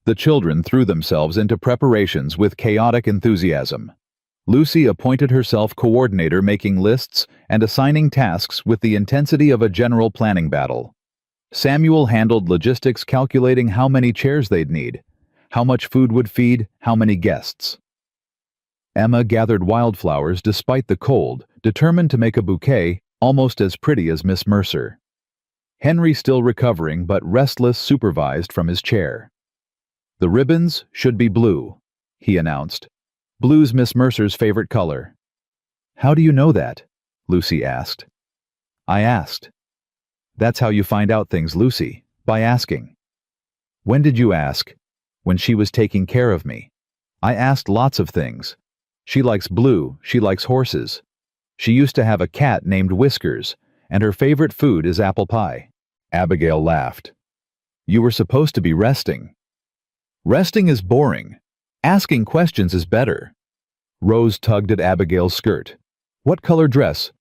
The children threw themselves into preparations with chaotic enthusiasm. Lucy appointed herself coordinator, making lists and assigning tasks with the intensity of a general planning battle. Samuel handled logistics, calculating how many chairs they'd need, how much food would feed, how many guests. Emma gathered wildflowers despite the cold, determined to make a bouquet almost as pretty as Miss Mercer. Henry, still recovering but restless, supervised from his chair. "The ribbons should be blue," he announced. "Blue's Miss Mercer's favorite color." "How do you know that?" Lucy asked. "I asked." "That's how you find out things, Lucy, by asking." "When did you ask?" "When she was taking care of me. I asked lots of things. She likes blue, she likes horses. She used to have a cat named Whiskers, and her favorite food is apple pie." Abigail laughed. "You were supposed to be resting." "Resting is boring. Asking questions is better." Rose tugged at Abigail's skirt. "What color dress?"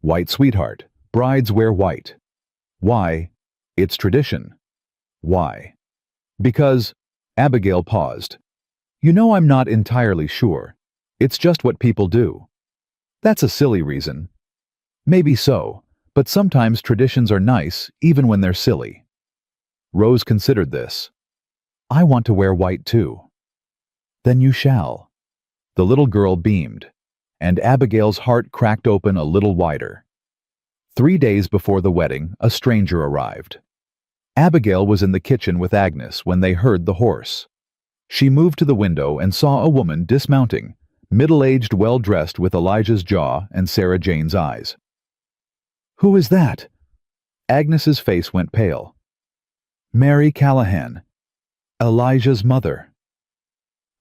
"White, sweetheart. Brides wear white." "Why?" "It's tradition." "Why?" "Because—" Abigail paused. "You know, I'm not entirely sure. It's just what people do." "That's a silly reason." "Maybe so, but sometimes traditions are nice, even when they're silly." Rose considered this. "I want to wear white too." "Then you shall." The little girl beamed, and Abigail's heart cracked open a little wider. 3 days before the wedding, a stranger arrived. Abigail was in the kitchen with Agnes when they heard the horse. She moved to the window and saw a woman dismounting, middle-aged, well-dressed, with Elijah's jaw and Sarah Jane's eyes. "Who is that?" Agnes's face went pale. "Mary Callahan, Elijah's mother."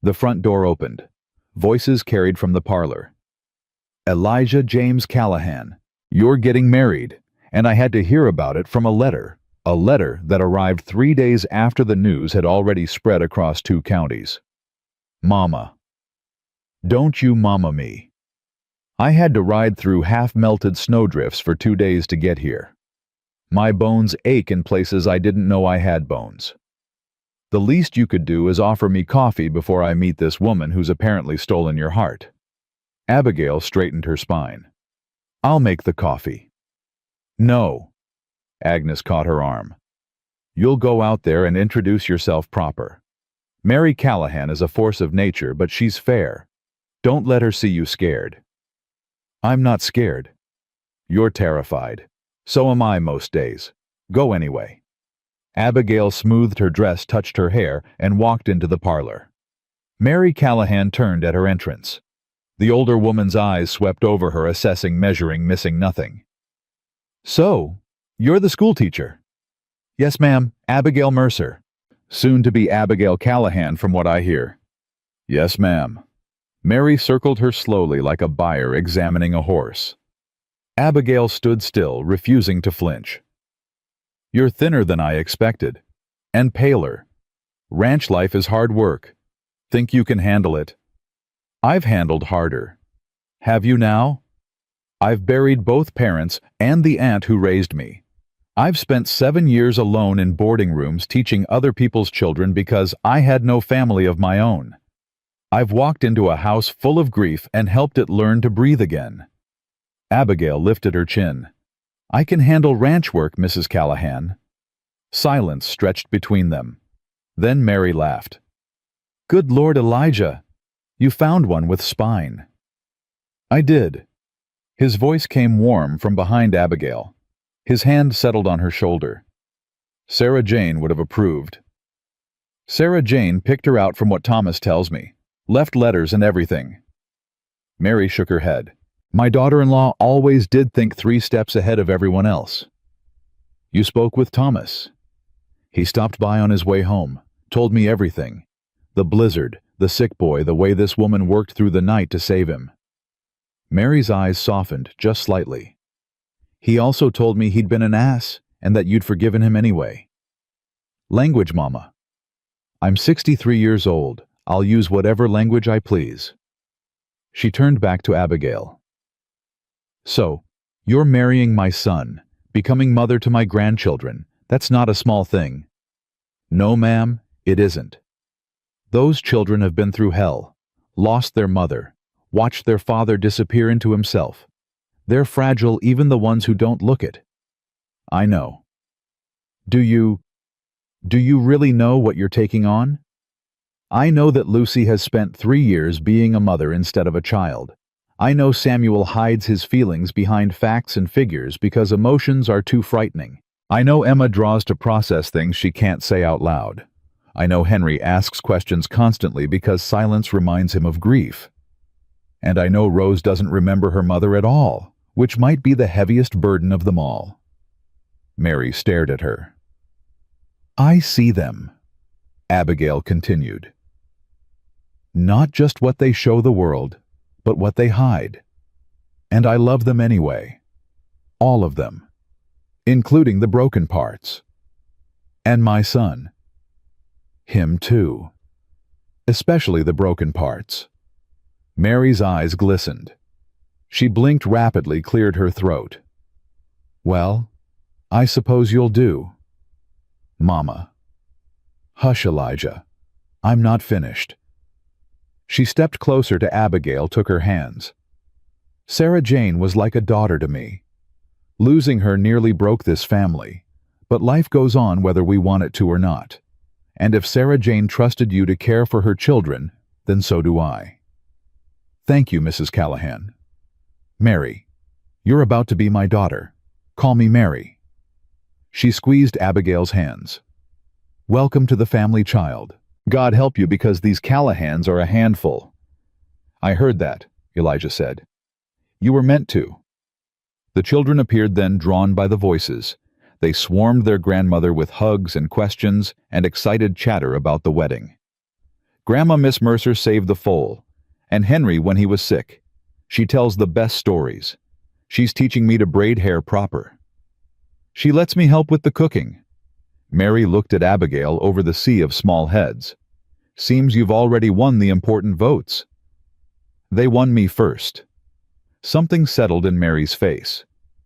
The front door opened. Voices carried from the parlor. "Elijah James Callahan, you're getting married, and I had to hear about it from a letter that arrived 3 days after the news had already spread across 2 counties. Mama. Don't you mama me. I had to ride through half-melted snowdrifts for 2 days to get here. My bones ache in places I didn't know I had bones. The least you could do is offer me coffee before I meet this woman who's apparently stolen your heart." Abigail straightened her spine. "I'll make the coffee." "No." Agnes caught her arm. "You'll go out there and introduce yourself proper. Mary Callahan is a force of nature, but she's fair. Don't let her see you scared." "I'm not scared." "You're terrified. So am I most days. Go anyway." Abigail smoothed her dress, touched her hair, and walked into the parlor. Mary Callahan turned at her entrance. The older woman's eyes swept over her, assessing, measuring, missing nothing. "So, you're the schoolteacher?" "Yes, ma'am, Abigail Mercer." Soon to be Abigail Callahan from what I hear. Yes, ma'am. Mary circled her slowly like a buyer examining a horse. Abigail stood still, refusing to flinch. You're thinner than I expected. And paler. Ranch life is hard work. Think you can handle it? I've handled harder. Have you now? I've buried both parents and the aunt who raised me. I've spent 7 years alone in boarding rooms teaching other people's children because I had no family of my own. I've walked into a house full of grief and helped it learn to breathe again. Abigail lifted her chin. I can handle ranch work, Mrs. Callahan. Silence stretched between them. Then Mary laughed. Good Lord, Elijah! You found one with spine. I did. His voice came warm from behind Abigail. His hand settled on her shoulder. Sarah Jane would have approved. Sarah Jane picked her out from what Thomas tells me. Left letters and everything. Mary shook her head. My daughter-in-law always did think 3 steps ahead of everyone else. You spoke with Thomas. He stopped by on his way home, told me everything. The blizzard, the sick boy, the way this woman worked through the night to save him. Mary's eyes softened just slightly. He also told me he'd been an ass and that you'd forgiven him anyway. Language, Mama. I'm 63 years old. I'll use whatever language I please. She turned back to Abigail. So, you're marrying my son, becoming mother to my grandchildren. That's not a small thing. No, ma'am, it isn't. Those children have been through hell, lost their mother, watched their father disappear into himself. They're fragile, even the ones who don't look it. I know. Do you really know what you're taking on? I know that Lucy has spent 3 years being a mother instead of a child. I know Samuel hides his feelings behind facts and figures because emotions are too frightening. I know Emma draws to process things she can't say out loud. I know Henry asks questions constantly because silence reminds him of grief. And I know Rose doesn't remember her mother at all, which might be the heaviest burden of them all. Mary stared at her. I see them, Abigail continued. Not just what they show the world, but what they hide. And I love them anyway. All of them. Including the broken parts. And my son. Him too. Especially the broken parts. Mary's eyes glistened. She blinked rapidly, cleared her throat. Well, I suppose you'll do. Mama. Hush, Elijah. I'm not finished. She stepped closer to Abigail, took her hands. Sarah Jane was like a daughter to me. Losing her nearly broke this family, but life goes on whether we want it to or not. And if Sarah Jane trusted you to care for her children, then so do I. Thank you, Mrs. Callahan. Mary, you're about to be my daughter. Call me Mary. She squeezed Abigail's hands. Welcome to the family, child. God help you because these Callahans are a handful. I heard that, Elijah said. You were meant to. The children appeared then, drawn by the voices. They swarmed their grandmother with hugs and questions and excited chatter about the wedding. Grandma Miss Mercer saved the foal, and Henry when he was sick. She tells the best stories. She's teaching me to braid hair proper. She lets me help with the cooking. Mary looked at Abigail over the sea of small heads. Seems you've already won the important votes. They won me first. Something settled in Mary's face.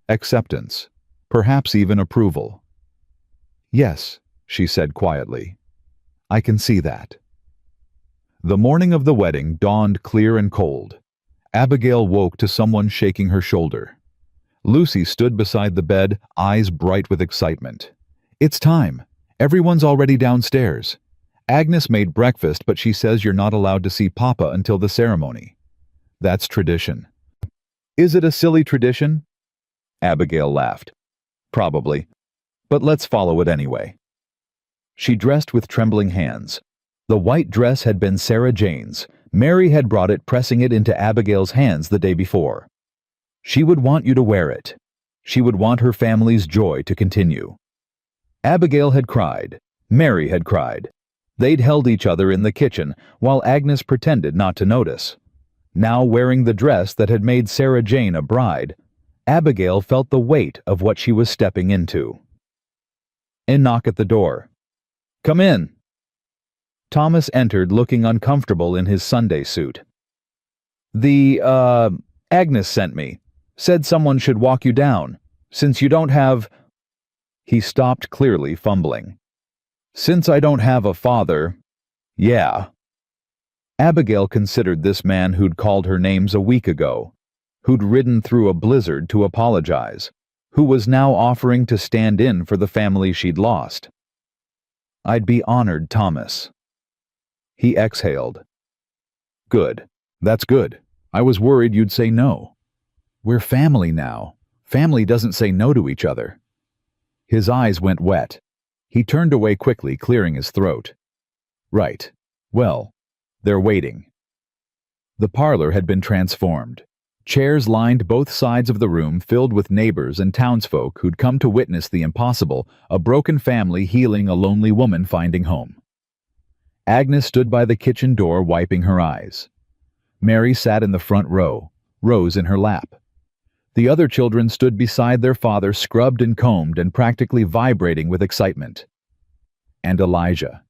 Acceptance. Perhaps even approval. Yes, she said quietly. I can see that. The morning of the wedding dawned clear and cold. Abigail woke to someone shaking her shoulder. Lucy stood beside the bed, eyes bright with excitement. It's time. Everyone's already downstairs. Agnes made breakfast, but she says you're not allowed to see Papa until the ceremony. That's tradition. Is it a silly tradition? Abigail laughed. Probably. But let's follow it anyway. She dressed with trembling hands. The white dress had been Sarah Jane's. Mary had brought it, pressing it into Abigail's hands the day before. She would want you to wear it. She would want her family's joy to continue. Abigail had cried. Mary had cried. They'd held each other in the kitchen while Agnes pretended not to notice. Now wearing the dress that had made Sarah Jane a bride, Abigail felt the weight of what she was stepping into. A knock at the door. "Come in." Thomas entered looking uncomfortable in his Sunday suit. Agnes sent me. Said someone should walk you down. Since you don't have—" He stopped, clearly fumbling. "Since I don't have a father—" "Yeah." Abigail considered this man who'd called her names a week ago, who'd ridden through a blizzard to apologize, who was now offering to stand in for the family she'd lost. "I'd be honored, Thomas." He exhaled. "Good. That's good. I was worried you'd say no. We're family now. Family doesn't say no to each other." His eyes went wet. He turned away quickly, clearing his throat. "Right. Well, they're waiting." The parlor had been transformed. Chairs lined both sides of the room, filled with neighbors and townsfolk who'd come to witness the impossible, a broken family healing a lonely woman finding home. Agnes stood by the kitchen door wiping her eyes. Mary sat in the front row, Rose in her lap. The other children stood beside their father, scrubbed and combed and practically vibrating with excitement. And Elijah.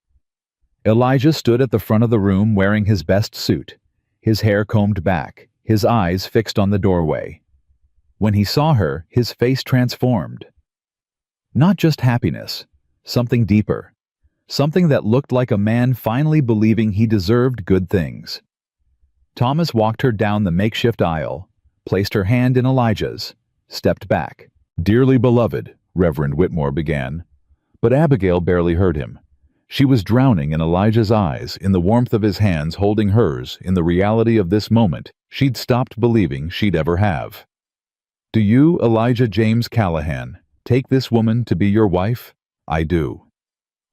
Elijah stood at the front of the room wearing his best suit, his hair combed back, his eyes fixed on the doorway. When he saw her, his face transformed. Not just happiness, something deeper, something that looked like a man finally believing he deserved good things. Thomas walked her down the makeshift aisle, placed her hand in Elijah's, stepped back. "Dearly beloved," Reverend Whitmore began, but Abigail barely heard him. She was drowning in Elijah's eyes, in the warmth of his hands holding hers, in the reality of this moment she'd stopped believing she'd ever have. "Do you, Elijah James Callahan, take this woman to be your wife?" "I do."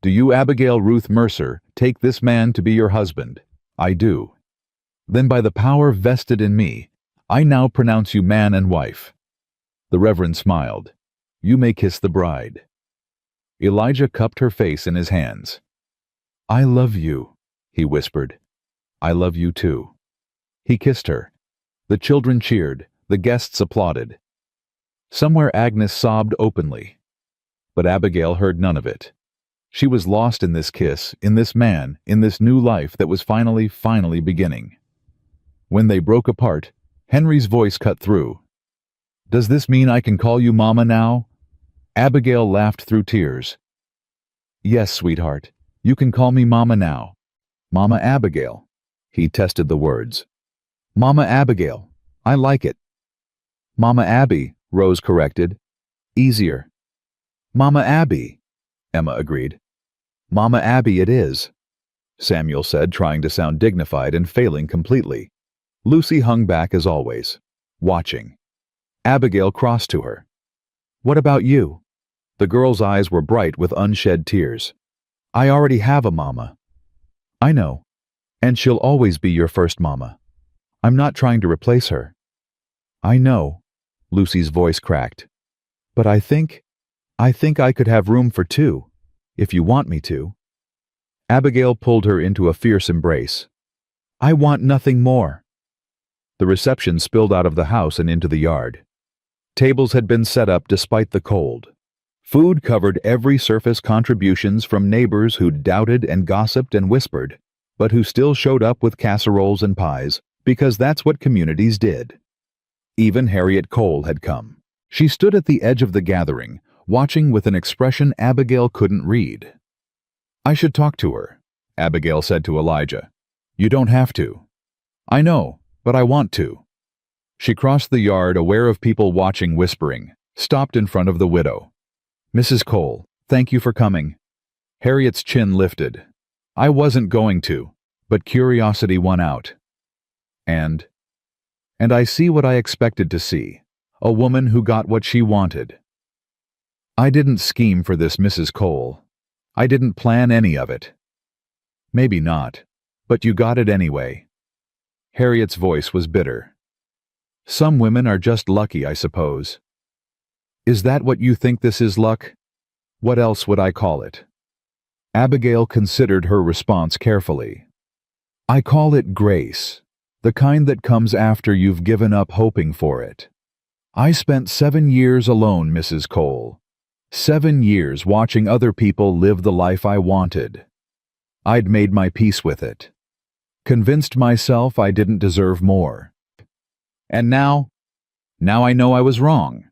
"Do you, Abigail Ruth Mercer, take this man to be your husband?" "I do." "Then by the power vested in me, I now pronounce you man and wife." The Reverend smiled. "You may kiss the bride." Elijah cupped her face in his hands. "I love you," he whispered. "I love you too." He kissed her. The children cheered, the guests applauded. Somewhere Agnes sobbed openly. But Abigail heard none of it. She was lost in this kiss, in this man, in this new life that was finally beginning. When they broke apart, Henry's voice cut through. "Does this mean I can call you Mama now?" Abigail laughed through tears. "Yes, sweetheart. You can call me Mama now. Mama Abigail." He tested the words. "Mama Abigail. I like it." "Mama Abby," Rose corrected. "Easier." "Mama Abby," Emma agreed. "Mama Abby it is," Samuel said, trying to sound dignified and failing completely. Lucy hung back as always, watching. Abigail crossed to her. "What about you?" The girl's eyes were bright with unshed tears. "I already have a mama." "I know. And she'll always be your first mama. I'm not trying to replace her." "I know," Lucy's voice cracked. "But I think I could have room for two, if you want me to." Abigail pulled her into a fierce embrace. "I want nothing more." The reception spilled out of the house and into the yard. Tables had been set up despite the cold. Food covered every surface, contributions from neighbors who'd doubted and gossiped and whispered, but who still showed up with casseroles and pies, because that's what communities did. Even Harriet Cole had come. She stood at the edge of the gathering, watching with an expression Abigail couldn't read. "I should talk to her," Abigail said to Elijah. "You don't have to." "I know, but I want to." She crossed the yard, aware of people watching, whispering, stopped in front of the widow. "Mrs. Cole, thank you for coming." Harriet's chin lifted. "I wasn't going to, but curiosity won out. And I see what I expected to see, a woman who got what she wanted. I didn't scheme for this, Mrs. Cole. I didn't plan any of it." "Maybe not, but you got it anyway." Harriet's voice was bitter. "Some women are just lucky, I suppose." "Is that what you think this is, luck? What else would I call it?" Abigail considered her response carefully. I call it grace, the kind that comes after you've given up hoping for it. I spent 7 years alone, Mrs. Cole. 7 years watching other people live the life I wanted. I'd made my peace with it. Convinced myself I didn't deserve more. And now I know I was wrong.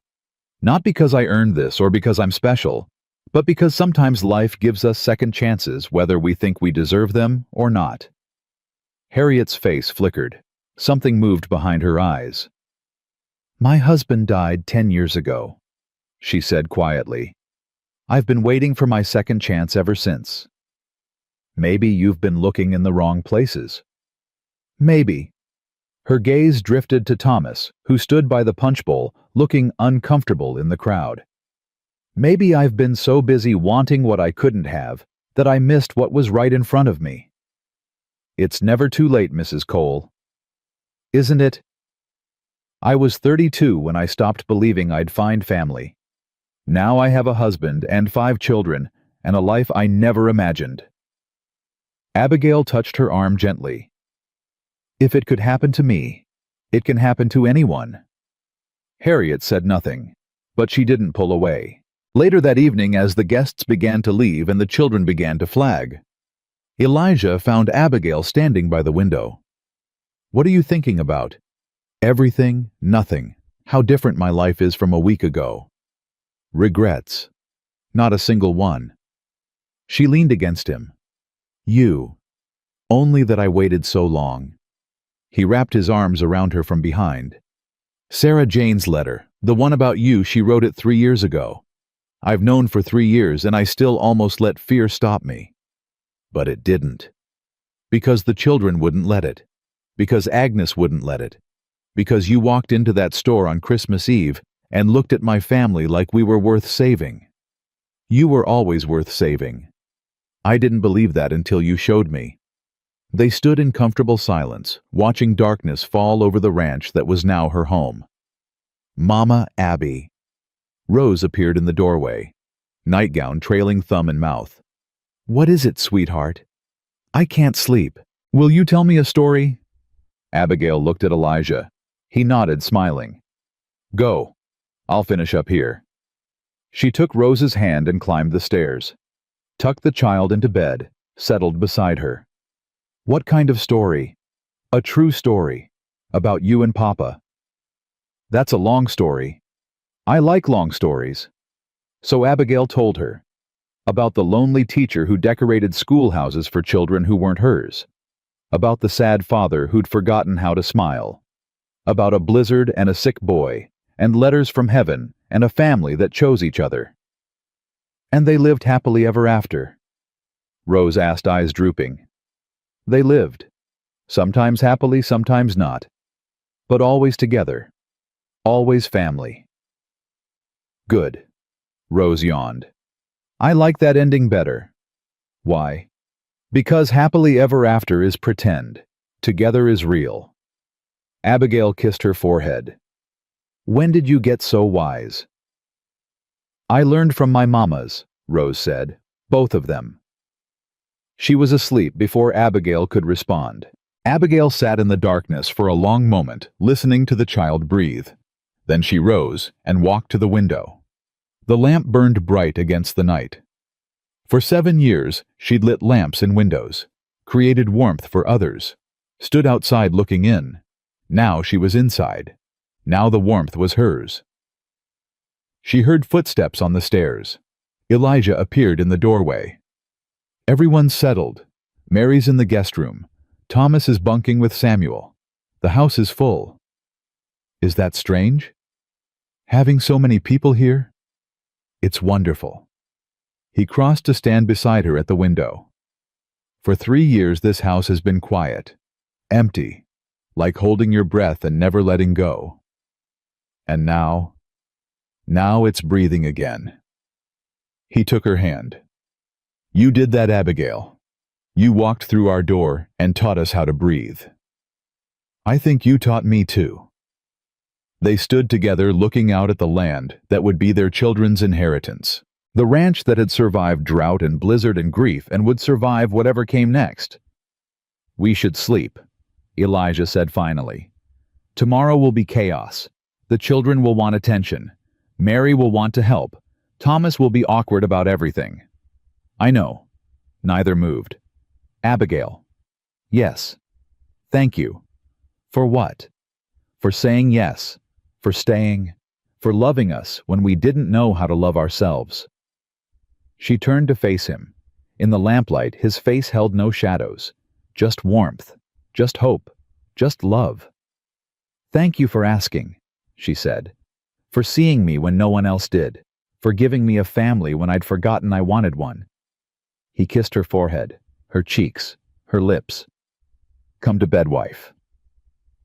Not because I earned this or because I'm special, but because sometimes life gives us second chances whether we think we deserve them or not. Harriet's face flickered. Something moved behind her eyes. My husband died 10 years ago, she said quietly. I've been waiting for my second chance ever since. Maybe you've been looking in the wrong places. Maybe. Her gaze drifted to Thomas, who stood by the punch bowl, looking uncomfortable in the crowd. Maybe I've been so busy wanting what I couldn't have that I missed what was right in front of me. It's never too late, Mrs. Cole. Isn't it? I was 32 when I stopped believing I'd find family. Now I have a husband and 5 children and a life I never imagined. Abigail touched her arm gently. If it could happen to me, it can happen to anyone. Harriet said nothing, but she didn't pull away. Later that evening, as the guests began to leave and the children began to flag, Elijah found Abigail standing by the window. What are you thinking about? Everything, nothing. How different my life is from a week ago. Regrets. Not a single one. She leaned against him. You. Only that I waited so long. He wrapped his arms around her from behind. Sarah Jane's letter, the one about you, she wrote it 3 years ago. I've known for 3 years and I still almost let fear stop me. But it didn't. Because the children wouldn't let it. Because Agnes wouldn't let it. Because you walked into that store on Christmas Eve and looked at my family like we were worth saving. You were always worth saving. I didn't believe that until you showed me. They stood in comfortable silence, watching darkness fall over the ranch that was now her home. Mama Abby. Rose appeared in the doorway, nightgown trailing thumb and mouth. What is it, sweetheart? I can't sleep. Will you tell me a story? Abigail looked at Elijah. He nodded, smiling. Go. I'll finish up here. She took Rose's hand and climbed the stairs. Tucked the child into bed, settled beside her. What kind of story? A true story. About you and Papa. That's a long story. I like long stories. So Abigail told her. About the lonely teacher who decorated schoolhouses for children who weren't hers. About the sad father who'd forgotten how to smile. About a blizzard and a sick boy, and letters from heaven, and a family that chose each other. And they lived happily ever after. Rose asked, eyes drooping. They lived. Sometimes happily, sometimes not. But always together. Always family. Good. Rose yawned. I like that ending better. Why? Because happily ever after is pretend. Together is real. Abigail kissed her forehead. When did you get so wise? I learned from my mamas, Rose said. Both of them. She was asleep before Abigail could respond. Abigail sat in the darkness for a long moment, listening to the child breathe. Then she rose and walked to the window. The lamp burned bright against the night. For 7 years, she'd lit lamps in windows, created warmth for others, stood outside looking in. Now she was inside. Now the warmth was hers. She heard footsteps on the stairs. Elijah appeared in the doorway. Everyone's settled. Mary's in the guest room. Thomas is bunking with Samuel. The house is full. Is that strange? Having so many people here? It's wonderful. He crossed to stand beside her at the window. For 3 years this house has been quiet, empty, like holding your breath and never letting go. And now it's breathing again. He took her hand. You did that, Abigail. You walked through our door and taught us how to breathe. I think you taught me too. They stood together looking out at the land that would be their children's inheritance. The ranch that had survived drought and blizzard and grief and would survive whatever came next. "We should sleep," Elijah said finally. "Tomorrow will be chaos. The children will want attention. Mary will want to help. Thomas will be awkward about everything." "I know." Neither moved. "Abigail." "Yes." "Thank you." "For what?" "For saying yes. For staying. For loving us when we didn't know how to love ourselves." She turned to face him. In the lamplight, his face held no shadows. Just warmth. Just hope. Just love. "Thank you for asking," she said. "For seeing me when no one else did. For giving me a family when I'd forgotten I wanted one." He kissed her forehead, her cheeks, her lips. "Come to bed, wife."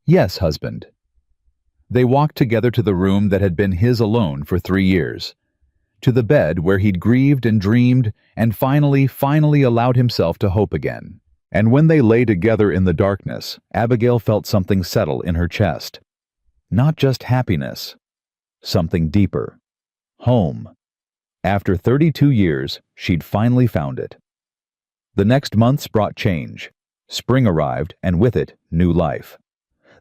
"Yes, husband." They walked together to the room that had been his alone for 3 years. To the bed where he'd grieved and dreamed and finally allowed himself to hope again. And when they lay together in the darkness, Abigail felt something settle in her chest. Not just happiness. Something deeper. Home. After 32 years, she'd finally found it. The next months brought change. Spring arrived, and with it, new life.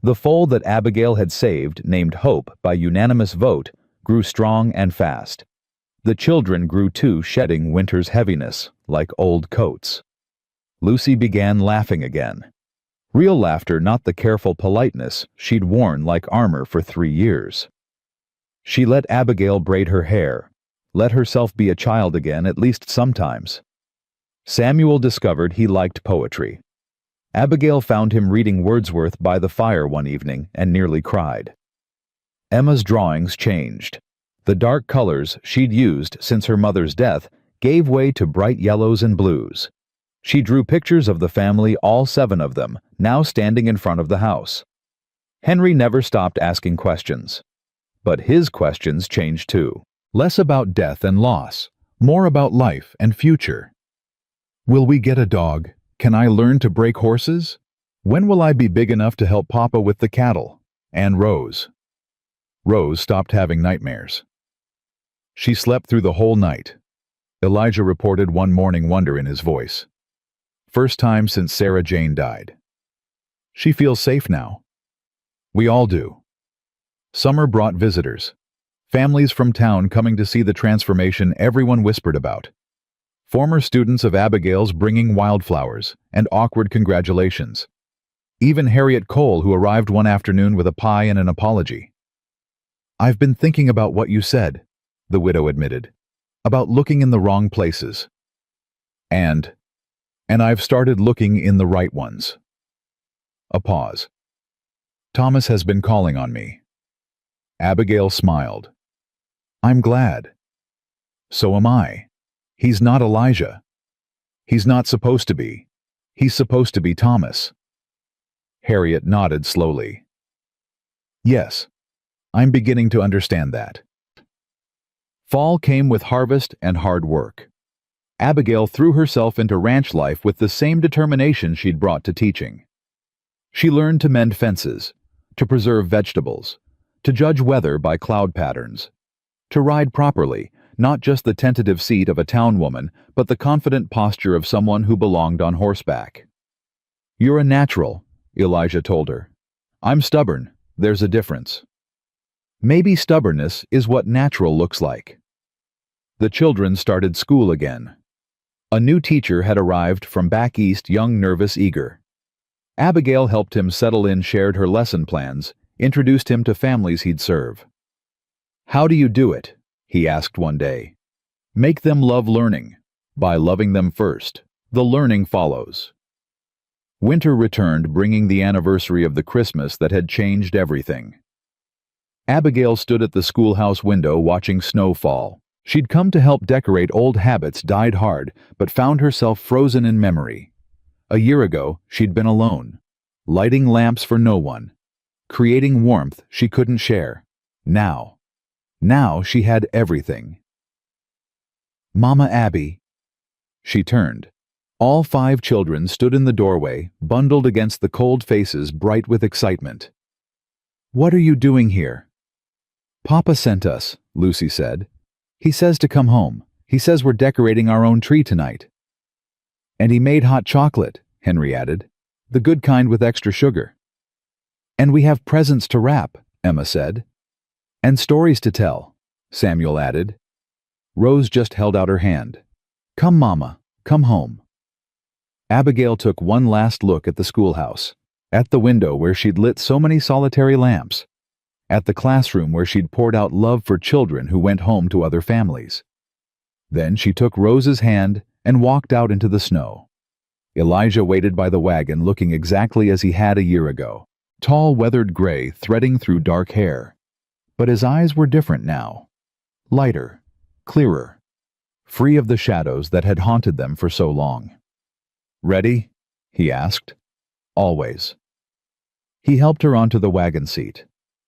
The foal that Abigail had saved, named Hope by unanimous vote, grew strong and fast. The children grew too, shedding winter's heaviness, like old coats. Lucy began laughing again. Real laughter, not the careful politeness she'd worn like armor for 3 years. She let Abigail braid her hair, let herself be a child again, at least sometimes. Samuel discovered he liked poetry. Abigail found him reading Wordsworth by the fire one evening and nearly cried. Emma's drawings changed. The dark colors she'd used since her mother's death gave way to bright yellows and blues. She drew pictures of the family, all 7 of them, now standing in front of the house. Henry never stopped asking questions. But his questions changed too. Less about death and loss, more about life and future. "Will we get a dog? Can I learn to break horses? When will I be big enough to help Papa with the cattle? And Rose?" Rose stopped having nightmares. She slept through the whole night. Elijah reported one morning wonder in his voice. "First time since Sarah Jane died." "She feels safe now." "We all do." Summer brought visitors. Families from town coming to see the transformation everyone whispered about. Former students of Abigail's bringing wildflowers and awkward congratulations. Even Harriet Cole, who arrived one afternoon with a pie and an apology. "I've been thinking about what you said," the widow admitted, "about looking in the wrong places. And I've started looking in the right ones." A pause. "Thomas has been calling on me." Abigail smiled. "I'm glad." "So am I. He's not Elijah. He's not supposed to be. He's supposed to be Thomas." Harriet nodded slowly. "Yes, I'm beginning to understand that." Fall came with harvest and hard work. Abigail threw herself into ranch life with the same determination she'd brought to teaching. She learned to mend fences, to preserve vegetables, to judge weather by cloud patterns, to ride properly, not just the tentative seat of a town woman, but the confident posture of someone who belonged on horseback. "You're a natural," Elijah told her. "I'm stubborn. There's a difference." Maybe stubbornness is what natural looks like. The children started school again. A new teacher had arrived from back east, young, nervous, eager. Abigail helped him settle in, shared her lesson plans, introduced him to families he'd serve. "How do you do it?" he asked one day. "Make them love learning. By loving them first. The learning follows." Winter returned, bringing the anniversary of the Christmas that had changed everything. Abigail stood at the schoolhouse window watching snow fall. She'd come to help decorate old habits died hard, but found herself frozen in memory. A year ago, she'd been alone, lighting lamps for no one, creating warmth she couldn't share. Now she had everything. "Mama Abby." She turned. All 5 children stood in the doorway, bundled against the cold faces, bright with excitement. "What are you doing here?" "Papa sent us," Lucy said. "He says to come home. He says we're decorating our own tree tonight. And he made hot chocolate, Henry added. The good kind with extra sugar. And we have presents to wrap, Emma said. And stories to tell, Samuel added. Rose just held out her hand. Come, Mama, come home. Abigail took one last look at the schoolhouse, at the window where she'd lit so many solitary lamps, at the classroom where she'd poured out love for children who went home to other families. Then she took Rose's hand and walked out into the snow. Elijah waited by the wagon looking exactly as he had a year ago, tall weathered gray threading through dark hair. But his eyes were different now. Lighter, clearer, free of the shadows that had haunted them for so long. Ready? He asked. Always. He helped her onto the wagon seat.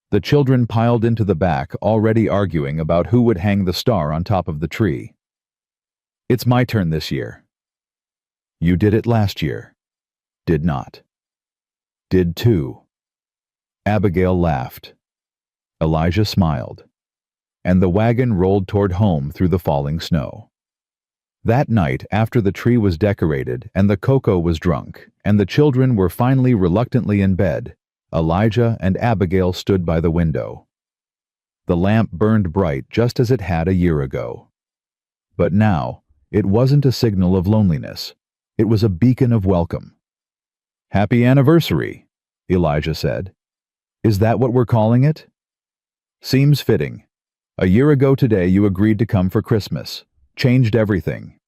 The children piled into the back, already arguing about who would hang the star on top of the tree. It's my turn this year. You did it last year. Did not. Did too. Abigail laughed. Elijah smiled. And the wagon rolled toward home through the falling snow. That night, after the tree was decorated and the cocoa was drunk, and the children were finally reluctantly in bed, Elijah and Abigail stood by the window. The lamp burned bright just as it had a year ago. But now, it wasn't a signal of loneliness. It was a beacon of welcome. Happy anniversary, Elijah said. Is that what we're calling it? Seems fitting. A year ago today you agreed to come for Christmas. Changed everything.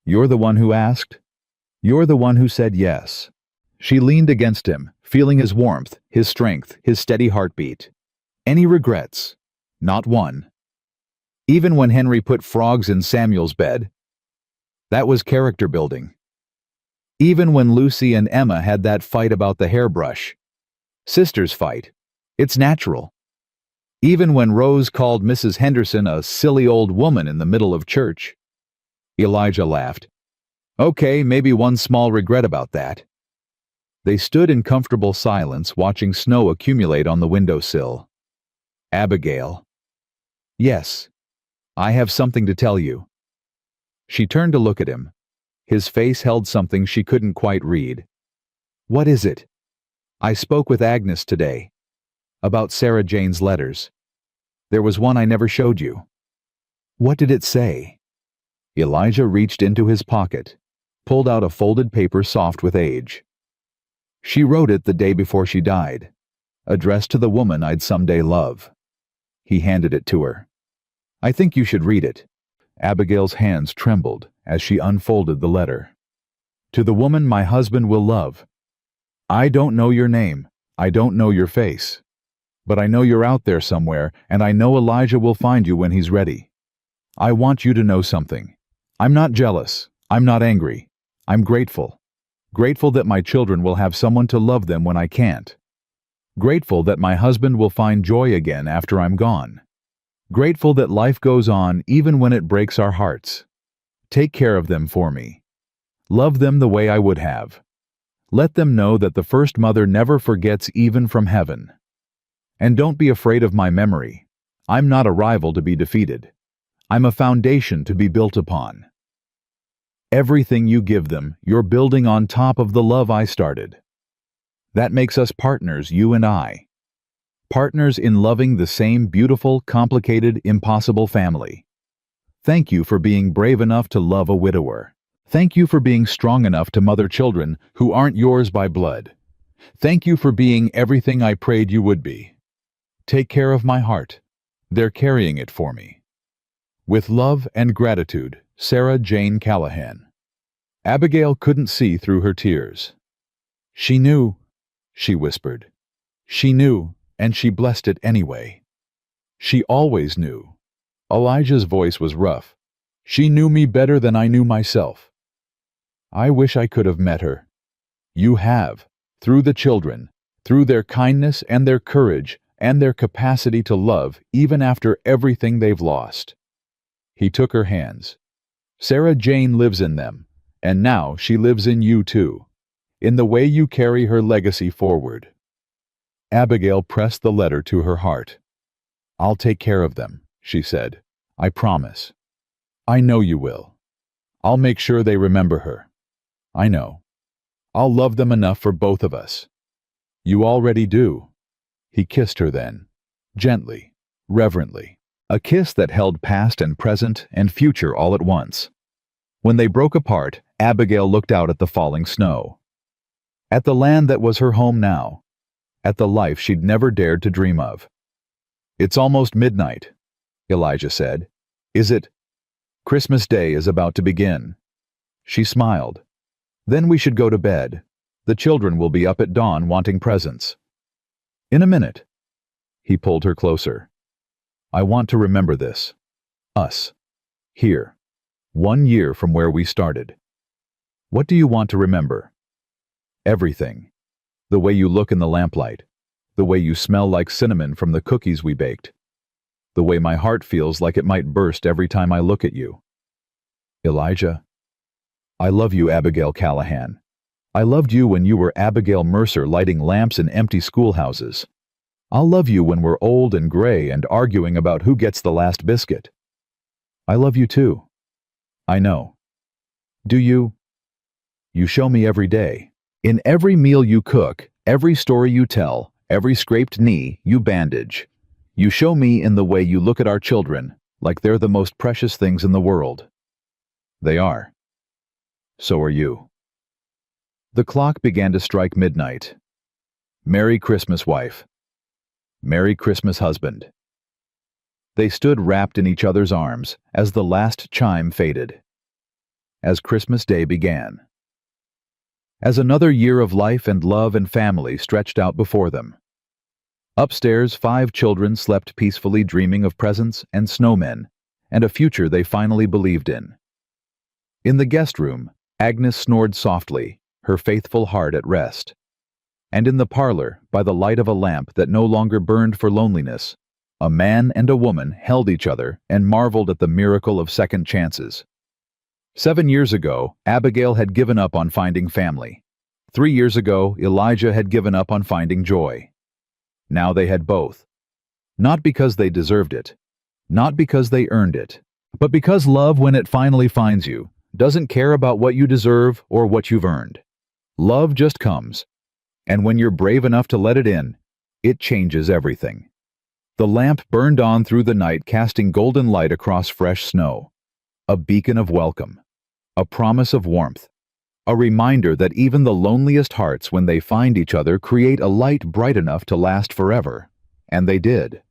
You're the one who asked. You're the one who said yes. She leaned against him, feeling his warmth, his strength, his steady heartbeat. Any regrets? Not one. Even when Henry put frogs in Samuel's bed. That was character building. Even when Lucy and Emma had that fight about the hairbrush. Sisters fight. It's natural. Even when Rose called Mrs. Henderson a silly old woman in the middle of church. Elijah laughed. Okay, maybe one small regret about that. They stood in comfortable silence, watching snow accumulate on the windowsill. Abigail. Yes. I have something to tell you. She turned to look at him. His face held something she couldn't quite read. What is it? I spoke with Agnes today. About Sarah Jane's letters. There was one I never showed you. What did it say? Elijah reached into his pocket, pulled out a folded paper soft with age. She wrote it the day before she died, addressed to the woman I'd someday love. He handed it to her. I think you should read it. Abigail's hands trembled as she unfolded the letter. To the woman my husband will love. I don't know your name. I don't know your face. But I know you're out there somewhere, and I know Elijah will find you when he's ready. I want you to know something. I'm not jealous. I'm not angry. I'm grateful. Grateful that my children will have someone to love them when I can't. Grateful that my husband will find joy again after I'm gone. Grateful that life goes on even when it breaks our hearts. Take care of them for me. Love them the way I would have. Let them know that the first mother never forgets even from heaven. And don't be afraid of my memory. I'm not a rival to be defeated. I'm a foundation to be built upon. Everything you give them, you're building on top of the love I started. That makes us partners, you and I. Partners in loving the same beautiful, complicated, impossible family. Thank you for being brave enough to love a widower. Thank you for being strong enough to mother children who aren't yours by blood. Thank you for being everything I prayed you would be. Take care of my heart. They're carrying it for me. With love and gratitude, Sarah Jane Callahan. Abigail couldn't see through her tears. She knew, she whispered. She knew, and she blessed it anyway. She always knew. Elijah's voice was rough. She knew me better than I knew myself. I wish I could have met her. You have, through the children, through their kindness and their courage and their capacity to love even after everything they've lost. He took her hands. Sarah Jane lives in them, and now she lives in you too, in the way you carry her legacy forward. Abigail pressed the letter to her heart. I'll take care of them, she said. I promise. I know you will. I'll make sure they remember her. I know. I'll love them enough for both of us. You already do. He kissed her then, gently, reverently, a kiss that held past and present and future all at once. When they broke apart, Abigail looked out at the falling snow. At the land that was her home now. At the life she'd never dared to dream of. It's almost midnight, Elijah said. Is it? Christmas Day is about to begin. She smiled. Then we should go to bed. The children will be up at dawn wanting presents. In a minute. He pulled her closer. I want to remember this. Us. Here. 1 year from where we started. What do you want to remember? Everything. The way you look in the lamplight. The way you smell like cinnamon from the cookies we baked. The way my heart feels like it might burst every time I look at you. Elijah. I love you, Abigail Callahan. I loved you when you were Abigail Mercer lighting lamps in empty schoolhouses. I'll love you when we're old and gray and arguing about who gets the last biscuit. I love you too. I know. Do you? You show me every day. In every meal you cook, every story you tell, every scraped knee you bandage. You show me in the way you look at our children, like they're the most precious things in the world. They are. So are you. The clock began to strike midnight. Merry Christmas, wife. Merry Christmas, husband. They stood wrapped in each other's arms as the last chime faded. As Christmas Day began. As another year of life and love and family stretched out before them. Upstairs, 5 children slept peacefully, dreaming of presents and snowmen, and a future they finally believed in. In the guest room, Agnes snored softly, her faithful heart at rest. And in the parlor, by the light of a lamp that no longer burned for loneliness, a man and a woman held each other and marveled at the miracle of second chances. 7 years ago, Abigail had given up on finding family. 3 years ago, Elijah had given up on finding joy. Now they had both. Not because they deserved it, not because they earned it, but because love, when it finally finds you, doesn't care about what you deserve or what you've earned. Love just comes, and when you're brave enough to let it in, it changes everything. The lamp burned on through the night, casting golden light across fresh snow. A beacon of welcome, a promise of warmth, a reminder that even the loneliest hearts, when they find each other, create a light bright enough to last forever. And they did.